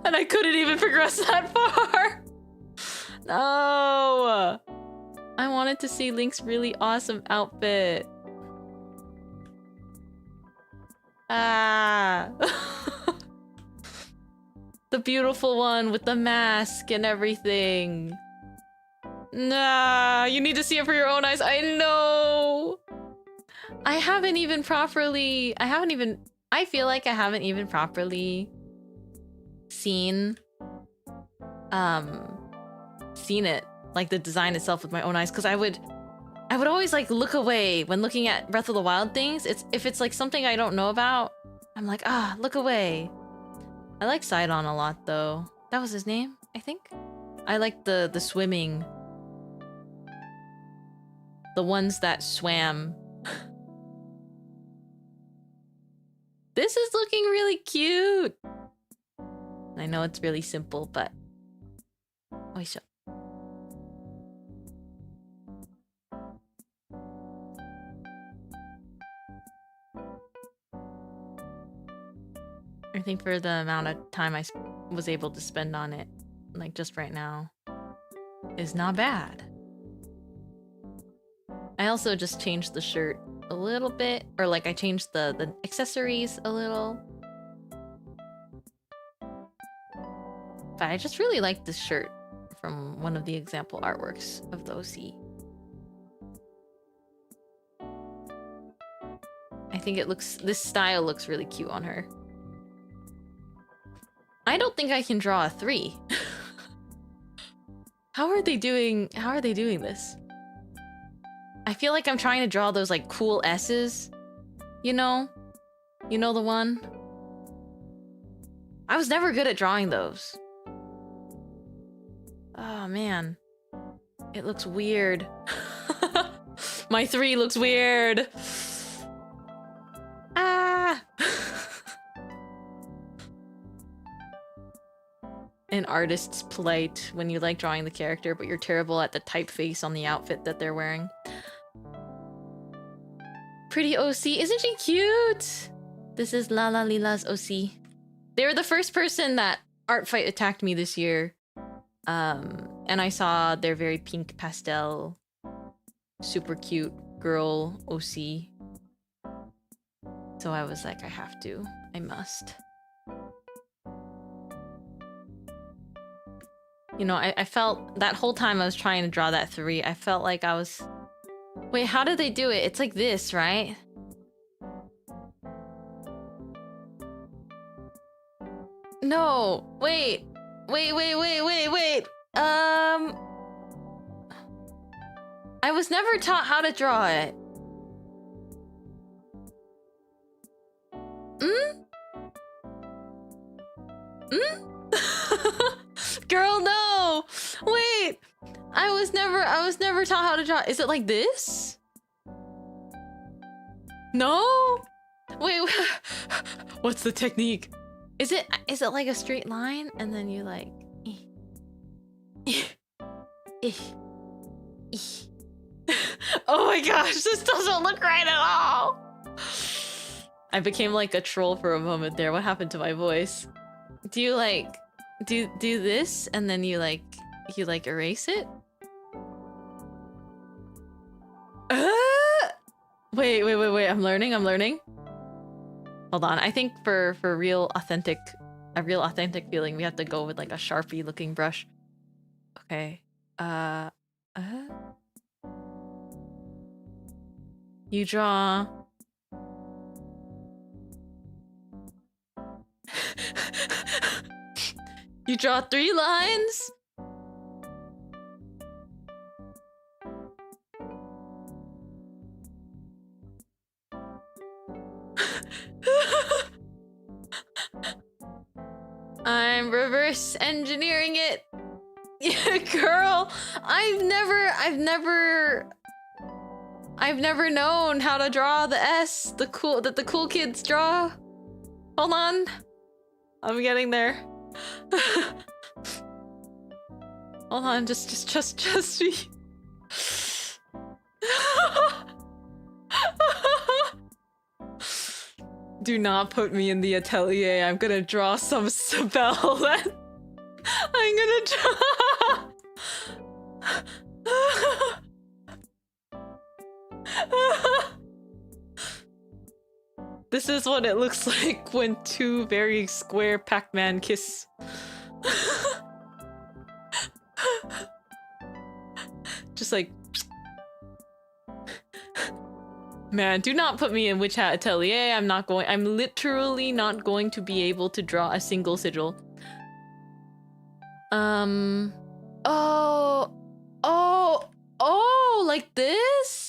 And I couldn't even progress that far. No! I wanted to see Link's really awesome outfit. Ah. The beautiful one with the mask and everything. Nah, you need to see it for your own eyes. I know. I feel like I haven't even properly seen it, like the design itself, with my own eyes, because I would always like look away when looking at Breath of the Wild things. If it's like something I don't know about, I'm like, look away. I like Sidon a lot though. That was his name, I think. I like the swimming, the ones that swam. This is looking really cute. I know it's really simple, but oisho. I think for the amount of time I was able to spend on it, like just right now, is not bad. I also just changed the shirt a little bit, or like I changed the accessories a little. But I just really like this shirt from one of the example artworks of the OC. I think this style looks really cute on her. I don't think I can draw a 3. How are they doing this? I feel like I'm trying to draw those like cool S's. You know the one? I was never good at drawing those. Oh man. It looks weird. My 3 looks weird. An artist's plight when you like drawing the character, but you're terrible at the typeface on the outfit that they're wearing. Pretty OC, isn't she cute? This is Lala Lila's OC. They were the first person that ArtFight attacked me this year. And I saw their very pink pastel, super cute girl OC. So I was like, I must. You know, I felt that whole time I was trying to draw that 3, I felt like I was... Wait, how did they do it? It's like this, right? No, wait. I was never taught how to draw it. Girl, no! Wait! I was never taught how to draw. Is it like this? No? Wait, what's the technique? Is it like a straight line and then you like Oh my gosh, this doesn't look right at all. I became like a troll for a moment there. What happened to my voice? Do you like do this and then you like erase it? Wait, I'm learning. Hold on, I think for a real authentic feeling, we have to go with like a Sharpie looking brush. Okay. You draw. You draw 3 lines? I'm reverse engineering it. Yeah, girl, I've never known how to draw the S, the cool kids draw. Hold on. I'm getting there. Hold on, just me. Do not put me in the atelier. I'm gonna draw some spell that I'm gonna draw. This is what it looks like when 2 very square Pac-Man kiss. just like... Man, do not put me in Witch Hat Atelier. I'm literally not going to be able to draw a single sigil. Oh, like this?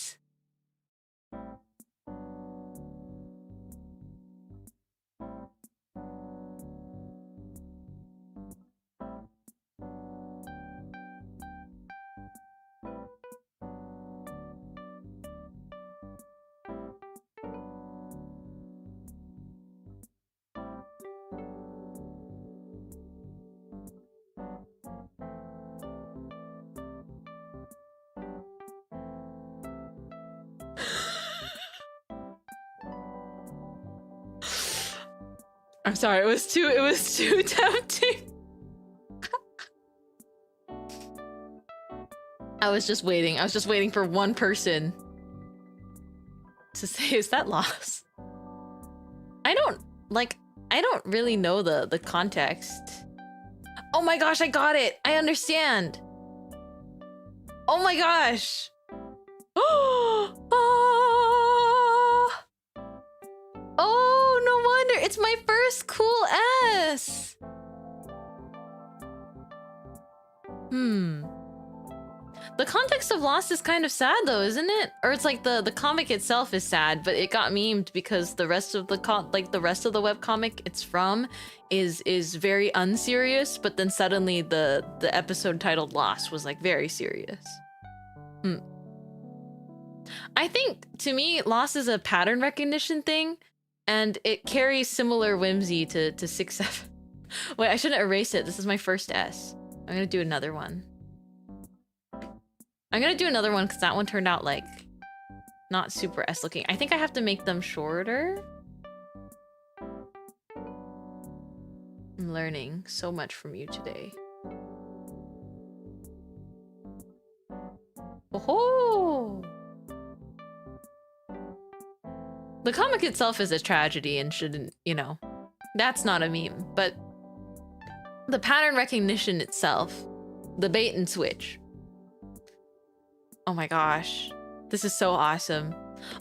I'm sorry, it was too tempting. I was just waiting for one person to say, is that loss? I don't really know the context. Oh my gosh, I got it. I understand. Oh my gosh. Oh, no wonder. It's my first cool S. The context of Lost is kind of sad though, isn't it? Or it's like the comic itself is sad, but it got memed because the rest of the webcomic it's from is very unserious, but then suddenly the episode titled Lost was like very serious. I think to me Lost is a pattern recognition thing, and it carries similar whimsy to 6-7. Wait, I shouldn't erase it. This is my first S. I'm gonna do another one. I'm gonna do another one because that one turned out like not super S looking. I think I have to make them shorter. I'm learning so much from you today. Oh! The comic itself is a tragedy and shouldn't, you know, that's not a meme, but the pattern recognition itself, the bait and switch. Oh my gosh, this is so awesome.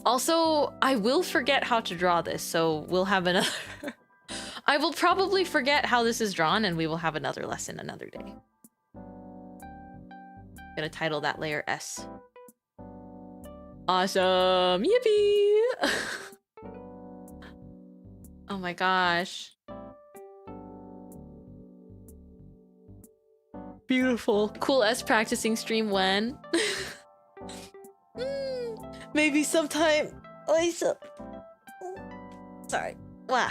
Also, I will forget how to draw this, so we'll have another... I will probably forget how this is drawn and we will have another lesson another day. I'm gonna title that layer S. Awesome, yippee! Oh my gosh. Beautiful. Cool S practicing stream when? Maybe sometime. Lisa. Sorry. Wow.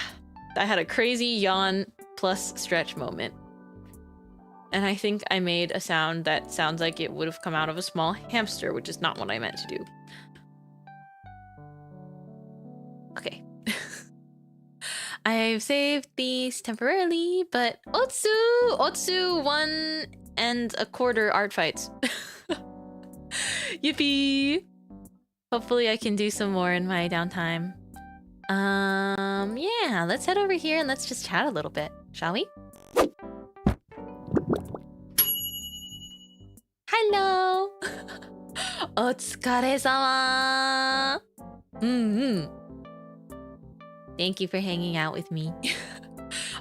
I had a crazy yawn plus stretch moment. And I think I made a sound that sounds like it would have come out of a small hamster, which is not what I meant to do. Okay. I've saved these temporarily, but Otsu 1 1/4 art fights. Yippee! Hopefully I can do some more in my downtime. Yeah, let's head over here and let's just chat a little bit, shall we? Hello! Otsukaresama! Thank you for hanging out with me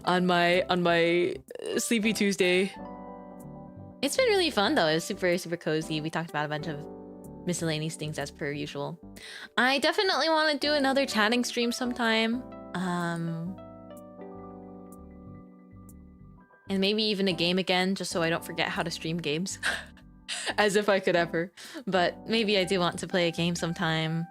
on my Sleepy Tuesday. It's been really fun though. It was super cozy. We talked about a bunch of miscellaneous things as per usual. I definitely want to do another chatting stream sometime. And maybe even a game again, just so I don't forget how to stream games. As if I could ever. But maybe I do want to play a game sometime.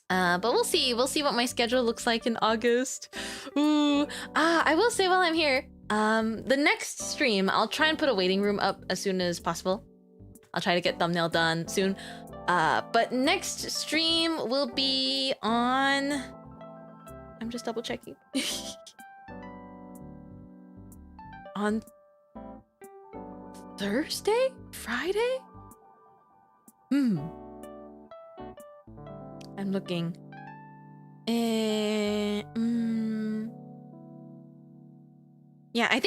But we'll see. We'll see what my schedule looks like in August. Ooh. I will say while I'm here, the next stream, I'll try and put a waiting room up as soon as possible. I'll try to get thumbnail done soon. But next stream will be on... I'm just double checking. On Thursday? Friday? I'm looking. Yeah, I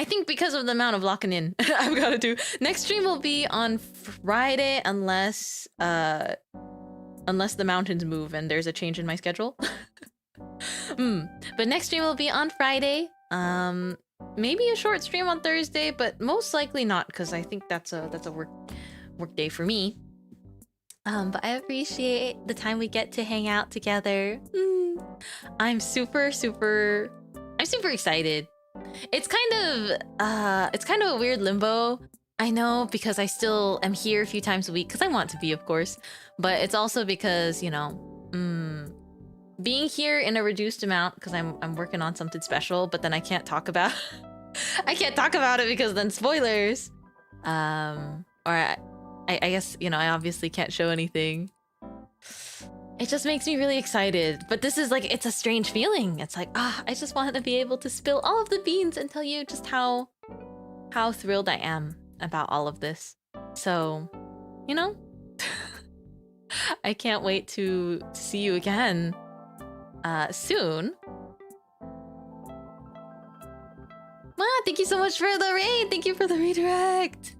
I think because of the amount of locking in I've got to do. Next stream will be on Friday unless the mountains move and there's a change in my schedule. But next stream will be on Friday. Maybe a short stream on Thursday, but most likely not, because I think that's a work day for me. But I appreciate the time we get to hang out together. I'm super excited. It's kind of a weird limbo. I know, because I still am here a few times a week because I want to be, of course, but it's also because, you know, being here in a reduced amount because I'm working on something special, but then I can't talk about it because then spoilers. Or I guess, you know, I obviously can't show anything. It just makes me really excited. But this is like, it's a strange feeling. It's like, I just want to be able to spill all of the beans and tell you just how thrilled I am about all of this. So, you know, I can't wait to see you again soon. Wow, thank you so much for the raid. Thank you for the redirect.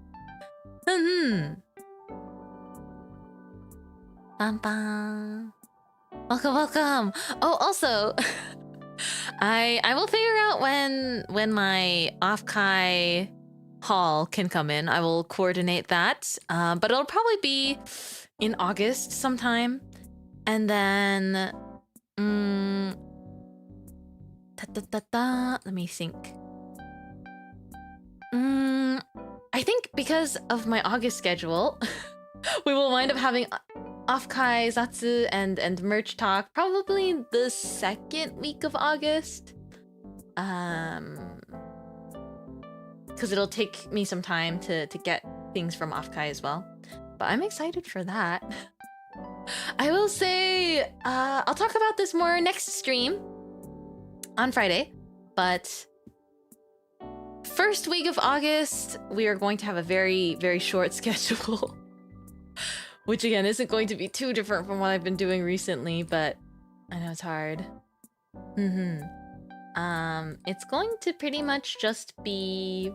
Bum bum. Welcome. Oh, also, I will figure out when my off-kai haul can come in. I will coordinate that. But it'll probably be in August sometime. And then let me think. I think because of my August schedule, we will wind up having off-kai, Zatsu, and merch talk probably the second week of August. Because it'll take me some time to get things from off-kai as well. But I'm excited for that. I will say, I'll talk about this more next stream on Friday, but first week of August, we are going to have a very, very short schedule. Which again, isn't going to be too different from what I've been doing recently, but I know it's hard. It's going to pretty much just be...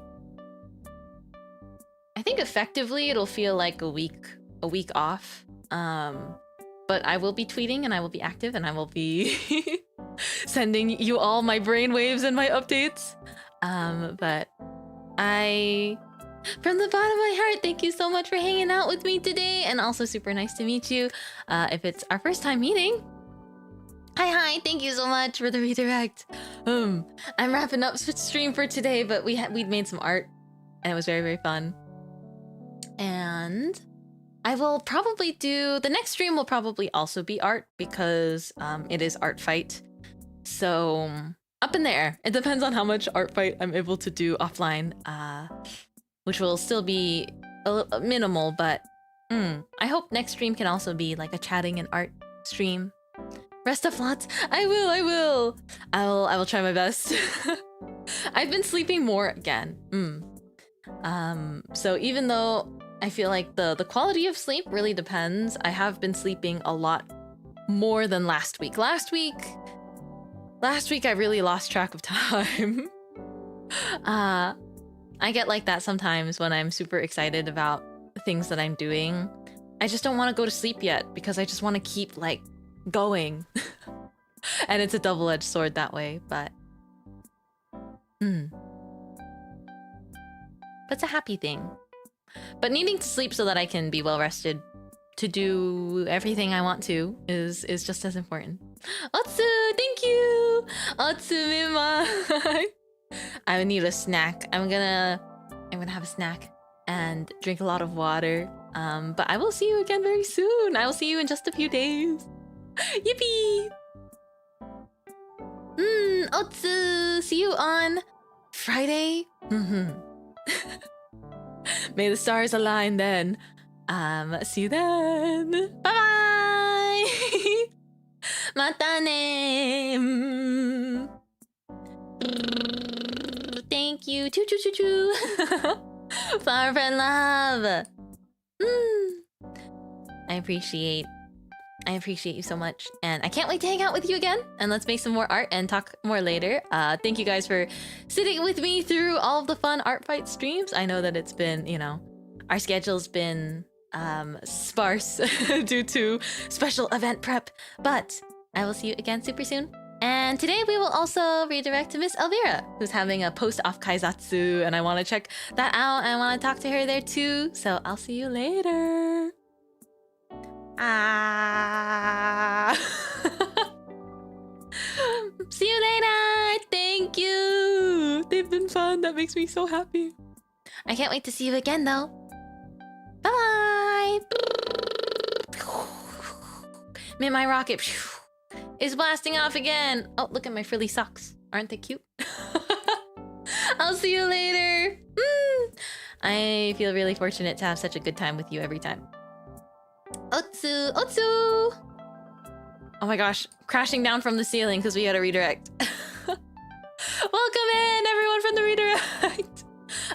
I think effectively it'll feel like a week off. But I will be tweeting and I will be active and I will be sending you all my brainwaves and my updates. But from the bottom of my heart, thank you so much for hanging out with me today, and also super nice to meet you. If it's our first time meeting, hi, thank you so much for the redirect. I'm wrapping up stream for today, but we'd made some art, and it was very, very fun. And I will probably do the next stream will probably also be art because it is ArtFight. So up in the air. It depends on how much ArtFight I'm able to do offline. Which will still be minimal, but I hope next stream can also be like a chatting and art stream. Rest of lots. I will try my best. I've been sleeping more again. So even though I feel like the quality of sleep really depends, I have been sleeping a lot more than last week. Last week I really lost track of time. I get like that sometimes when I'm super excited about things that I'm doing. I just don't want to go to sleep yet because I just want to keep like going. And it's a double-edged sword that way, but it's a happy thing. But needing to sleep so that I can be well rested to do everything I want to is just as important. Otsu, thank you! Otsu Mintmai! I need a snack. I'm gonna have a snack and drink a lot of water. But I will see you again very soon. I will see you in just a few days. Yippee! Otsu, see you on Friday. May the stars align then. See you then. Bye bye. Mata ne. Thank you. Choo choo choo choo. Flower friend love. I appreciate I appreciate you so much, and I can't wait to hang out with you again, and let's make some more art and talk more later. Thank you guys for sitting with me through all of the fun ArtFight streams. I know that it's been, you know, our schedule's been sparse due to special event prep, but I will see you again super soon. And today we will also redirect to Miss Elvira, who's having a post-off kaizatsu, and I want to check that out, and I want to talk to her there too, so I'll see you later. See you later. Thank you. They've been fun. That makes me so happy. I can't wait to see you again though. Bye bye. Mintmai rocket is blasting off again. Oh, look at my frilly socks. Aren't they cute? I'll see you later. I feel really fortunate to have such a good time with you every time. Otsu! Otsu! Oh my gosh, crashing down from the ceiling because we had a redirect. Welcome in, everyone from the redirect!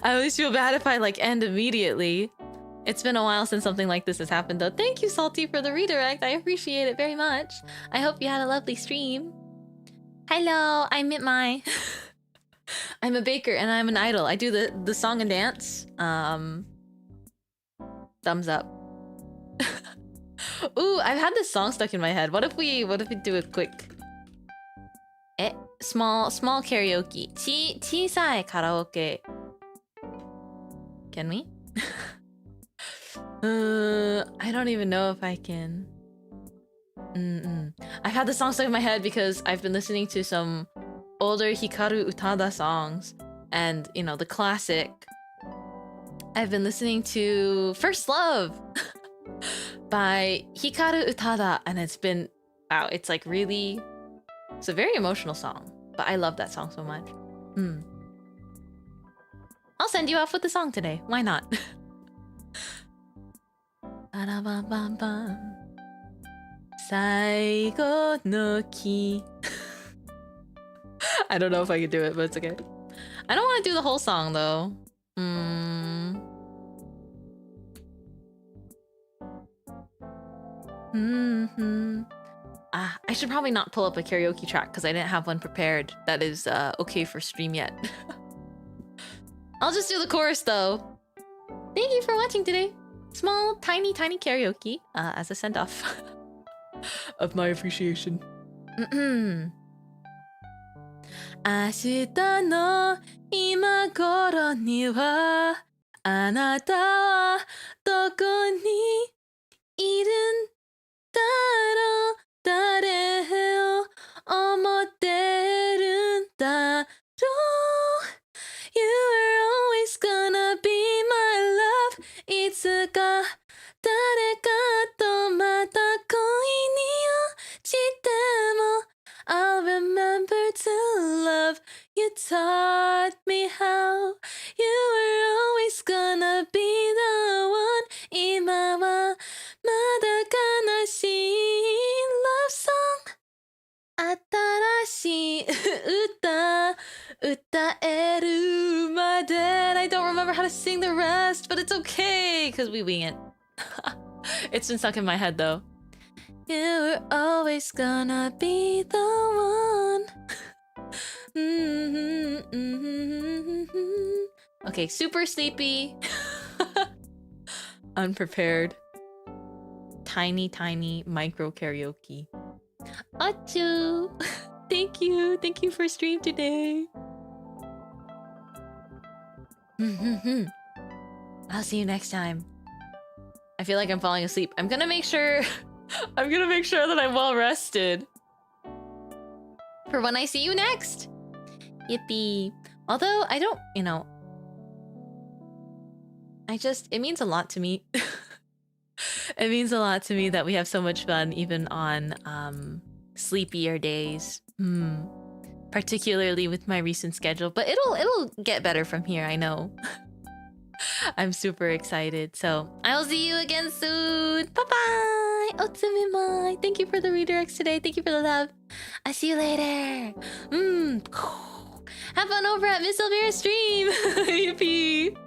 I always feel bad if I like end immediately. It's been a while since something like this has happened though. Thank you, Salty, for the redirect. I appreciate it very much. I hope you had a lovely stream. Hello, I'm Mintmai. I'm a baker and I'm an idol. I do the song and dance. Thumbs up. Ooh, I've had this song stuck in my head. What if we do a quick small karaoke. 小さいカラオケ. Can we? I don't even know if I can. I've had this song stuck in my head because I've been listening to some older Hikaru Utada songs, and you know, the classic. I've been listening to First Love by Hikaru Utada, and it's been, wow, it's like really, it's a very emotional song, but I love that song so much. I'll send you off with the song today. Why not? Ba-da-ba-ba-ba. 最後の木. I don't know if I can do it, but it's okay. I don't want to do the whole song though. I should probably not pull up a karaoke track because I didn't have one prepared that is okay for stream yet. I'll just do the chorus though. Thank you for watching today. Small, tiny karaoke as a send-off of my appreciation. 明日の今頃にはあなたはどこにいるんだろう誰を思ってるんだろう You are always gonna be my love いつか誰かとまた恋に落ちても I'll remember to love You taught me how You were always gonna be the one 今はまだ悲しい love song 新しい歌歌えるまで I don't remember how to sing the rest, but it's okay because we wing it. It's been stuck in my head though. You were always gonna be the one. Okay, super sleepy. Unprepared. Tiny micro karaoke. Achu! Thank you for stream today. I'll see you next time. I feel like I'm falling asleep. I'm gonna make sure that I'm well rested for when I see you next. Yippee. Although I don't, you know, it means a lot to me. It means a lot to me that we have so much fun even on sleepier days. Particularly with my recent schedule, but it'll get better from here, I know. I'm super excited. So I will see you again soon. Bye-bye. Otsumimai. Thank you for the redirects today. Thank you for the love. I'll see you later. Have fun over at Miss Elvira's stream. Yippee.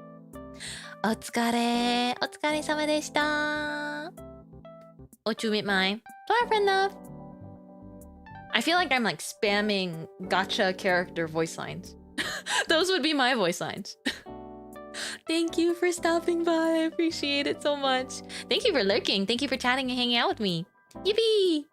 Otsukare. Otsukare-sama deshita. Ochu Mintmai. Bye. flower friend love. I feel like I'm like spamming gacha character voice lines. Those would be my voice lines. Thank you for stopping by. I appreciate it so much. Thank you for lurking. Thank you for chatting and hanging out with me. Yippee!